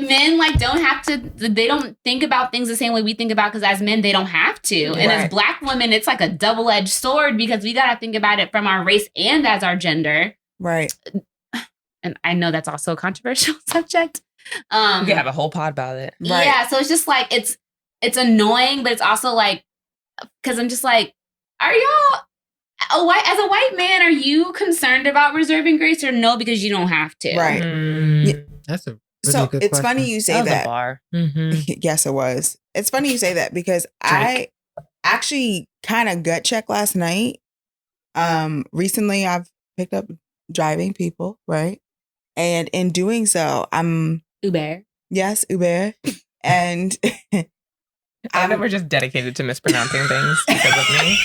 C: Men like don't have to, they don't think about things the same way we think about because as men, they don't have to. And as Black women, it's like a double-edged sword because we got to think about it from our race and as our gender.
A: Right.
C: And I know that's also a controversial subject.
B: We can have a whole pod about it.
C: Right. Yeah. So it's just like, it's annoying, but it's also like, because I'm just like, are y'all, as a white man, are you concerned about reserving grace or no? Because you don't have to.
A: Right.
D: Mm-hmm. Yeah. That's a really good
A: it's
D: question.
A: funny you say that.
B: Bar.
D: Mm-hmm.
A: Yes, it was. It's funny you say that because I actually kind of gut checked last night. Recently, I've picked up driving people, right? And in doing so, I'm
C: Uber.
A: Yes, Uber. And
B: I think we're just dedicated to mispronouncing things because of me.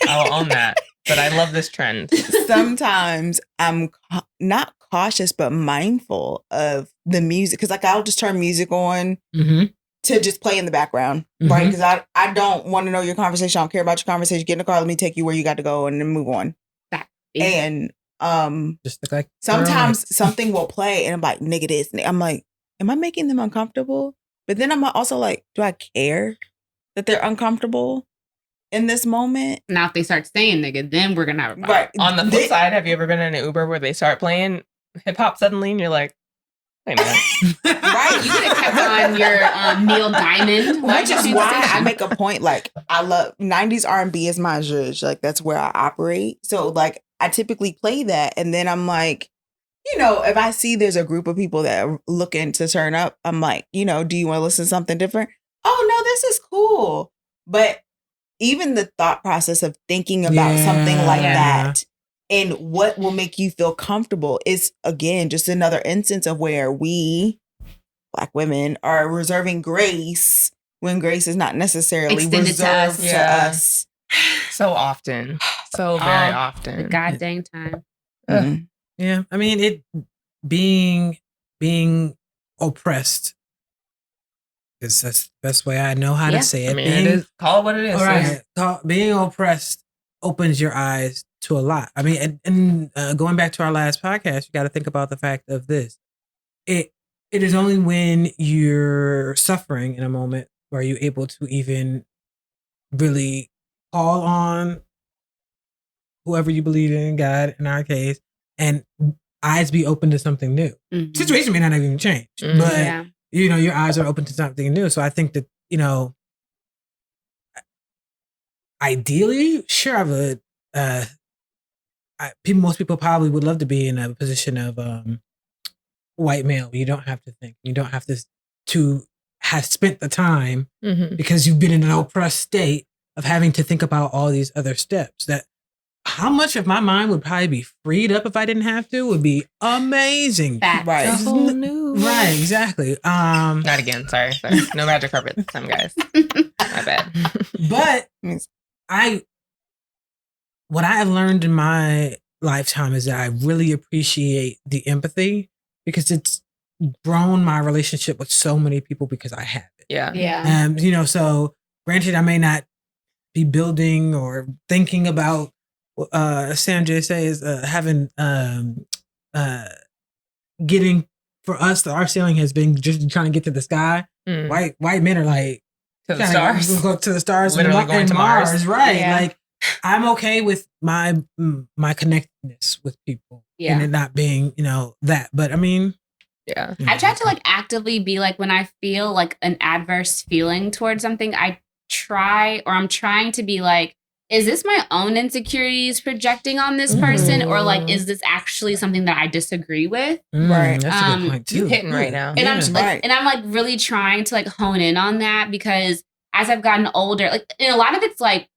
B: I'll own that. But I love this trend.
A: Sometimes I'm not cautious, but mindful of the music. Because like I'll just turn music on to just play in the background, right? Because I don't want to know your conversation. I don't care about your conversation. Get in the car. Let me take you where you got to go and then move on. And
D: just like
A: sometimes something will play and I'm like, nigga this. I'm like, am I making them uncomfortable? But then I'm also like, do I care that they're uncomfortable in this moment?
C: Now, if they start saying nigga, then we're going to have a problem.
B: Right. On the flip side, have you ever been in an Uber where they start playing hip hop suddenly and you're like, hey, man.
C: Right. You could have kept on your Neil Diamond.
A: Which is why I make a point. Like, I love 90s R&B is my zhuzh. Like, that's where I operate. So, like, I typically play that. And then I'm like, you know, if I see there's a group of people that are looking to turn up, I'm like, you know, do you want to listen to something different? Oh, no, this is cool. But even the thought process of thinking about something like that and what will make you feel comfortable is, again, just another instance of where we, Black women, are reserving grace when grace is not necessarily
C: extended
A: reserved to us.
B: So often. So very often.
C: The god dang time.
A: Mm-hmm.
D: Yeah, I mean, it being oppressed is that's the best way I know how to say it.
B: I mean, it is, call it what it is.
D: All right, being oppressed opens your eyes to a lot. I mean, and going back to our last podcast, you got to think about the fact of this. It is only when you're suffering in a moment where you're able to even really call on whoever you believe in, God in our case, and eyes be open to something new.
C: Mm-hmm.
D: Situation may not even change, but you know, your eyes are open to something new. So I think that, you know, ideally, sure, most people probably would love to be in a position of white male. You don't have to think. You don't have to have spent the time because you've been in an oppressed state of having to think about all these other steps. That how much of my mind would probably be freed up if I didn't have to would be amazing.
A: Right.
C: A
B: whole new
D: Right, exactly.
B: Not again. Sorry. No magic carpet this time, guys. My bad.
D: But what I have learned in my lifetime is that I really appreciate the empathy because it's grown my relationship with so many people because I have it.
B: Yeah.
C: Yeah.
D: So granted, I may not be building or thinking about, Sandra says, having, getting, for us, our ceiling has been just trying to get to the sky. White men are like,
B: to the stars.
D: Go to the stars.
B: Literally going to Mars.
D: Right.
C: Yeah.
D: Like, I'm okay with my connectedness with people and it not being, that. But I mean,
B: yeah.
C: I try to like actively be like, when I feel like an adverse feeling towards something, I'm trying to be like, is this my own insecurities projecting on this person? Or like, is this actually something that I disagree with?
A: Right.
D: That's a good point too.
B: You hitting right now.
C: And I'm like really trying to like hone in on that because as I've gotten older, like, and a lot of it's like,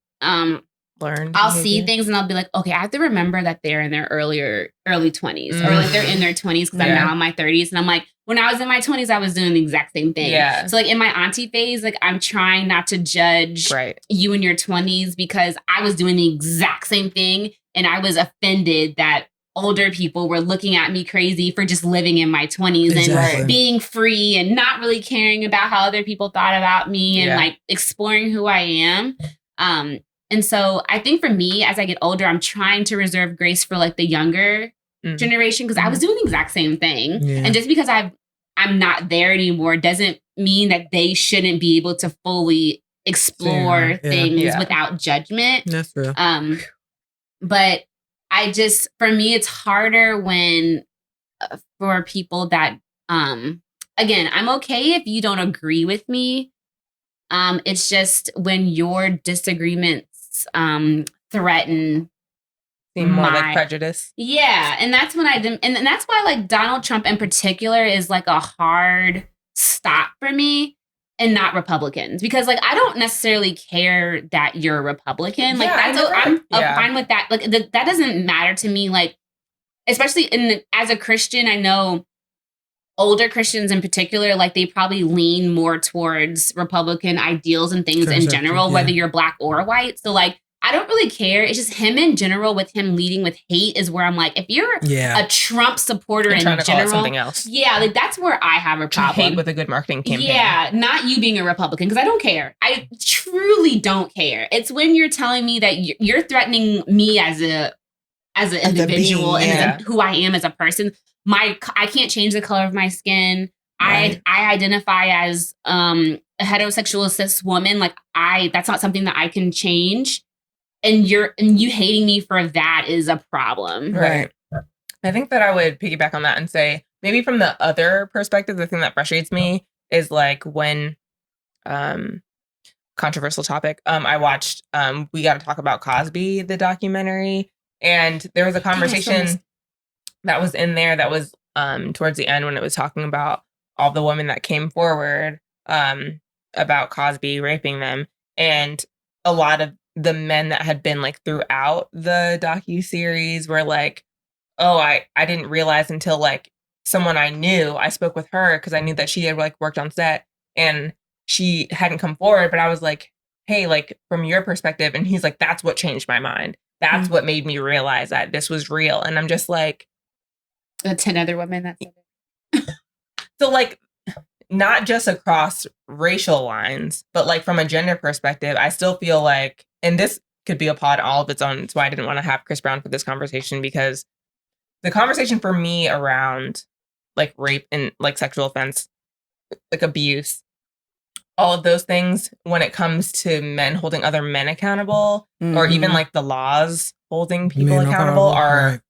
B: learned.
C: I'll see things and I'll be like, okay, I have to remember that they're in their early 20s or like they're in their 20s because I'm now in my 30s. And I'm like, when I was in my 20s, I was doing the exact same thing.
B: Yeah.
C: So like in my auntie phase, like I'm trying not to judge you in your 20s because I was doing the exact same thing. And I was offended that older people were looking at me crazy for just living in my 20s and being free and not really caring about how other people thought about me and like exploring who I am. And so I think for me, as I get older, I'm trying to reserve grace for like the younger generation because I was doing the exact same thing. Yeah. And just because I'm not there anymore doesn't mean that they shouldn't be able to fully explore things without judgment.
D: That's real.
C: But for me, it's harder when for people that, again, I'm okay if you don't agree with me. It's just when your disagreements threaten
B: seem more like prejudice.
C: Yeah. And that's when and that's why like Donald Trump in particular is like a hard stop for me and not Republicans. Because like I don't necessarily care that you're a Republican. Like I'm fine with that. Like that doesn't matter to me. Like, especially as a Christian, I know older Christians in particular, like they probably lean more towards Republican ideals and things in general, whether you're black or white. So like, I don't really care. It's just him in general with him leading with hate is where I'm like, if you're a Trump supporter in general,
B: call it something else.
C: Yeah, like that's where I have a problem.
B: Hate with a good marketing campaign.
C: Yeah, not you being a Republican because I don't care. I truly don't care. It's when you're telling me that you're threatening me as an individual and who I am as a person. I can't change the color of my skin. Right. I identify as a heterosexual cis woman. Like that's not something that I can change. And you hating me for that is a problem.
B: Right. I think that I would piggyback on that and say maybe from the other perspective, the thing that frustrates me is like when controversial topic. I watched We Gotta Talk About Cosby, the documentary, and there was a conversation that was in there that was towards the end when it was talking about all the women that came forward about Cosby raping them. And a lot of the men that had been like throughout the docuseries were like, oh, I didn't realize until like someone I knew, I spoke with her because I knew that she had like worked on set and she hadn't come forward. But I was like, hey, like from your perspective. And he's like, that's what changed my mind. That's what made me realize that this was real. And I'm just like,
C: the 10 other women that said it.
B: So like not just across racial lines, but like from a gender perspective, I still feel like, and this could be a pod all of its own. That's why I didn't want to have Chris Brown for this conversation, because the conversation for me around like rape and like sexual offense, like abuse, all of those things, when it comes to men holding other men accountable, or even like the laws holding people accountable are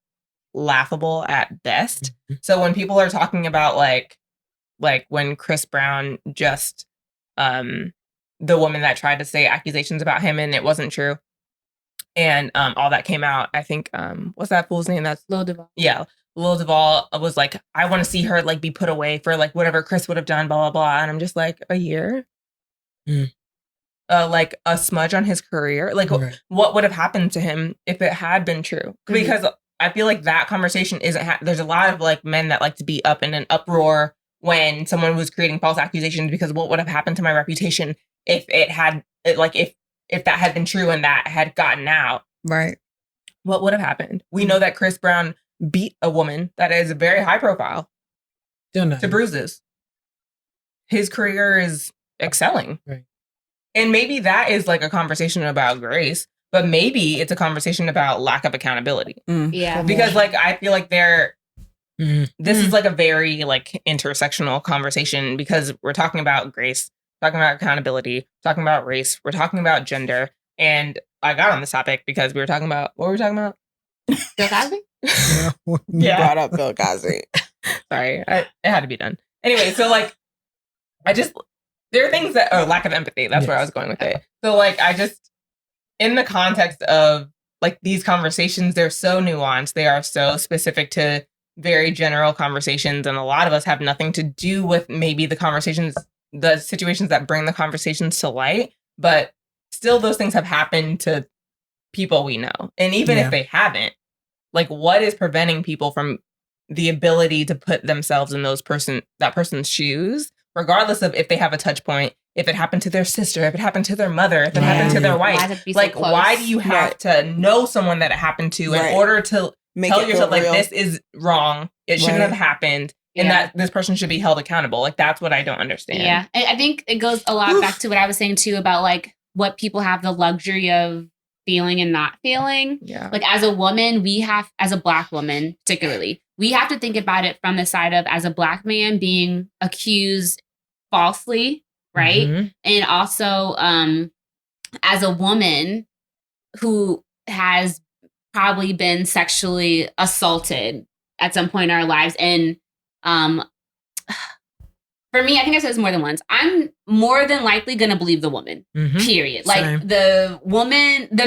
B: laughable at best. So when people are talking about like when Chris Brown just the woman that tried to say accusations about him and it wasn't true, and all that came out. I think what's that fool's name? That's
C: Lil Duval.
B: Yeah, Lil Duval was like, I want to see her like be put away for like whatever Chris would have done, blah blah blah. And I'm just like, a year, like a smudge on his career. Like, what would have happened to him if it had been true? Because I feel like that conversation isn't. There's a lot of like men that like to be up in an uproar when someone was creating false accusations, because what would have happened to my reputation if it had, like, if that had been true and that had gotten out?
A: Right.
B: What would have happened? We know that Chris Brown beat a woman that is very high profile to bruises. His career is excelling.
D: Right.
B: And maybe that is like a conversation about grace, but maybe it's a conversation about lack of accountability.
C: Yeah.
B: Because like, I feel like this is like a very like intersectional conversation, because we're talking about grace, talking about accountability, talking about race, we're talking about gender. And I got on this topic because we were talking about, what were we talking about?
C: Bill Cosby?
A: You brought up Bill Cosby.
B: Sorry, it had to be done. Anyway, so like, there are things that, or lack of empathy, that's where I was going with it. So like, in the context of like these conversations, they're so nuanced, they are so specific to very general conversations, and a lot of us have nothing to do with maybe the situations that bring the conversations to light, but still those things have happened to people we know. And even if they haven't, like, what is preventing people from the ability to put themselves in that person's shoes, regardless of if they have a touch point, if it happened to their sister, if it happened to their mother, if it happened to their wife? Like, why do you have to know someone that it happened to in order to tell yourself, like, this is wrong, it shouldn't have happened, and that this person should be held accountable? Like, that's what I don't understand.
C: Yeah. I think it goes a lot back to what I was saying too about like what people have the luxury of feeling and not feeling.
B: Yeah.
C: Like, as a woman, as a Black woman particularly, we have to think about it from the side of, as a Black man being accused falsely, right? And also as a woman who has probably been sexually assaulted at some point in our lives. And for me, I think I said this more than once, I'm more than likely going to believe the woman, period. Like,
D: Same.
C: the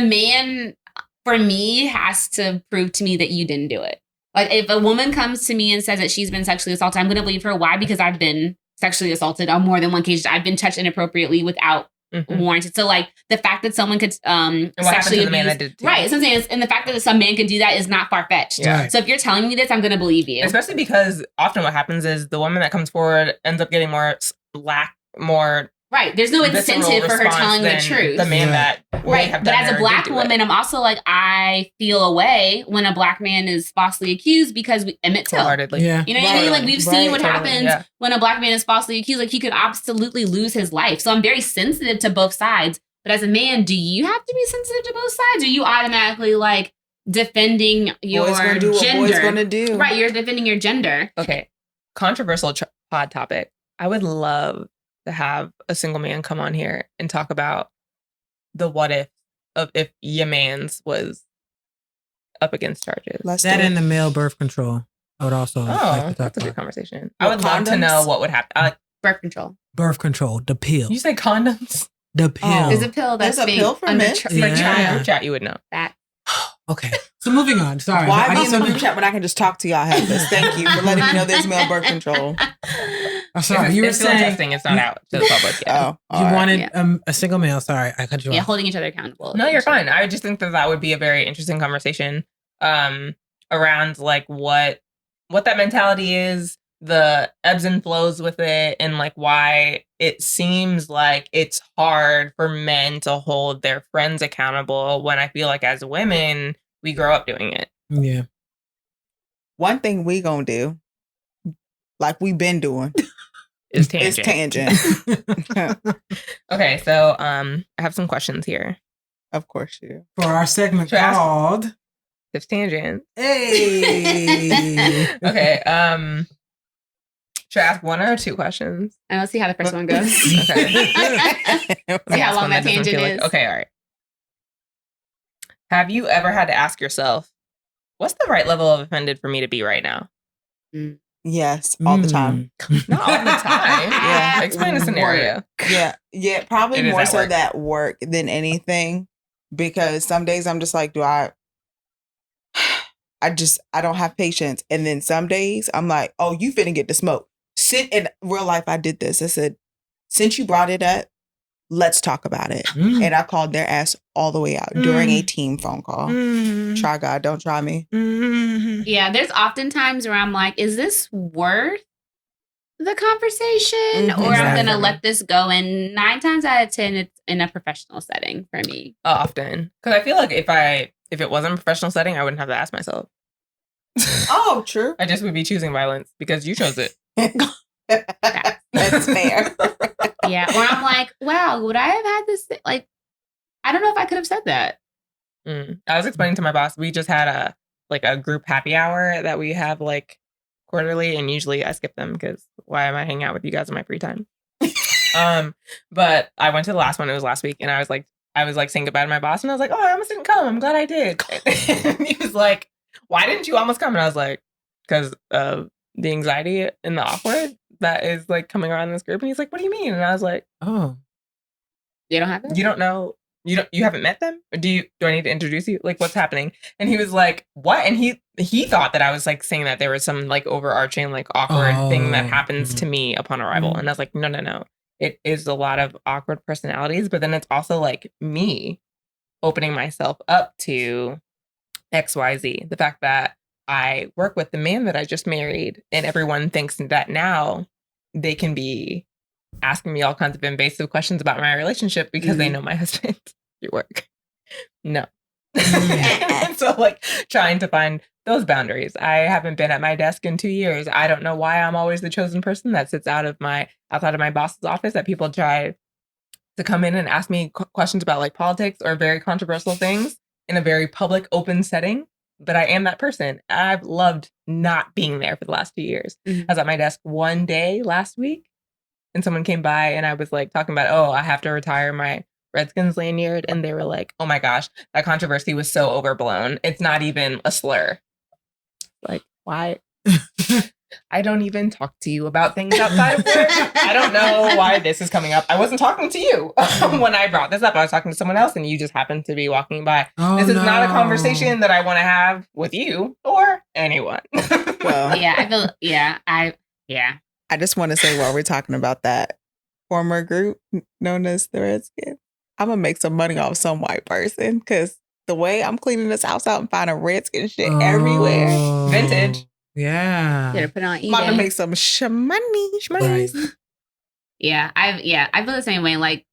C: man, for me, has to prove to me that you didn't do it. Like, if a woman comes to me and says that she's been sexually assaulted, I'm going to believe her. Why? Because I've been sexually assaulted on more than one occasion. I've been touched inappropriately without warranted. So like, the fact that someone could sexually abuse,
B: man that did
C: right? So I'm saying, and the fact that some man could do that is not far fetched.
B: Yeah.
C: So if you're telling me this, I'm going to believe you.
B: Especially because often what happens is the woman that comes forward ends up getting more
C: right. There's no incentive for her telling the truth.
B: The man that
C: right. But as a Black woman, I'm also like, I feel a way when a Black man is falsely accused, because we Emmett Till.
D: Yeah.
C: You know what I mean? Like, we've seen what happens when a Black man is falsely accused. Like, he could absolutely lose his life. So I'm very sensitive to both sides. But as a man, do you have to be sensitive to both sides? Or you automatically like defending your gender?
A: What boys gonna do?
C: Right. You're defending your gender.
B: Okay. Controversial pod topic. I would love to have a single man come on here and talk about the what if of if your man's was up against charges.
D: That and the male birth control. I would also like to talk
B: that's a good
D: about.
B: conversation. I would love to know what would happen.
C: Birth control.
D: Birth control, the pill.
B: You say condoms?
D: The pill.
C: There's a pill that's
A: There's a
C: being
A: pill for
C: under
A: men?
C: for
B: Like,
C: trial.
B: group chat, you would know.
C: That.
D: Okay. So moving on. Sorry.
A: Why be in the group chat when I can just talk to y'all? Have this. Thank you for letting me know there's male birth control.
D: I'm sorry. You were
B: it's still
D: saying
B: testing. It's not out to the public yet.
A: Oh,
D: you
A: all right.
D: wanted a single male. Sorry, I cut you
C: Yeah,
D: off.
C: holding each other accountable.
B: No, you're fine. I just think that would be a very interesting conversation around like what that mentality is, the ebbs and flows with it, and like why it seems like it's hard for men to hold their friends accountable, when I feel like as women we grow up doing it.
D: Yeah.
A: One thing we gonna do, like we've been doing,
B: Is tangent.
A: is tangent.
B: Okay, so I have some questions here.
A: Of course you.
D: For our segment
B: Should I ask-
D: called
B: It's tangent.
D: Hey.
B: Okay. Should I ask one or two questions?
C: And let's see how the first one goes.
B: Okay.
C: See how long that tangent is.
B: Okay, all right. Have you ever had to ask yourself, what's the right level of offended for me to be right now?
A: Yes, all the time.
B: Not all the time.
A: Yeah.
B: Explain the scenario.
A: Yeah, probably
B: It is
A: more
B: at
A: so
B: work.
A: that work than anything. because some days I'm just like, I don't have patience. And then some days I'm like, oh, you finna get the smoke. In real life, I did this. I said, since you brought it up, let's talk about it. And I called their ass all the way out during a team phone call. Try God, don't try me.
C: Yeah, there's often times where I'm like, is this worth the conversation? Or I'm going to let this go. And 9 times out of 10, it's in a professional setting for me.
B: Often. Because I feel like if it wasn't a professional setting, I wouldn't have to ask myself.
A: Oh, true.
B: I just would be choosing violence because you chose it.
A: That's fair.
C: Yeah. Or I'm like, wow, would I have had this? Like, I don't know if I could have said that.
B: I was explaining to my boss, we just had a group happy hour that we have like quarterly, and usually I skip them because why am I hanging out with you guys in my free time? But I went to the last one. It was last week, and I was like saying goodbye to my boss, and I was like, oh, I almost didn't come. I'm glad I did. And he was like, why didn't you almost come? And I was like, because of the anxiety and the awkward that is like coming around this group. And he's like, what do you mean? And I was like, oh,
C: you don't have it?
B: You don't know. You haven't met them? Or do I need to introduce you? Like, what's happening? And he was like, what? And he thought that I was like saying that there was some like overarching like awkward thing that happens to me upon arrival. And I was like, no. It is a lot of awkward personalities, but then it's also like me opening myself up to XYZ. The fact that I work with the man that I just married, and everyone thinks that now they can be asking me all kinds of invasive questions about my relationship because they know my husband through work. No. And so like trying to find those boundaries. I haven't been at my desk in 2 years. I don't know why I'm always the chosen person that sits outside of my boss's office, that people try to come in and ask me questions about like politics or very controversial things in a very public, open setting. But I am that person. I've loved not being there for the last 2 years. I was at my desk one day last week, and someone came by, and I was like talking about, oh, I have to retire my Redskins lanyard. And they were like, oh my gosh, that controversy was so overblown. It's not even a slur. Like, why? I don't even talk to you about things outside of work. I don't know why this is coming up. I wasn't talking to you when I brought this up. I was talking to someone else, and you just happened to be walking by. This is not a conversation that I want to have with you or anyone.
A: Well,
C: I
A: just want to say, while we're talking about that former group known as the Redskins, I'm going to make some money off some white person, because the way I'm cleaning this house out and finding Redskin shit everywhere.
B: Vintage.
D: Yeah.
C: Gotta put it on eBay.
A: I'm going to make some money.
D: Right.
C: Yeah, I feel the same way. Like,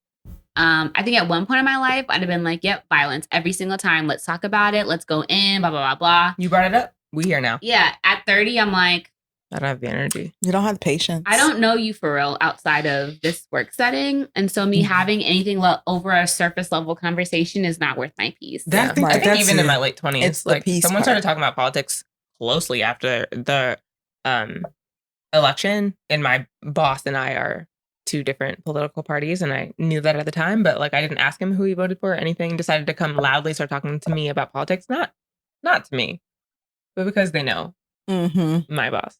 C: I think at one point in my life, I'd have been like, yep, violence every single time. Let's talk about it. Let's go in, blah, blah, blah, blah.
B: You brought it up. We here now.
C: Yeah. At 30, I'm like,
B: I don't have the energy.
A: You don't have the patience.
C: I don't know you for real outside of this work setting. And so me having anything over a surface level conversation is not worth my peace.
B: I think even in my late 20s, like someone started talking about politics closely after the election, and my boss and I are 2 different political parties, and I knew that at the time, but like I didn't ask him who he voted for or anything. Decided to come loudly start talking to me about politics, not to me, but because they know my boss.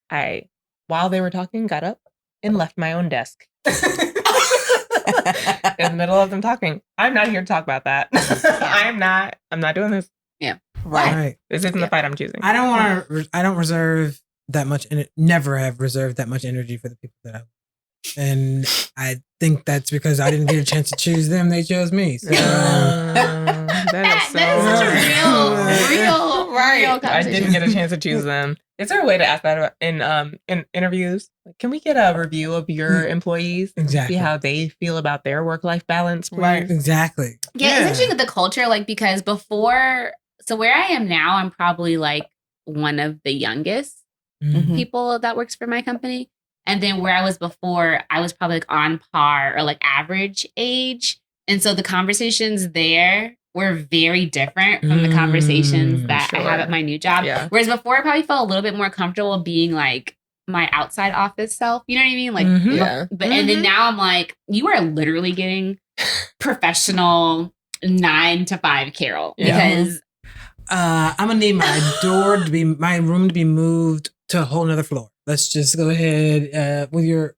B: I, while they were talking, got up and left my own desk in the middle of them talking. I'm not here to talk about that. I'm not doing this.
C: Yeah.
D: Right.
B: This isn't the fight I'm choosing.
D: I don't reserve that much, and never have reserved that much energy for the people that I love. And I think that's because I didn't get a chance to choose them. They chose me. So.
B: That is
C: such a real
B: right. I
C: conversation.
B: didn't get a chance to choose them. Is there a way to ask that in interviews? Like, can we get a review of your employees?
D: Exactly.
B: See how they feel about their work-life balance, please?
D: Right. Exactly.
C: Yeah, it's interesting with the culture, like, because before, so where I am now, I'm probably like one of the youngest people that works for my company. And then where I was before, I was probably like on par or like average age. And so the conversations there were very different from the conversations that I have at my new job.
B: Yeah.
C: Whereas before, I probably felt a little bit more comfortable being like my outside office self. You know what I mean? Like, and then now I'm like, you are literally getting professional 9 to 5 Carol, because
D: I'm gonna need my room to be moved to a whole nother floor. Let's just go ahead with your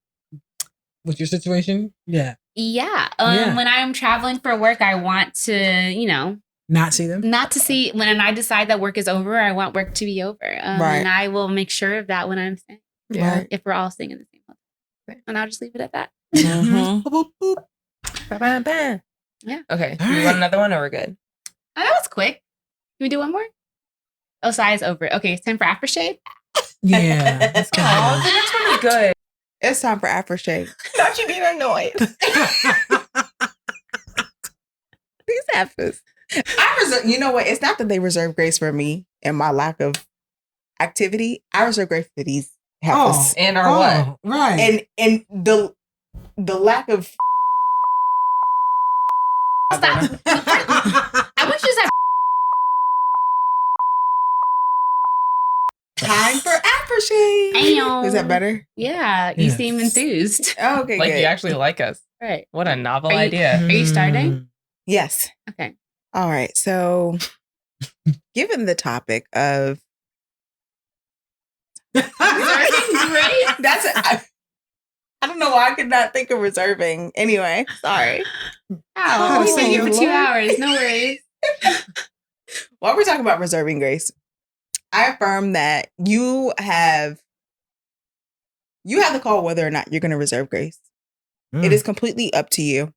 D: situation. Yeah.
C: Yeah.
D: Yeah.
C: When I'm traveling for work, I want to,
D: Not see them?
C: not to see when I decide that work is over, I want work to be over.
A: Right.
C: And I will make sure of that when I'm staying.
B: Yeah.
A: Right.
C: If we're all staying in the same hotel. And I'll just leave it at that.
A: Mhm.
D: Boop, boop.
B: Ba-ba-ba.
C: Yeah.
B: Okay.
D: All
B: You
D: right.
B: want another one or we're good?
C: Oh, that was quick. Can we do one more? Oh, Sai's over. Okay, it's time for aftershave.
D: Yeah. Let's go
B: Oh, the
D: ahead.
B: next one is good.
A: It's time for aftershave.
B: Not you being annoyed.
A: These apples. I reserve. You know what? It's not that they reserve grace for me and my lack of activity. I reserve grace for these heifers.
B: And our what?
D: Right.
A: And the lack of
C: Stop. I wish you said
A: time for aftershave.
C: Ayo.
A: Is that better?
C: Yeah, you
D: Yes.
C: seem enthused.
A: Oh, okay,
B: Like
A: good.
B: you actually like us.
C: Right.
B: What a novel
C: Are you-
B: idea.
C: Are you starting?
A: Yes.
C: Okay.
A: All right. So, given the topic of
C: Reserving grace?
A: I don't know why I could not think of reserving. Anyway, sorry.
C: Oh, we been here for 2
A: Lord.
C: hours. No worries.
A: While we're talking about reserving grace, I affirm that you have the call whether or not you're going to reserve grace. It is completely up to you.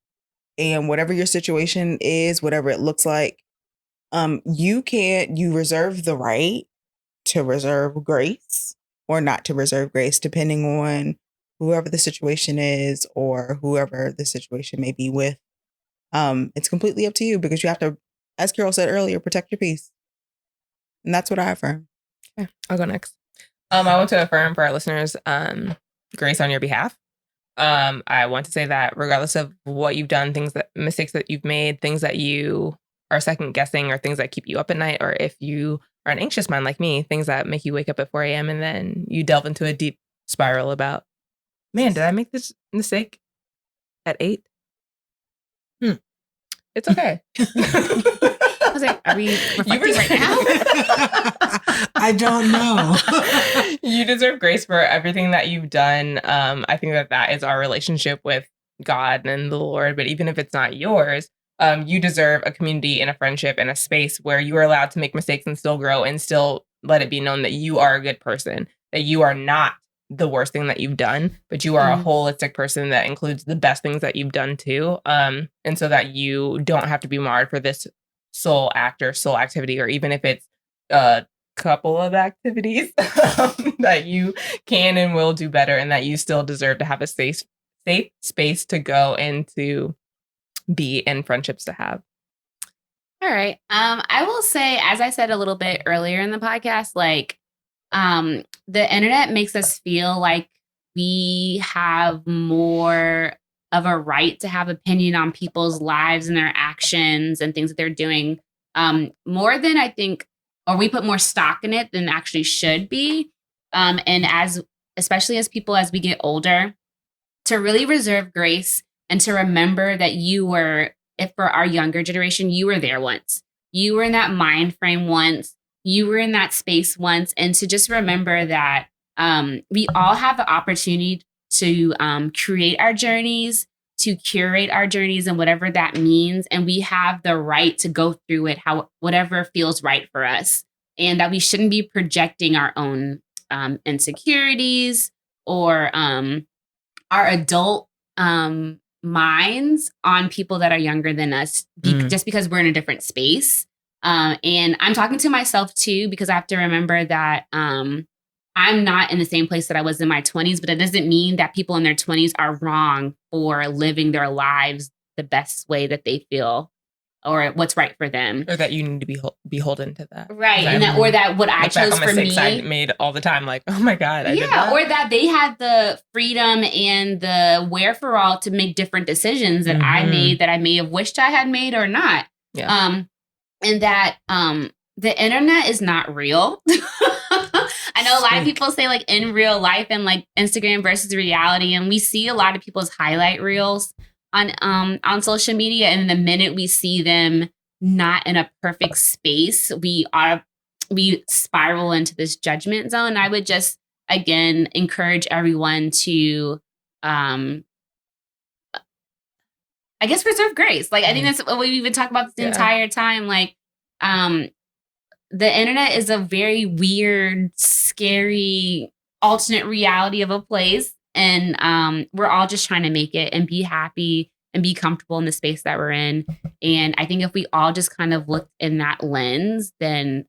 A: And whatever your situation is, whatever it looks like, you reserve the right to reserve grace or not to reserve grace, depending on whoever the situation is or whoever the situation may be with. It's completely up to you because you have to, as Carol said earlier, protect your peace. And that's what I affirm.
B: Okay, I'll go next. I want to affirm for our listeners, grace on your behalf. I want to say that regardless of what you've done, mistakes that you've made, things that you are second guessing or things that keep you up at night, or if you are an anxious mind like me, things that make you wake up at 4 a.m. and then you delve into a deep spiral about, man, did I make this mistake at 8? It's okay.
C: I was like, are we reflecting right now?
D: I don't know.
B: You deserve grace for everything that you've done. I think that is our relationship with God and the Lord. But even if it's not yours, you deserve a community and a friendship and a space where you are allowed to make mistakes and still grow and still let it be known that you are a good person, that you are not the worst thing that you've done, but you are a holistic person that includes the best things that you've done too. And so that you don't have to be marred for this soul act or soul activity, or even if it's a couple of activities that you can and will do better, and that you still deserve to have a safe space to go and to be, and friendships to have.
C: All right. I will say, as I said a little bit earlier in the podcast, like, the internet makes us feel like we have more of a right to have opinion on people's lives and their actions and things that they're doing, more than I think, or we put more stock in it than actually should be. And especially as people, as we get older, to really reserve grace and to remember that if for our younger generation, you were there once. You were in that mind frame once. You were in that space once. And to just remember that we all have the opportunity to create our journeys, to curate our journeys, and whatever that means. And we have the right to go through it, whatever feels right for us. And that we shouldn't be projecting our own insecurities or our adult minds on people that are younger than us, just because we're in a different space. And I'm talking to myself too, because I have to remember that I'm not in the same place that I was in my 20s, but it doesn't mean that people in their 20s are wrong for living their lives the best way that they feel or what's right for them.
B: Or that you need to be beholden to that.
C: Right. And or that what I chose for me.
B: I made all the time, like, oh my God, I did that.
C: Or that they had the freedom and the wherewithal to make different decisions that I made, that I may have wished I had made or not.
B: Yeah.
C: And that the internet is not real. I know a lot of people say like in real life and like Instagram versus reality. And we see a lot of people's highlight reels on social media. And the minute we see them not in a perfect space, we spiral into this judgment zone. I would just, again, encourage everyone to I guess reserve grace. Like, I think that's what we've been talking about the entire time. Like, the internet is a very weird, scary, alternate reality of a place. And we're all just trying to make it and be happy and be comfortable in the space that we're in. And I think if we all just kind of looked in that lens, then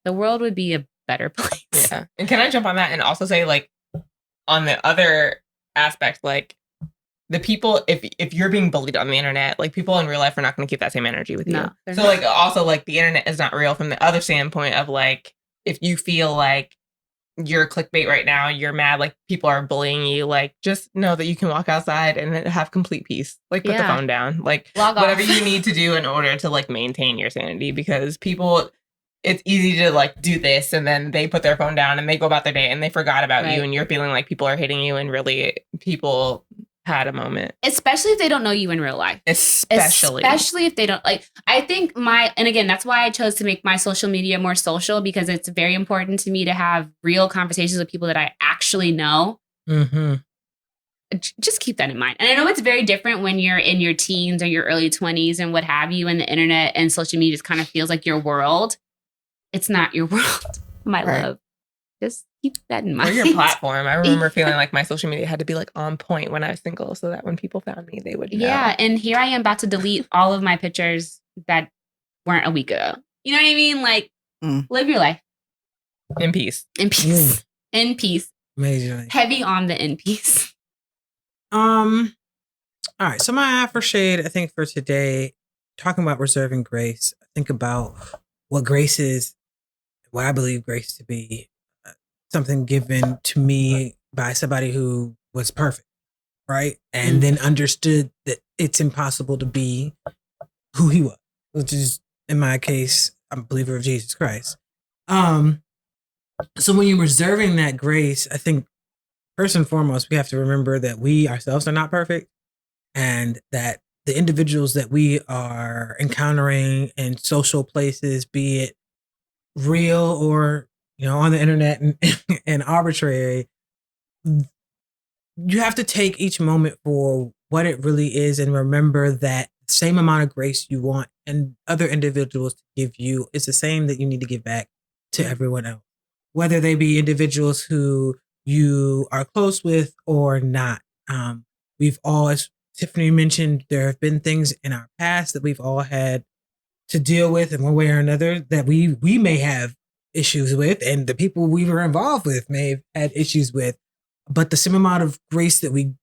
C: the world would be a better place.
B: Yeah. And can I jump on that and also say, like, on the other aspect, like, the people, if you're being bullied on the internet, like, people in real life are not going to keep that same energy with you.
C: No,
B: So, like, also, like, the internet is not real from the other standpoint of, like, if you feel like you're clickbait right now, you're mad, like, people are bullying you, like, just know that you can walk outside and have complete peace. Like, put the phone down. Like,
C: log
B: whatever
C: off.
B: you need to do in order to, like, maintain your sanity, because people, it's easy to, like, do this and then they put their phone down and they go about their day and they forgot about you, and you're feeling like people are hitting you, and really people had a moment.
C: Especially if they don't know you in real life.
B: Especially
C: if they don't, like, I think and again, that's why I chose to make my social media more social, because it's very important to me to have real conversations with people that I actually know.
D: Mm-hmm.
C: Just keep that in mind. And I know it's very different when you're in your teens or your early 20s and what have you, and the internet and social media just kind of feels like your world. It's not your world, my love. Just keep that in mind.
B: Or your platform. I remember feeling like my social media had to be, like, on point when I was single, so that when people found me, they would know.
C: Yeah, and here I am about to delete all of my pictures that weren't a week ago. You know what I mean? Like, live your life.
B: In peace.
C: In peace. In peace.
D: Majorly.
C: Heavy on the in peace.
D: All right. So my after shade, I think, for today, talking about reserving grace, I think about what grace is, what I believe grace to be. Something given to me by somebody who was perfect, right? And then understood that it's impossible to be who he was, which is, in my case, I'm a believer of Jesus Christ. So when you're reserving that grace, I think first and foremost, we have to remember that we ourselves are not perfect, and that the individuals that we are encountering in social places, be it real or, you know, on the internet and arbitrary, you have to take each moment for what it really is, and remember that the same amount of grace you want and other individuals to give you is the same that you need to give back to everyone else, whether they be individuals who you are close with or not. We've all, as Tiffany mentioned, there have been things in our past that we've all had to deal with in one way or another that we may have issues with, and the people we were involved with may have had issues with. But the same amount of grace that we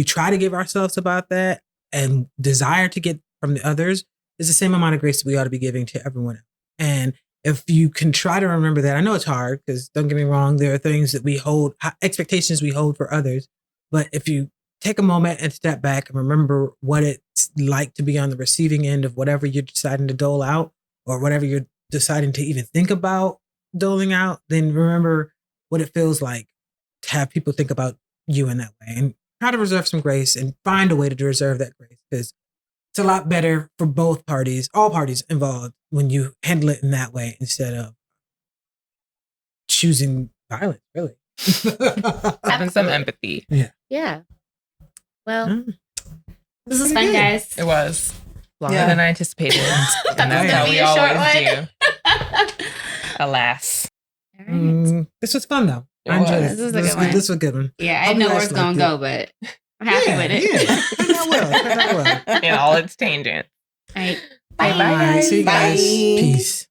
D: try to give ourselves about that and desire to get from the others is the same amount of grace that we ought to be giving to everyone else. And if you can try to remember that, I know it's hard, because don't get me wrong, there are things that we hold, expectations we hold for others. But if you take a moment and step back and remember what it's like to be on the receiving end of whatever you're deciding to dole out, or whatever you're deciding to even think about doling out, then remember what it feels like to have people think about you in that way, and try to reserve some grace and find a way to reserve that grace, because it's a lot better for both parties, all parties involved, when you handle it in that way instead of choosing violence, really.
B: Having some empathy.
C: Yeah. Well, this was fun, guys.
B: It was longer than I anticipated. And that's how we
C: a short
B: always do. Alas.
C: All right.
D: This was fun, though.
B: It
D: I enjoyed
B: was.
D: it.
C: This was a good one.
D: This was a good one.
C: Yeah, I didn't know where it's going to go, but I'm happy with it.
D: Yeah, turned out well.
B: In all its tangents.
C: All right.
B: Bye.
D: All right, see you guys.
A: Bye.
D: Peace.